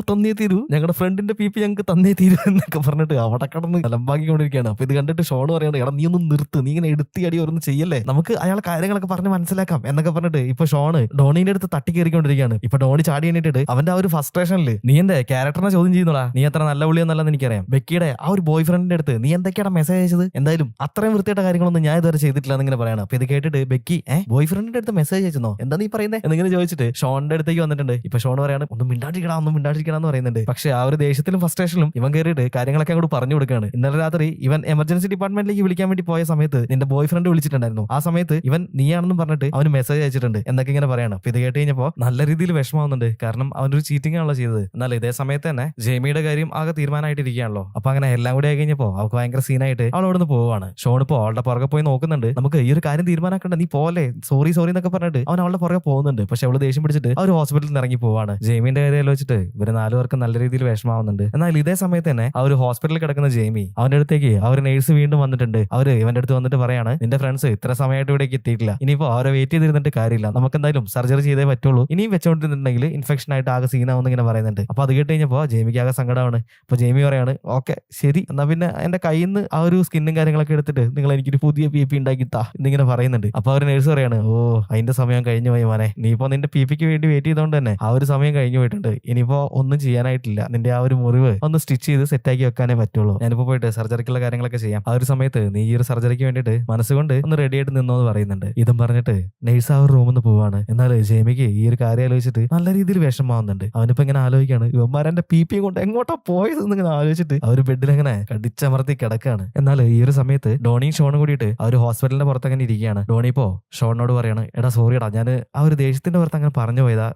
ഞങ്ങളുടെ ഫ്രണ്ടിന്റെ പി ഞങ്ങൾക്ക് തന്നേ തീരൂ എന്നൊക്കെ പറഞ്ഞിട്ട് അവിടെ കിടന്ന് അലമ്പാക്കിക്കൊണ്ടിരിക്കുകയാണ്. അപ്പൊ ഇത് കണ്ടിട്ട് ഷോൺ പറയാണ്, എടാ നീ ഒന്ന് നിർത്ത്, നീ ഇങ്ങനെ എടുത്തി അടി ഒന്നും ചെയ്യല്ലേ, നമുക്ക് അയാൾ കാര്യങ്ങളൊക്കെ പറഞ്ഞ് മനസ്സിലാക്കാം എന്നൊക്കെ പറഞ്ഞിട്ട് ഇപ്പൊ ഷോണ് ഡോണിന്റെ അടുത്ത് തട്ടി കയറിക്കൊണ്ടിരിക്കുകയാണ്. ഇപ്പൊ ഡോണി ചാടി എണ്ണിട്ട് അവന്റെ ആ ഒരു ഫസ്ട്രേഷനിൽ, നീ എന്റെ ക്യാരക്ടറിനെ ചോദ്യം ചെയ്യുന്നോടാ, നീ അത്ര നല്ല വിളിയൊന്നല്ലെന്ന് എനിക്കറിയാം, ബെക്കിയുടെ ആ ഒരു ബോയ് ഫ്രണ്ടിന്റെ അടുത്ത് നീ എന്തൊക്കെയാണ് മെസ്സേജ് അയച്ചത്, എന്തായാലും അത്രയും വൃത്തിയായിട്ട കാര്യങ്ങളൊന്നും ഞാൻ ഇതുവരെ ചെയ്തിട്ടില്ല എന്നിങ്ങനെ പറയണം. അപ്പൊ ഇത് കേട്ടിട്ട് ബെക്കി ബോയ് ഫ്രണ്ടിന്റെ അടുത്ത് മെസ്സേജ് അയച്ചോ, എന്താ നീ പറയുന്നത് എന്നിങ്ങനെ ചോദിച്ചിട്ട് ഷോണിന്റെ അടുത്തേക്ക് വന്നിട്ടുണ്ട്. ഇപ്പൊ ഷോൺ പറയാണ്, ഒന്നും മിണ്ടാണ്ടിരിക്കണം എന്ന് പറയുന്നുണ്ട്. പക്ഷെ ആ ഒരു ദേഷ്യത്തിലും ഫസ്ട്രേഷനിലും ഇവൻ കയറിയിട്ട് കാര്യങ്ങളൊക്കെ അങ്ങോട്ട് പറഞ്ഞു കൊടുക്കുകയാണ്. ഇന്നലെ രാത്രി ഇവൻ എമർജൻസി ഡിപ്പാർട്ട്മെന്റിലേക്ക് വിളിക്കാൻ വേണ്ടി പോയ സമയത്ത് നിന്റെ ബോയ് ഫ്രണ്ട് വിളിച്ചിട്ടുണ്ടായിരുന്നു, ആ സമയത്ത് ഇവൻ നീയാണെന്നും പറഞ്ഞിട്ട് അവന് മെസ്സേജ് അയച്ചിട്ടുണ്ട് എന്നൊക്കെ ഇങ്ങനെ പറയണം. അപ്പൊ ഇത് കേട്ട് കഴിഞ്ഞപ്പോ നല്ല രീതിയിൽ വിഷമാവുന്നുണ്ട്, കാരണം അവനൊരു ചീറ്റിംഗ് ആണല്ലോ ചെയ്തത്. എന്നാൽ ഇതേ സമയത്ത് തന്നെ ജെയ്മിയുടെ കാര്യം ആകെ തീരുമാനമായിട്ടിരിക്കുകയാണല്ലോ. അപ്പൊ അങ്ങനെ എല്ലാം കൂടി ആയി കഴിഞ്ഞപ്പോ അവൾക്ക് ഭയങ്കര സീനായിട്ട് അവൾ അവിടെ നിന്ന് പോവാണ്. ഷോൺ ഇപ്പോ അവളുടെ പുറകെ പോയി നോക്കുന്നുണ്ട്, നമുക്ക് ഈ ഒരു കാര്യം തീരുമാനാക്കണ്ട, നീ പോലെ സോറി എന്നൊക്കെ പറഞ്ഞിട്ട് അവൻ അവളുടെ പുറകെ പോകുന്നുണ്ട്. പക്ഷെ അവള് ദേഷ്യം പിടിച്ചിട്ട് ആ ഒരു ഹോസ്പിറ്റലിൽ നിന്ന് ഇറങ്ങി പോവാണ്. ജെയ്മിന്റെ കാര്യം ആലോചിച്ചിട്ട് ഇവര് 4 പേർക്കും നല്ല രീതിയിൽ വിഷമാവുന്നുണ്ട്. എന്നാൽ ഇതേ സമയത്ത് തന്നെ ആ ഒരു ഹോസ്പിറ്റലിൽ കിടക്കുന്ന ജെയ്മി അവന്റെ അടുത്തേക്ക് ആ ഒരു നേഴ്സ് വീണ്ടും വന്നിട്ടുണ്ട്. അവര് ഇവന്റെ അടുത്ത് വന്നിട്ട് പറയാണ്, നിന്റെ ഫ്രണ്ട്സ് ഇത്ര സമയമായിട്ട് ഇവിടേക്ക് എത്തിയിട്ടില്ല, ഇനിയിപ്പോ അവരെ വെയിറ്റ് ചെയ്തിരുന്നിട്ട് കാര്യമില്ല, നമുക്ക് എന്തായാലും സർജറി ചെയ്തേ പറ്റുള്ളൂ, ഇനിയും വെച്ചോണ്ടിരുന്നുണ്ടെങ്കിൽ ഇൻഫെക്ഷൻ ആയിട്ട് ആകെ സീനാവുന്ന ഇങ്ങനെ പറയുന്നുണ്ട്. അപ്പൊ അത് കേട്ട് കഴിഞ്ഞപ്പോ ജെയ്മിക്ക് ആകെ സങ്കടമാണ്. അപ്പൊ ജെയ്മി പറയാണ്, ഓക്കെ ശരി, എന്നാ പിന്നെ എന്റെ കയ്യിൽ നിന്ന് ആ ഒരു സ്കിന്നും കാര്യങ്ങളൊക്കെ എടുത്തിട്ട് നിങ്ങൾ എനിക്കൊരു പുതിയ പി ഉണ്ടാക്കിത്താ എന്നിങ്ങനെ പറയുന്നുണ്ട്. അപ്പൊ അവർ നേഴ്സ് പറയാണ്, ഓ അതിന്റെ സമയം കഴിഞ്ഞു പോയി മോനെ, നീ ഇപ്പൊ നിന്റെ പിക്ക് വേണ്ടി വെയിറ്റ് ചെയ്തോണ്ട് തന്നെ ആ ഒരു സമയം കഴിഞ്ഞു പോയിട്ടുണ്ട്, ഇനിയിപ്പോ ഒന്നും ചെയ്യാനായിട്ടില്ല, നിന്റെ ആ ഒരു മുറിവ് ഒന്ന് സ്റ്റിച്ച് ചെയ്ത് സെറ്റാക്കി വെക്കാനേ പറ്റുള്ളൂ, ഞാനിപ്പോ പോയിട്ട് സർജറിക്കുള്ള കാര്യങ്ങളൊക്കെ ചെയ്യാം, ആ ഒരു സമയത്ത് നീ ഈ ഒരു സർജറിക്ക് വേണ്ടിയിട്ട് മനസ്സുകൊണ്ട് ഒന്ന് റെഡി ആയിട്ട് നിന്നോന്ന് പറയുന്നുണ്ട്. ഇതും പറഞ്ഞിട്ട് നേഴ്സ് ആ ഒരു റൂമിൽ നിന്ന് പോവാണ്. എന്നാൽ ജെയ്മിക്ക് ഈ ഒരു കാര്യം ആലോചിച്ചിട്ട് നല്ല രീതിയിൽ വിഷമം വിഷമാവുന്നുണ്ട്. അവനിപ്പോ ഇങ്ങനെ ആലോചിക്കാണ്, ഇവന്മാരെന്റെ പി കൊണ്ട് എങ്ങോട്ടാ പോയതെന്ന് ഇങ്ങനെ ആലോചിച്ചിട്ട് ആ ഒരു ബെഡിൽ അങ്ങനെ കടിച്ചമർത്തി കിടക്കാണ്. എന്നാൽ ഈ ഒരു സമയത്ത് ഡോണിയും ഷോണും കൂടിയിട്ട് ആ ഒരു ഹോസ്പിറ്റലിന്റെ പുറത്ത് അങ്ങനെ ഇരിക്കുകയാണ്. ഡോണി ഇപ്പോ ഷോണിനോട് പറയാണ്, എടാ സോറിയടാ, ഞാൻ ആ ഒരു ദേഷ്യത്തിന്റെ പുറത്ത് അങ്ങനെ പറഞ്ഞു പോയതാ,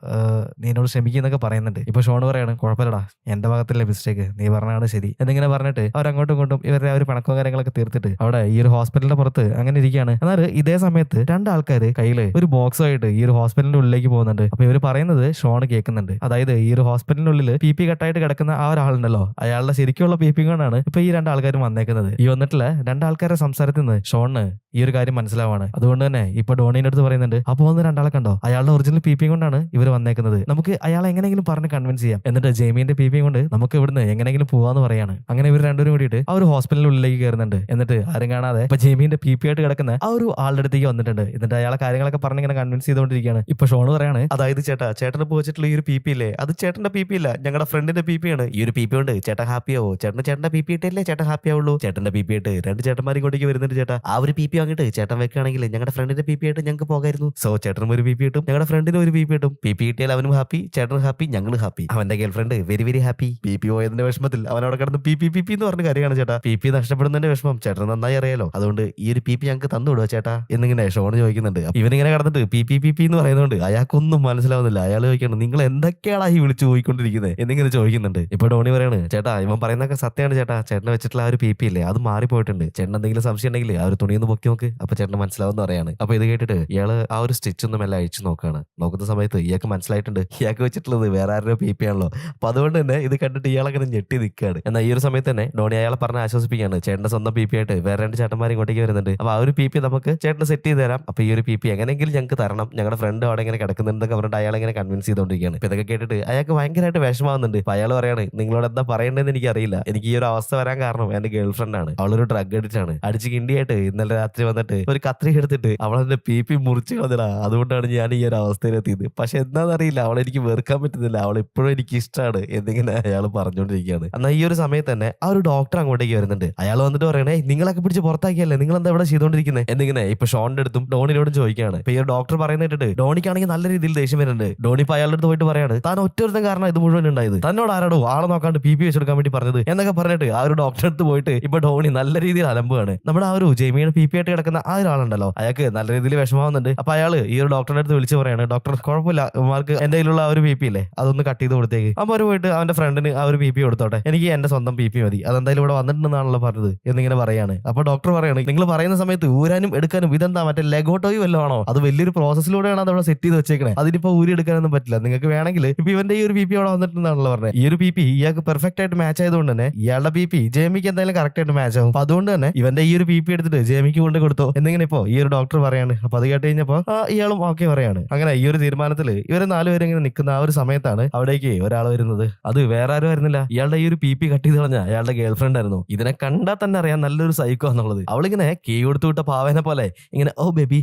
നീ എന്നോട് ക്ഷമിക്കുന്നൊക്കെ പറയുന്നുണ്ട്. ഇപ്പൊ ഷോണ് പറയാണ്, കുഴപ്പമില്ലടാ, എന്റെ ഭാഗത്തിലെ മിസ്റ്റേക്ക്, നീ പറഞ്ഞാണ് ശരി എന്നിങ്ങനെ പറഞ്ഞിട്ട് അവർ അങ്ങോട്ടും ഇങ്ങോട്ടും ഇവരുടെ ആ ഒരു പണക്കവും കാര്യങ്ങളൊക്കെ തീർത്തിട്ട് അവിടെ ഈ ഒരു ഹോസ്പിറ്റലിന്റെ പുറത്ത് അങ്ങനെ ഇരിക്കുകയാണ്. എന്നാൽ ഇതേ സമയത്ത് രണ്ടാൾക്കാര് കയ്യില് ഒരു ബോക്സുമായിട്ട് ഈ ഒരു ഹോസ്പിറ്റലിന്റെ ഉള്ളിലേക്ക് പോകുന്നുണ്ട്. അപ്പൊ ഇവര് പറയുന്നത് ഷോൺ കേൾക്കുന്നുണ്ട്. അതായത് ഈ ഒരു ഹോസ്പിറ്റലിന്റെ ഉള്ളിൽ പി കട്ടായിട്ട് കിടക്കുന്ന ആ ഒരാളുണ്ടല്ലോ, അയാളുടെ ശരിക്കുള്ള പി കൊണ്ടാണ് ഇപ്പൊ ഈ രണ്ടാൾക്കാരും വന്നേക്കുന്നത്. ഈ വന്നിട്ടുള്ള രണ്ടാൾക്കാരുടെ സംസാരത്തിൽ നിന്ന് ഷോണിന് ഈ ഒരു കാര്യം മനസ്സിലാവാണ്. അതുകൊണ്ട് തന്നെ ഇപ്പൊ ഡോണിന്റെ അടുത്ത് പറയുന്നുണ്ട്, അപ്പൊ ഒന്ന് രണ്ടാളെ കണ്ടോ, അയാളുടെ ഒറിജിനൽ പി കൊണ്ടാണ് ഇവർ വന്നേക്കുന്നത്, നമുക്ക് അയാളെ എങ്ങനെയെങ്കിലും പറഞ്ഞ് കൺവിൻസ് ചെയ്യാം, എന്നിട്ട് ജെയ്മീന്റെ പി കൊണ്ട് നമുക്ക് ഇവിടുന്ന് എങ്ങനെയെങ്കിലും പോവാന്ന് പറയാണ്. അങ്ങനെ ഇവർ രണ്ടുപേരും കൂടിയിട്ട് ആ ഒരു ഹോസ്പിറ്റലിന്റെ ഉള്ളിലേക്ക് കയറുന്നുണ്ട്. എന്നിട്ട് ആരും കാണാതെ ഇപ്പൊ ജെയ്മീന്റെ പി ആയിട്ട് കിടക്കുന്ന ആ ഒരു ആളുടെ അടുത്തേക്ക് വന്നിട്ടുണ്ട്. എന്നിട്ട് അയാളെ കാര്യങ്ങളൊക്കെ പറഞ്ഞ് ഇങ്ങനെ കൺവിൻസ് ചെയ്തുകൊണ്ടിരിക്കുകയാണ്. ഇപ്പൊ ഷോൺ പറയാണ്, അതായത് ചേട്ടന് പോയിട്ടുള്ള ഈ ഒരു പി ഇല്ലേ, അത് ചേട്ടന്റെ പി ഇല്ല, ഞങ്ങളുടെ ഫ്രണ്ടിന്റെ പി ആണ്. ഈ ഒരു പി കൊണ്ട് ചേട്ടൻ ഹാപ്പി ആവോ? ചേട്ടന്റെ പി ഇട്ടല്ലേ ചേട്ടൻ ഹാപ്പി ആവുള്ളൂ. ചേട്ടന്റെ പി ആയിട്ട് രണ്ട് ചേട്ടന്മാരും ഇങ്ങോട്ടേക്ക് വരുന്നുണ്ട് ചേട്ടാ. ആ ഒരു പി വാങ്ങിട്ട് ചേട്ടൻ വെക്കുകയാണെങ്കിൽ ഞങ്ങളുടെ ഫ്രണ്ടിന്റെ പി ആയിട്ട് ഞങ്ങൾക്ക് പോകായിരുന്നു. സോ ചേട്ടനും ഒരു പി കിട്ടും, ഞങ്ങളുടെ ഫ്രണ്ടിനും ഒരു പി കിട്ടും. പി കിട്ടിയാൽ അവനും ഹാപ്പി, ചേട്ടനും ഹാപ്പി, ഞങ്ങളും ഹാപ്പി. അവന്റെ girl friend very very happy. P പോയതിന്റെ വിഷമത്തിൽ അവനവിടെ കിടന്ന് പി എന്ന് പറഞ്ഞ കാര്യമാണ് ചേട്ടാ. പി നഷ്ടപ്പെടുന്നതിന്റെ വിഷമം ചേട്ടൻ നന്നായി അറിയാലോ, അതുകൊണ്ട് ഈ ഒരു പി ഞങ്ങൾക്ക് തന്നുവിടുക ചേട്ടാ എന്നിങ്ങനെ ഷോൺ ചോദിക്കുന്നുണ്ട്. ഇവനിങ്ങനെ കിടന്നിട്ട് പി എന്ന് പറയുന്നതുകൊണ്ട് അയാൾക്കൊന്നും മനസ്സിലാവുന്നില്ല. അയാൾ ചോദിക്കണം, നിങ്ങൾ എന്തൊക്കെയാണ് ഈ വിളിച്ചു പോയിക്കൊണ്ടിരിക്കുന്നത് എന്നിങ്ങനെ ചോദിക്കുന്നുണ്ട്. ഇപ്പൊ ഡോണി പറയാണ്, ചേട്ടാ ഇവൻ പറയുന്നതൊക്കെ സത്യമാണ് ചേട്ടാ, ചേട്ടനെ വെച്ചിട്ടുള്ള ആ ഒരു പി ഇല്ലേ അത് മാറിപ്പോയിട്ടുണ്ട്. ചേട്ടൻ എന്തെങ്കിലും സംശയം ഉണ്ടെങ്കിൽ ആ ഒരു തുണിയൊന്ന് പൊക്കി നോക്ക്, അപ്പൊ ചേട്ടന് മനസ്സിലാവുന്ന പറയാണ്. അപ്പൊ ഇത് കേട്ടിട്ട് ഇയാള് ആ ഒരു സ്റ്റിച്ച് ഒന്നും എല്ലാം അഴിച്ചു നോക്കുകയാണ്. നോക്കുന്ന സമയത്ത് ഇയാൾക്ക് മനസ്സിലായിട്ടുണ്ട് ഇയാൾക്ക് വെച്ചിട്ടുള്ളത് വേറെ ആരുടെ പി ആണല്ലോ. അപ്പൊ അതുകൊണ്ട് തന്നെ ഇത് കണ്ടിട്ട് ഇയാളങ്ങനെ ഞെട്ടി നിൽക്കുകയാണ്. എന്നാൽ ഈ ഒരു സമയത്ത് തന്നെ ഡോണി അയാളെ പറഞ്ഞ് ആശ്വസിപ്പിക്കുകയാണ്, ചേട്ടന്റെ സ്വന്തം പി ആയിട്ട് വേറെ രണ്ട് ചേട്ടന്മാർ ഇങ്ങോട്ടേക്ക് വരുന്നുണ്ട്. അപ്പൊ ആ ഒരു പി നമുക്ക് ചേട്ടന് സെറ്റ് ചെയ്ത് തരാം. അപ്പൊ ഈ ഒരു പി എങ്ങനെയെങ്കിലും ഞങ്ങൾക്ക് തരണം, ഞങ്ങളുടെ ഫ്രണ്ട് അവിടെ ഇങ്ങനെ കിടക്കുന്നുണ്ടെന്നൊക്കെ പറഞ്ഞിട്ട് അയാൾ ഇങ്ങനെ കൺവിൻസ് ചെയ്തുകൊണ്ടിരിക്കുകയാണ്. ഇപ്പൊ ഇതൊക്കെ കേട്ടിട്ട് അയാൾക്ക് ഭയങ്കരമായിട്ട് വിഷമാവുന്നുണ്ട്. അപ്പൊ അയാൾ പറയാണ്, നിങ്ങളോട് എന്താ പറയേണ്ടതെന്ന് എനിക്ക് അറിയില്ല, എനിക്ക് ഈ ഒരു അവസ്ഥ വരാൻ കാരണം എന്റെ ഗേൾ ഫ്രണ്ട് ആണ്, അവളൊരു ഡ്രഗ് അഡിക്റ്റ് ആണ്, അടിച്ച് കിണ്ടിയായിട്ട് ഇന്നലെ രാത്രി വന്നിട്ട് ഒരു കത്രി എടുത്തിട്ട് അവളെന്റെ പി മുറിച്ച് കളഞ്ഞടാ, അതുകൊണ്ടാണ് ഞാൻ ഈ ഒരു അവസ്ഥയിലെത്തിയത്. പക്ഷെ എന്താണെന്നറിയില്ല, അവളെനിക്ക് വെറുക്കാൻ പറ്റുന്നില്ല, അവൾ ഇപ്പോഴും എനിക്ക് ഇഷ്ടമാണ് എന്നിങ്ങനെ അയാൾ പറഞ്ഞുകൊണ്ടിരിക്കുകയാണ്. എന്നാൽ ഈ ഒരു സമയത്ത് തന്നെ ആ ഒരു ഡോക്ടർ അങ്ങോട്ടേക്ക് വരുന്നുണ്ട്. അയാൾ വന്നിട്ട് പറയണേ, നിങ്ങളൊക്കെ പിടിച്ച് പുറത്താക്കിയല്ലേ, നിങ്ങൾ എന്താ ഇവിടെ ചെയ്തുകൊണ്ടിരിക്കുന്നത് എന്നിങ്ങനെ ഇപ്പൊ ഷോണിന്റെ അടുത്തും ഡോണിനോടും ചോദിക്കുകയാണ്. ഇപ്പൊ ഈ ഒരു ഡോക്ടർ പറയുന്നത് കേട്ടിട്ട് ഡോണിക്കാണെങ്കിൽ നല്ല രീതിയിൽ ദേഷ്യം വരുന്നുണ്ട്. ഡോണി ഇപ്പൊ അയാളുടെ അടുത്ത് പോയിട്ട് പറയാണ്, താൻ ഒറ്റൊരുത്തം കാരണം ഇത് മുഴുവൻ ഉണ്ടായത്, തന്നോട് ആരാടോ ആളെ നോക്കാണ്ട് പി വെച്ചെടുക്കാൻ വേണ്ടി പറഞ്ഞത് എന്നൊക്കെ പറഞ്ഞിട്ട് ആ ഒരു ഡോക്ടറെ അടുത്ത് പോയിട്ട് ഇപ്പൊ ഡോണി നല്ല രീതിയിൽ അലമ്പുകയാണ്. നമ്മുടെ ആ ഒരു ജെയ്മിയുടെ പി ആയിട്ട് കിടക്കുന്ന ആ ഒരാളുണ്ടല്ലോ, അയാൾക്ക് നല്ല രീതിയിൽ വിഷമാവുന്നുണ്ട്. അപ്പൊ അയാൾ ഈ ഒരു ഡോക്ടറുടെ അടുത്ത് വിളിച്ച് പറയാണ്, ഡോക്ടർ കുഴപ്പമില്ല, മാർക്ക് എന്റെ കയ്യിലുള്ള ആ ഒരു പി ഇല്ലേ അതൊന്ന് കട്ട് ചെയ്ത് കൊടുത്തേക്ക്. അപ്പൊ അവർ പോയിട്ട് അവന്റെ ഫ്രണ്ടിന് ആ ഒരു പി കൊടുത്തോട്ടെ, എനിക്ക് എന്റെ സ്വന്തം പി മതി, അതെന്തായാലും ഇവിടെ വന്നിട്ടുണ്ടെന്നാണല്ലോ പറഞ്ഞത് എന്നിങ്ങനെ പറയാണ്. അപ്പൊ ഡോക്ടർ പറയാണ്, നിങ്ങൾ പറയുന്ന സമയത്ത് ഊരാനും എടുക്കാനും ഇതെന്താ മറ്റേ ലെഗോട്ടോയും വല്ലതും ആണോ? അത് വലിയൊരു പ്രോസസ്സിലൂടെയാണ് അത് അവിടെ സെറ്റ് ചെയ്ത് വെച്ചേക്കണേ, അതിനിപ്പോ ഊരി എടുക്കാനൊന്നും പറ്റില്ല, നിങ്ങൾക്ക് വേണമെങ്കിൽ ഇപ്പൊ ഇവന്റെ ഈ ഒരു പി അവിടെ വന്നിട്ടുണ്ടെന്നാണല്ലോ പറഞ്ഞത്. ഈ ഒരു പി ഇയാൾക്ക് പെർഫെക്റ്റ് ആയിട്ട് മാച്ച് ആയതുകൊണ്ട് തന്നെ ഇയാളുടെ പി ജെമിക്ക് എന്തായാലും കറക്റ്റ് ആയിട്ട് മാച്ച് ആവും. അപ്പൊ അതുകൊണ്ട് തന്നെ ഇവന്റെ ഈ ഒരു പി എടുത്തിട്ട് ജെമിക്ക് കൊണ്ട് കൊടുത്തോ എന്നിങ്ങനെ ഇപ്പോ ഈ ഒരു ഡോക്ടർ പറയാണ്. അപ്പൊ അത് കേട്ട് കഴിഞ്ഞപ്പോ ഇയാളും ഓക്കെ പറയാണ്. അങ്ങനെ ഈ ഒരു തീരുമാനത്തിൽ ഇവര് നാലുപേരും ഇങ്ങനെ നിൽക്കുന്ന ആ ഒരു സമയത്താണ് അവിടേക്ക് ഒരാൾ വരുന്നത്. അത് വേറെ ആരും ആയിരുന്നില്ല, ഇയാളുടെ ഈ ഒരു പി കട്ട് ചെയ്ത് കളഞ്ഞ അയാളുടെ ഗേൾ ഫ്രണ്ട് ആയിരുന്നു. ഇതിനെ കണ്ടാൽ തന്നെ അറിയാം നല്ലൊരു സൈക്കോ എന്നുള്ളത്. അവളിങ്ങനെ കീ കൊടുത്തു വിട്ട പാവേനെ പോലെ ഇങ്ങനെ ഓ ബേബി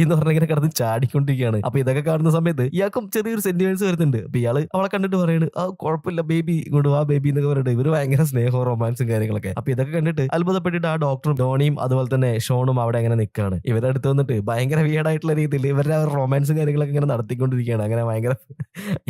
എന്ന് പറഞ്ഞ ഇങ്ങനെ കിടന്ന് ചാടിക്കൊണ്ടിരിക്കുകയാണ്. അപ്പൊ ഇതൊക്കെ കാണുന്ന സമയത്ത് ഇയാൾക്കും ചെറിയൊരു സെന്റിമെന്റ്സ് വരുന്നുണ്ട്. അപ്പൊ ഇയാള് അവളെ കണ്ടിട്ട് പറയാണ്, കുഴപ്പമില്ല ബേബി, ഇങ്ങോട്ട് വാ ബേബി എന്നൊക്കെ പറഞ്ഞിട്ട് ഇവര് ഭയങ്കര സ്നേഹവും റൊമാൻസും കാര്യങ്ങളൊക്കെ. അപ്പൊ ഇതൊക്കെ കണ്ടിട്ട് അത്ഭുതപ്പെട്ടിട്ട് ആ ഡോക്ടറും ഡോണിയും അതുപോലെ തന്നെ ഷോണും അവിടെ അങ്ങനെ നിൽക്കുകയാണ്. ഇവരുടെ അടുത്ത് വന്നിട്ട് ഭയങ്കര വിയേഡായിട്ടുള്ള രീതിയിൽ ഇവരുടെ റൊമാൻസും കാര്യങ്ങളൊക്കെ ഇങ്ങനെ നടത്തിക്കൊണ്ടിരിക്കുകയാണ്. അങ്ങനെ ഭയങ്കര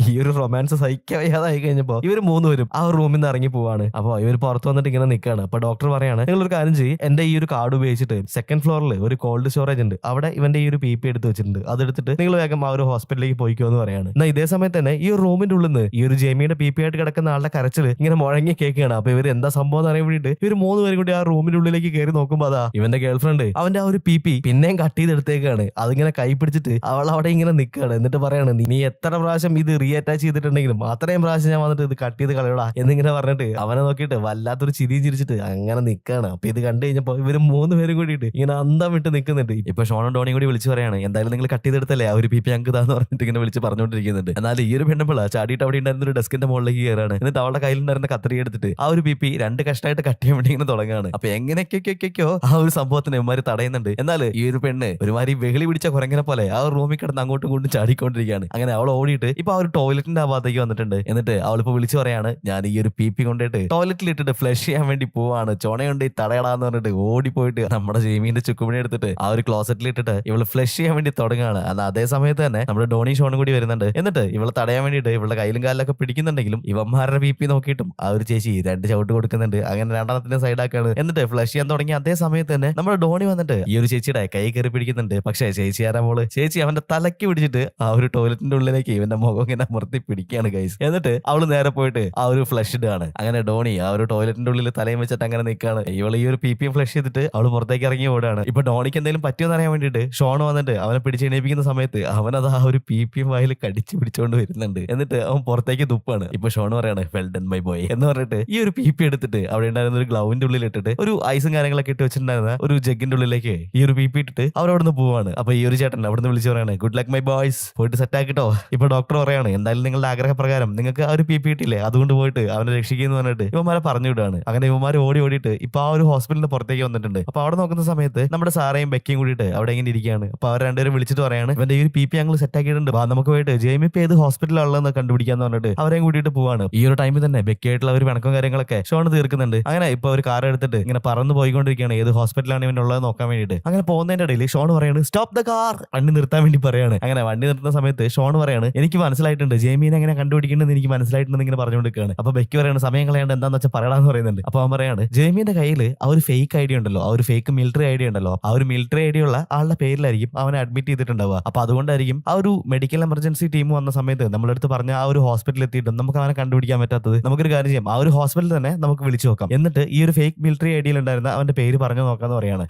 ഈ ഒരു റൊമാൻസ് സഹിക്കാൻ വയ്യാതായി കഴിഞ്ഞപ്പോ ഇവർ മൂന്നുപേരും ആ റൂമിൽ നിന്ന് ഇറങ്ങി പോവാണ്. അപ്പൊ ഇവർ പുറത്ത് വന്നിട്ട് ഇങ്ങനെ നിൽക്കുകയാണ്. അപ്പൊ ഡോക്ടർ പറയാണ്, നിങ്ങളൊരു കാര്യം ചെയ്യും, എന്റെ ഈ ഒരു കാർഡ് ഉപയോഗിച്ചിട്ട് സെക്കൻഡ് ഫ്ലോറിൽ ഒരു കോൾഡ് സ്റ്റോറേജ് ഉണ്ട്, അവിടെ ഇവന്റെ ഈ ഒരു പി എടുത്ത് വെച്ചിട്ടുണ്ട്, അതെടുത്തിട്ട് നിങ്ങൾ വേഗം ആ ഒരു ഹോസ്പിറ്റലിലേക്ക് പോയിക്കോ എന്ന് പറയാണ്. എന്നാൽ ഇതേ സമയത്ത് തന്നെ ഈ ഒരു റൂമിന്റെ ഉള്ളിൽ നിന്ന് ഈ ഒരു ജെമിയുടെ പി ആയിട്ട് കിടക്കുന്ന ആളുടെ കരച്ചിൽ ഇങ്ങനെ മുഴങ്ങി കേൾക്കുകയാണ്. അപ്പൊ ഇവർ എന്താ സംഭവം എന്ന് അറിയാൻ വേണ്ടിയിട്ട് ഇവർ മൂന്നുപേരും കൂടി ആ റൂമിന്റെ ഉള്ളിലേക്ക് കയറി നോക്കുമ്പോ അതാ ഇവന്റെ ഗേൾ ഫ്രണ്ട് അവന്റെ ആ ഒരു പി പിന്നെയും കട്ട് ചെയ്തെടുത്തേക്കാണ്. അതിങ്ങനെ കൈ പിടിച്ചിട്ട് അവൾ അവിടെ ഇങ്ങനെ നിൽക്കുകയാണ്. എന്നിട്ട് പറയാണ്, നീ എത്ര പ്രാവശ്യം ഇത് റീഅറ്റാച്ച് ചെയ്തിട്ടുണ്ടെങ്കിലും അത്രയും പ്രാവശ്യം ഞാൻ വന്നിട്ട് ഇത് കട്ട് ചെയ്ത് കളയടാ എന്നിങ്ങനെ പറഞ്ഞിട്ട് അവനെ നോക്കിയിട്ട് വല്ലാത്തൊരു ചിരി ചിരിച്ചിട്ട് അങ്ങനെ നിൽക്കുകയാണ്. അപ്പൊ ഇത് കണ്ടു കഴിഞ്ഞപ്പോ ഇവര് മൂന്നുപേരും കൂടിയിട്ട് ഇങ്ങനെ അന്തം വിട്ട് നിൽക്കുന്നുണ്ട്. ഇപ്പൊ ഷോണും ഡോണിയും കൂടി വിളിച്ച് പറയാണ്, എന്തായാലും നിങ്ങൾ കട്ട് ചെയ്തെടുത്തല്ലേ ആ ഒരു പി ഞങ്ങൾക്ക് ഇതാന്ന് പറഞ്ഞിട്ട് ഇങ്ങനെ വിളിച്ച് പറഞ്ഞുകൊണ്ടിരിക്കുന്നുണ്ട്. എന്നാൽ ഈ ഒരു പെണ്ണുമ്പോൾ ചാടിയിട്ട് അവിടെ ഉണ്ടായിരുന്ന ഒരു ഡെസ്കിന്റെ മുകളിലേക്ക് കയറാണ്. എന്നിട്ട് അവളുടെ കയ്യിലുണ്ടായിരുന്ന കത്രിക എടുത്തിട്ട് ആ ഒരു പി രണ്ട് കഷ്ടായിട്ട് കട്ട് ചെയ്യാൻ വേണ്ടി ഇങ്ങനെ തുടങ്ങുകയാണ്. അപ്പൊ എങ്ങനെയൊക്കെയോ ആ ഒരു സംഭവത്തിന് ഇവന്മാര് തടയുന്നുണ്ട്. എന്നാൽ ഈ ഒരു പെണ്ണ് ഒരുമാതിരി വെകിളി പിടിച്ച കുരങ്ങനെ പോലെ ആ ഒരു റൂമിൽ കിടന്ന് അങ്ങോട്ടും ഇങ്ങോട്ടും ചാടിക്കൊണ്ടിരിക്കുകയാണ്. അങ്ങനെ അവൾ ഓടിയിട്ട് ഇപ്പൊ ആ ഒരു ടോയ്ലറ്റിന്റെ ആ ഭാഗത്തേക്ക് വന്നിട്ടുണ്ട്. എന്നിട്ട് അവളിപ്പോ വിളിച്ചു പറയാണ്, ഞാൻ ഈ ഒരു പി കൊണ്ടിട്ട് ടോയ്ലറ്റിൽ ഇട്ടിട്ട് ഫ്ലഷ് ചെയ്യാൻ വേണ്ടി പോവാണ്, ചോണയുണ്ട് തടയടാന്ന് പറഞ്ഞിട്ട് ഓടിപ്പോയിട്ട് നമ്മുടെ ജെയ്മീന്റെ ചുക്കുമണി എടുത്തിട്ട് ആ ഒരു ക്ലോസറ്റിൽ ഇട്ടിട്ട് ഇവള് ഫ്ലഷ് ചെയ്യാൻ വേണ്ടി തുടങ്ങുകയാണ്. എന്നാൽ അതേ സമയത്ത് തന്നെ നമ്മുടെ ഡോണി ഷോണും കൂടി വരുന്നുണ്ട്. എന്നിട്ട് ഇവളെ തടയാൻ വേണ്ടിയിട്ട് ഇവളുടെ കയ്യിലും കാലിലൊക്കെ പിടിക്കുന്നുണ്ടെങ്കിലും ഇവന്മാരുടെ BP നോക്കിയിട്ടും ആ ഒരു ചേച്ചി 2 ചവിട്ട് കൊടുക്കുന്നുണ്ട്. അങ്ങനെ രണ്ടെണ്ണത്തിന്റെ സൈഡാക്കാണ്. എന്നിട്ട് ഫ്ലഷ് ചെയ്യാൻ തുടങ്ങി അതേ സമയത്ത് തന്നെ നമ്മുടെ ഡോണി വന്നിട്ട് ഈ ഒരു ചേച്ചിയുടെ കൈ കയറി പിടിക്കുന്നുണ്ട്. പക്ഷേ ചേച്ചി ആരാ മോള്? ചേച്ചി അവന്റെ തലയ്ക്ക് പിടിച്ചിട്ട് ആ ഒരു ടോയ്ലറ്റിന്റെ ഉള്ളിലേക്ക് ഇവന്റെ മുഖം ഇങ്ങനെ അമർത്തി പിടിക്കുകയാണ് ഗൈസ്. എന്നിട്ട് അവള് നേരെ പോയിട്ട് ആ ഒരു ഫ്ലഷ് ഇടാണ്. അങ്ങനെ ഡോണി ആ ഒരു ടോയ്ലറ്റിന്റെ ഉള്ളിൽ തലയും വെച്ചിട്ട് അങ്ങനെ നിൽക്കാണ്. ഇവള് ഈ ഒരു PP ഫ്ലഷ് ചെയ്തിട്ട് അവള് പുറത്തേക്ക് ഇറങ്ങി ഓടാണ്. ഇപ്പൊ ഡോണിക്ക് എന്തെങ്കിലും പറ്റിയെന്ന് അറിയാൻ വേണ്ടിയിട്ട് ഷോൺ വന്നിട്ട് അവനെ പിടിച്ച് എണീപ്പിക്കുന്ന സമയത്ത് അവനത് ആ ഒരു PP വായിൽ കടിച്ച് പിടിച്ചോണ്ട് വരുന്നുണ്ട്. എന്നിട്ട് അവൻ പുറത്തേക്ക് തുപ്പാണ്. ഇപ്പൊ ഷോൺ പറയാണ് വെൽ ഡൺ മൈ ബോയ് എന്ന് പറഞ്ഞിട്ട് ഈ ഒരു PP എടുത്തിട്ട് അവിടെ ഉണ്ടായിരുന്ന ഒരു ഗ്ലൗവിന്റെ ഉള്ളിൽ ഇട്ടിട്ട് ഒരു ഐസും കാര്യങ്ങളൊക്കെ ഇട്ട് വെച്ചിട്ടുണ്ടായിരുന്ന ഒരു ജഗ്ഗിന്റെ ഉള്ളിലേക്ക് ഈ ഒരു PP ഇട്ടിട്ട് അവരവിടുന്ന് പോവാണ്. അപ്പൊ ഈ ഒരു ചേട്ടൻ അവിടുന്ന് വിളിച്ച് പറയാണ് ഗുഡ് ലക്ക് മൈ ബോയ്സ്, പോയിട്ട് സെറ്റ് ആക്കിട്ടോ. ഇപ്പൊ ഡോക്ടർ പറയാണ് എന്തായാലും നിങ്ങളുടെ ആഗ്രഹപ്രകാരം നിങ്ങൾക്ക് ആ ഒരു PP ഇട്ടില്ലേ, അതുകൊണ്ട് പോയിട്ട് അവനെ രക്ഷിക്കുന്നു പറഞ്ഞിട്ട് ഇവന്മാരെ പറഞ്ഞു വിടാണ്. അങ്ങനെ ഇവന്മാർ ഓടിയിട്ട് ഇപ്പൊ ആ ഒരു ഹോസ്പിറ്റലിന്റെ പുറത്തേക്ക് വന്നിട്ടുണ്ട്. അപ്പൊ അവിടെ നോക്കുന്ന സമയത്ത് നമ്മുടെ സാറയും ബെക്കിയും കൂടിയിട്ട് അവിടെ ഇങ്ങനെ ഇരിക്കുകയാണ്. അപ്പൊ അവർ രണ്ടുപേരും വിളിച്ചിട്ട് പറയാണ് ഇവന്റെ ഈ ഒരു PP ഞങ്ങൾ സെറ്റ് ആക്കിയിട്ടുണ്ട്, നമുക്ക് പോയിട്ട് ജെയിമി ഇപ്പൊ ഏത് ഹോസ്പിറ്റലാണുള്ളതെന്ന് കണ്ടുപിടിക്കാന്ന് പറഞ്ഞിട്ട് അവരെയും കൂട്ടിയിട്ട് പോവാണ്. ഈ ഒരു ടൈമിൽ തന്നെ ബെക്കി ആയിട്ടുള്ള ഒരു പിണക്കും കാര്യങ്ങളൊക്കെ ഷോൺ തീർക്കുന്നുണ്ട്. അങ്ങനെ ഇപ്പൊ ഒരു കാർ എടുത്തിട്ട് ഇങ്ങനെ പറന്ന് പോയിക്കൊണ്ടിരിക്കുകയാണ് ഏത് ഹോസ്പിറ്റലാണ് ഇവനുള്ളത് നോക്കാൻ വേണ്ടിയിട്ട്. അങ്ങനെ പോകുന്നതിന്റെ ഇടയിൽ ഷോൺ പറയാണ് സ്റ്റോപ്പ് ദ കാർ, വണ്ടി നിർത്താൻ വേണ്ടി പറയാണ്. അങ്ങനെ വണ്ടി നിർത്തുന്ന സമയത്ത് ഷോൺ പറയാണ് എനിക്ക് മനസ്സിലായിട്ടുണ്ട്, ജെയിമീനെ എങ്ങനെ കണ്ടുപിടിക്കേണ്ടത് എനിക്ക് മനസ്സിലായിട്ടുണ്ടെന്ന് ഇങ്ങനെ പറഞ്ഞുകൊണ്ടിരിക്കുകയാണ്. അപ്പൊ ബെക്കി പറയാണ് സമയം കളയാണ്ട് എന്താന്ന് വെച്ചാൽ പറയടാന്ന് പറയുന്നുണ്ട്. അപ്പൊ അവൻ പറയാണ് ജെയിമീന്റെ കയ്യിൽ ആ ഒരു ഫേക്ക് ഐഡി ഉണ്ടല്ലോ, ആ ഒരു ഫേക്ക് മിലിറ്ററി ഐഡി ഉണ്ടല്ലോ, ആ ഒരു മിലിറ്ററി ഐഡി ഉള്ള ആളുടെ പേരിലായിരിക്കും അവനെ അഡ്മിറ്റ് ചെയ്തിട്ടുണ്ടാവുക. അപ്പൊ അതുകൊണ്ടായിരിക്കും ആ ഒരു മെഡിക്കൽ എമർജൻസി ടീം വന്ന സമയത്ത് നമ്മളെടുത്ത് പറഞ്ഞ ആ ഒരു ഹോസ്പിറ്റലിൽ എത്തിയിട്ടും നമുക്ക് അവനെ കണ്ടുപിടിക്കാൻ പറ്റാത്തത്. നമുക്കൊരു കാര്യം ചെയ്യാം, ആ ഒരു ഹോസ്പിറ്റലിൽ തന്നെ നമുക്ക് വിളിച്ചു നോക്കാം, എന്നിട്ട് ഈ ഒരു ഫേക്ക് മിലിറ്ററി ഐഡിയിൽ ഉണ്ടായിരുന്ന അവന്റെ പേര് പറഞ്ഞു നോക്കാന്ന് പറയാണ്.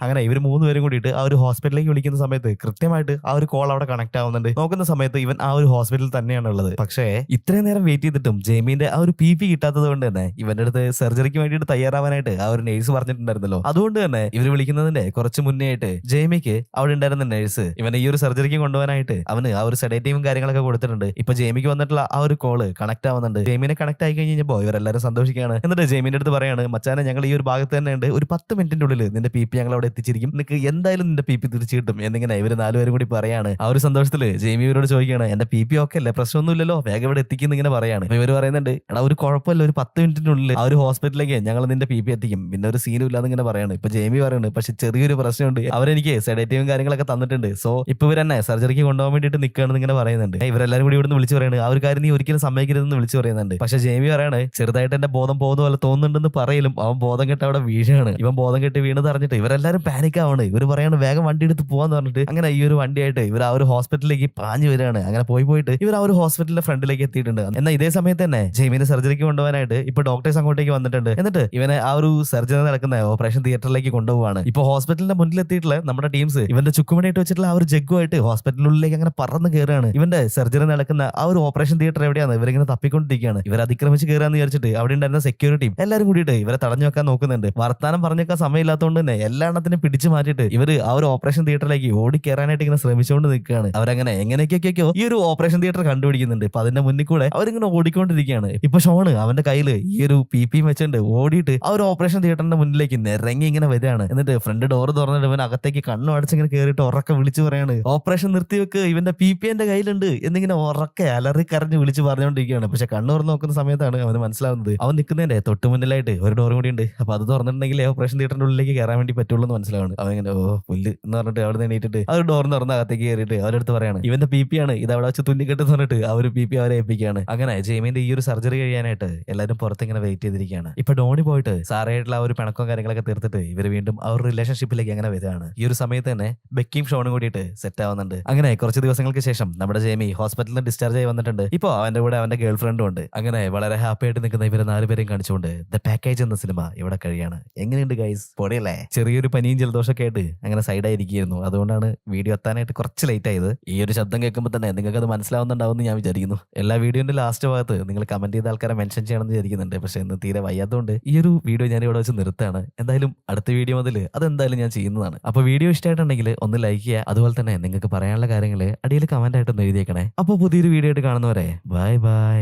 അങ്ങനെ ഇവർ 3 പേരും കൂടിയിട്ട് ആ ഒരു ഹോസ്പിറ്റലിലേക്ക് വിളിക്കുന്ന സമയത്ത് കൃത്യമായിട്ട് ആ ഒരു കോൾ അവിടെ കണക്ട് ആവുന്നുണ്ട്. നോക്കുന്ന സമയത്ത് ഇവൻ ആ ഒരു ഹോസ്പിറ്റലിൽ തന്നെയാണ് ഉള്ളത്. പക്ഷേ ഇത്രയും നേരം വെയിറ്റ് ചെയ്തിട്ടും ജെയിമിന്റെ ആ ഒരു PP കിട്ടാത്തത് കൊണ്ട് തന്നെ ഇവന്റെ അടുത്ത് സർജറിക്ക് വേണ്ടിയിട്ട് തയ്യാറാവാനായിട്ട് ആ ഒരു നേഴ്സ് പറഞ്ഞിട്ടുണ്ടായിരുന്നല്ലോ. അതുകൊണ്ട് തന്നെ ഇവർ വിളിക്കുന്നതിന്റെ കുറച്ച് മുന്നേ ആയിട്ട് ജെയിമിക്ക് അവിടെ ഉണ്ടായിരുന്ന നേഴ്സ് ഇവനെ ഈ ഒരു സർജറിക്ക് കൊണ്ടുപോകാനായിട്ട് അവന് ആ ഒരു സെഡേറ്റീവും കാര്യങ്ങളൊക്കെ കൊടുത്തിട്ടുണ്ട്. ഇപ്പൊ ജെയിമിക്ക് വന്നിട്ടുള്ള ആ ഒരു കോള് കണക്ട് ആവുന്നുണ്ട്. ജെയിമിനെ കണക്ട് ആയി കഴിഞ്ഞപ്പോൾ ഇവരെല്ലാരും സന്തോഷിക്കുകയാണ്. എന്നിട്ട് ജെയിമിന്റെ അടുത്ത് പറയാണ് മച്ചാനെ ഞങ്ങൾ ഈ ഒരു ഭാഗത്ത് തന്നെ ഉണ്ട്, ഒരു 10 മിനിറ്റിന്റെ ഉള്ളിൽ നിന്റെ PP ഞങ്ങൾ അവിടെ എത്തിച്ചിരിക്കും, നിനക്ക് എന്തായാലും നിന്റെ PP തിരിച്ചു കിട്ടും എന്നിങ്ങനെ ഇവര് 4 പേരും കൂടി പറയാണ്. ആ ഒരു സന്തോഷത്തില് ജെയിമി ഇവരോട് ചോദിക്കുകയാണ് എന്റെ PP ഒക്കെ അല്ലേ, പ്രശ്നമൊന്നുമില്ലല്ലോ, വേഗം ഇവിടെ എത്തിക്കുന്ന ഇങ്ങനെ പറയാണ്. ഇവര് പറയുന്നുണ്ട് എടാ ഒരു കുഴപ്പമില്ല, ഒരു 10 മിനിറ്റിനുള്ളിൽ ആ ഒരു ഹോസ്പിറ്റലിലേക്ക് ഞങ്ങൾ നിന്റെ PP എത്തിക്കും, പിന്നെ ഒരു സീനും ഇല്ലാന്ന് ഇങ്ങനെ പറയാണ്. ഇപ്പൊ ജെയിമി പറയുന്നത് പക്ഷെ ചെറിയൊരു പ്രശ്നമുണ്ട്, അവരെനിക്ക് സെഡേറ്റീവും കാര്യങ്ങളൊക്കെ തന്നിട്ടുണ്ട്, സോ ഇപ്പൊ ഇവർ തന്നെ സർജറിക്ക് കൊണ്ടുപോകാൻ വേണ്ടിയിട്ട് നിൽക്കുകയാണെന്ന് ഇങ്ങനെ പറയുന്നുണ്ട്. ഇവരെല്ലാരും കൂടി ഇവിടുന്ന് വിളിച്ചു പറയുന്നത് ആ ഒരു കാര്യം നീ ഒരിക്കലും സമ്മതിക്കരുതെന്ന് വിളിച്ചു പറയുന്നുണ്ട്. പക്ഷെ ജെയിമി പറയാണ് ചെറുതായിട്ട് എന്റെ ബോധം പോകുന്ന പോലെ തോന്നുന്നുണ്ടെന്ന് പറയലും അവൻ ബോധം കെട്ട് അവിടെ വീഴാണ്. ഇവൻ ബോധം കെട്ട് വീണെന്ന് അറിഞ്ഞിട്ട് ഇവരെല്ലാരും പാനിക് ആവാണ്. ഇവർ പറയാണ് വേഗം വണ്ടി എടുത്ത് പോവാന്ന് പറഞ്ഞിട്ട് അങ്ങനെ ഈ ഒരു വണ്ടിയായിട്ട് ഇവർ ആ ഒരു ഹോസ്പിറ്റലിലേക്ക് പാഞ്ഞു വരികയാണ്. അങ്ങനെ പോയിട്ട് ഇവർ ആ ഒരു ഹോസ്പിറ്റലിന്റെ ഫ്രണ്ടിലേക്ക് എത്തിയിട്ടുണ്ട്. എന്നാൽ ഇതേ സമയത്ത് തന്നെ ജെയിമിന്റെ സർജറിക്ക് കൊണ്ടുപോകാനായിട്ട് ഇപ്പൊ ഡോക്ടേഴ്സ് അങ്ങോട്ടേക്ക് വന്നിട്ടുണ്ട്. എന്നിട്ട് ഇവനെ ആ ഒരു സർജറി നടക്കുന്ന ഓപ്പറേഷൻ തിയേറ്ററിലേക്ക് കൊണ്ടുപോവാണ്. ഇപ്പൊ ഹോസ്പിറ്റലിന്റെ മുന്നിൽ എത്തിയിട്ടുള്ള നമ്മുടെ ടീംസ് ഇവന്റെ ചുക്കുമണിയിട്ട് വെച്ചിട്ടുള്ള ആ ഒരു ജഗ്ഗുമായിട്ട് ഹോസ്പിറ്റലിനുള്ളിലേക്ക് അങ്ങനെ പറന്ന് കയറുകയാണ്. ഇവന്റെ സർജറി നടക്കുന്ന ആ ഒരു ഓപ്പറേഷൻ തിയേറ്റർ എവിടെയാണ് ഇവരിങ്ങനെ തപ്പിക്കൊണ്ടിരിക്കുകയാണ്. ഇവർ അതിക്രമിച്ച് കയറാന്ന് വിചാരിച്ചിട്ട് അവിടെ ഉണ്ടായിരുന്ന സെക്യൂരിറ്റിയും എല്ലാവരും കൂടിയിട്ട് ഇവരെ തടഞ്ഞു വെക്കാൻ നോക്കുന്നുണ്ട്. വർത്താനം പറഞ്ഞേക്കാൻ സമയമില്ലാത്തതുകൊണ്ട് തന്നെ എല്ലാ എണ്ണത്തിനും പിടിച്ചു മാറ്റിയിട്ട് ഇവര് ആ ഒരു ഓപ്പറേഷൻ തിയേറ്ററിലേക്ക് ഓടി കയറാനായിട്ട് ഇങ്ങനെ ശ്രമിച്ചുകൊണ്ട് നിൽക്കുകയാണ്. അവരങ്ങനെ എങ്ങനെയൊക്കെയോ ഈ ഒരു ഓപ്പറേഷൻ തിയേറ്റർ കണ്ടുപിടിക്കുന്നുണ്ട്. ഇപ്പൊ അതിന്റെ മുന്നിൽ കൂടെ അവരിങ്ങനെ ഓടിക്കൊണ്ടിരിക്കുകയാണ്. ഇപ്പൊ ഷോണ് അവന്റെ കയ്യിൽ ഈ ഒരു PP വെച്ചിട്ടുണ്ട് ഓടിയിട്ട് ആ ഒരു ഓപ്പറേഷൻ തിയേറ്ററിന്റെ മുന്നിലേക്ക് നിറങ്ങി ഇങ്ങനെ വരികയാണ്. എന്നിട്ട് ഫ്രണ്ട് ഡോർ തുറന്നിട്ട് ഇവൻ അകത്തേക്ക് കണ്ണു അടച്ചിങ്ങനെ കയറിയിട്ട് ഉറക്കെ വിളിച്ചു പറയാണ് ഓപ്പറേഷൻ നിർത്തിവെക്ക്, ഇവന്റെ PP എന്റെ കയ്യിലുണ്ട് എന്നിങ്ങനെ ഉറക്കെ അലറി കരഞ്ഞ് വിളിച്ച് പറഞ്ഞുകൊണ്ടിരിക്കുകയാണ്. പക്ഷെ കണ്ണു തുറന്ന് നോക്കുന്ന സമയത്താണ് അവന് മനസ്സിലാവുന്നത് അവൻ നിൽക്കുന്നതിന്റെ തൊട്ട് മുന്നിലായിട്ട് ഒരു ഡോറും കൂടി ഉണ്ട്. അപ്പൊ അത് തുറന്നിട്ടുണ്ടെങ്കിൽ ഓപ്പറേഷൻ തിയേറ്ററിന്റെ ഉള്ളിലേക്ക് കയറാൻ വേണ്ടി പറ്റുള്ളൂ എന്ന് മനസ്സിലാവുന്നു. അവൻ ഇങ്ങനെ പുല്ല് എന്ന് പറഞ്ഞിട്ട് അവിടെ നിന്ന് എണീറ്റിട്ട് ആ ഒരു ഡോർ തുറന്ന് അകത്തേക്ക് കയറിയിട്ട് അവരടുത്ത് പറയാണ് ഇവന്റെ PP ആണ് ഇത് അവിടെ വെച്ച് തുന്നിക്കെട്ടെന്ന് പറഞ്ഞിട്ട് ആ ഒരു PP അവരെ ഏൽപ്പിക്കുകയാണ്. അങ്ങനെ ജെയിമിന്റെ ഈ ഒരു സർജറി കഴിയാനായിട്ട് എല്ലാവരും പുറത്ത് ഇങ്ങനെ വെയിറ്റ് ചെയ്തിരിക്കുകയാണ്. ഇപ്പൊ ഡോണി പോയിട്ട് സാറായിട്ടുള്ള ആ ഒരു പിണക്കവും കാര്യങ്ങളൊക്കെ തീർത്തിട്ട് ഇവർ വീണ്ടും ആ ഒരു റിലേഷൻഷിപ്പിലേക്ക് അങ്ങനെ വരികയാണ്. ഈ ഒരു സമയത്ത് തന്നെ ബെക്കിയും ഷോണും കൂടിയിട്ട് സെറ്റ് ആവുന്നുണ്ട്. അങ്ങനെ കുറച്ച് ദിവസങ്ങൾക്ക് ശേഷം നമ്മുടെ ജെയിമി ഹോസ്പിറ്റലിൽ നിന്ന് ഡിസ്ചാർജ് ആയി വന്നിട്ടുണ്ട്. ഇപ്പൊ അവന്റെ കൂടെ അവന്റെ ഗേൾ ഫ്രണ്ടും ഉണ്ട്. അങ്ങനെ വളരെ ഹാപ്പി ആയിട്ട് നിൽക്കുന്ന ഇവരെ 4 പേരെയും കാണിച്ചുകൊണ്ട് ദ പാക്കേജ് എന്ന സിനിമ ഇവിടെ കഴിയാണ്. എങ്ങനെയുണ്ട് ഗൈസ്, പൊടിയല്ലേ? ചെറിയൊരു പനിയും ജലദോഷമൊക്കെ ആയിട്ട് അങ്ങനെ സൈഡായിരിക്കുന്നു. അതുകൊണ്ടാണ് വീഡിയോ എത്താനായിട്ട് കുറച്ച് ലേറ്റ് ആയത്. ഈ ഒരു ശബ്ദം കേൾക്കുമ്പോൾ തന്നെ നിങ്ങൾക്ക് അത് മനസ്സിലാവുന്നുണ്ടാവും എന്ന് ഞാൻ വിചാരിക്കുന്നു. എല്ലാ വീഡിയോന്റെ ലാസ്റ്റ് ഭാഗത്ത് നിങ്ങൾ കമന്റ് ചെയ്ത ആൾക്കാരെ മെൻഷൻ ചെയ്യണമെന്ന് വിചാരിക്കുന്നുണ്ട്. പക്ഷെ ഇന്ന് തീരെ വയ്യാത്തതുകൊണ്ട് ഈ ഒരു വീഡിയോ ഞാൻ ഇവിടെ വെച്ച് നിർത്താണ്. എന്തായാലും അടുത്ത വീഡിയോ മുതൽ അതെന്തായാലും ഞാൻ ചെയ്യുന്നതാണ്. അപ്പൊ വീഡിയോ ഇഷ്ടമായിട്ടുണ്ടെങ്കിൽ ഒന്ന് ലൈക്ക് ചെയ്യുക. അതുപോലെ തന്നെ നിങ്ങൾക്ക് പറയാനുള്ള കാര്യങ്ങൾ അടിയിൽ കമന്റ് ആയിട്ടൊന്ന് എഴുതിയേക്കണേ. അപ്പോൾ പുതിയൊരു വീഡിയോ ആയിട്ട് കാണുന്നവരെ ബൈ ബൈ.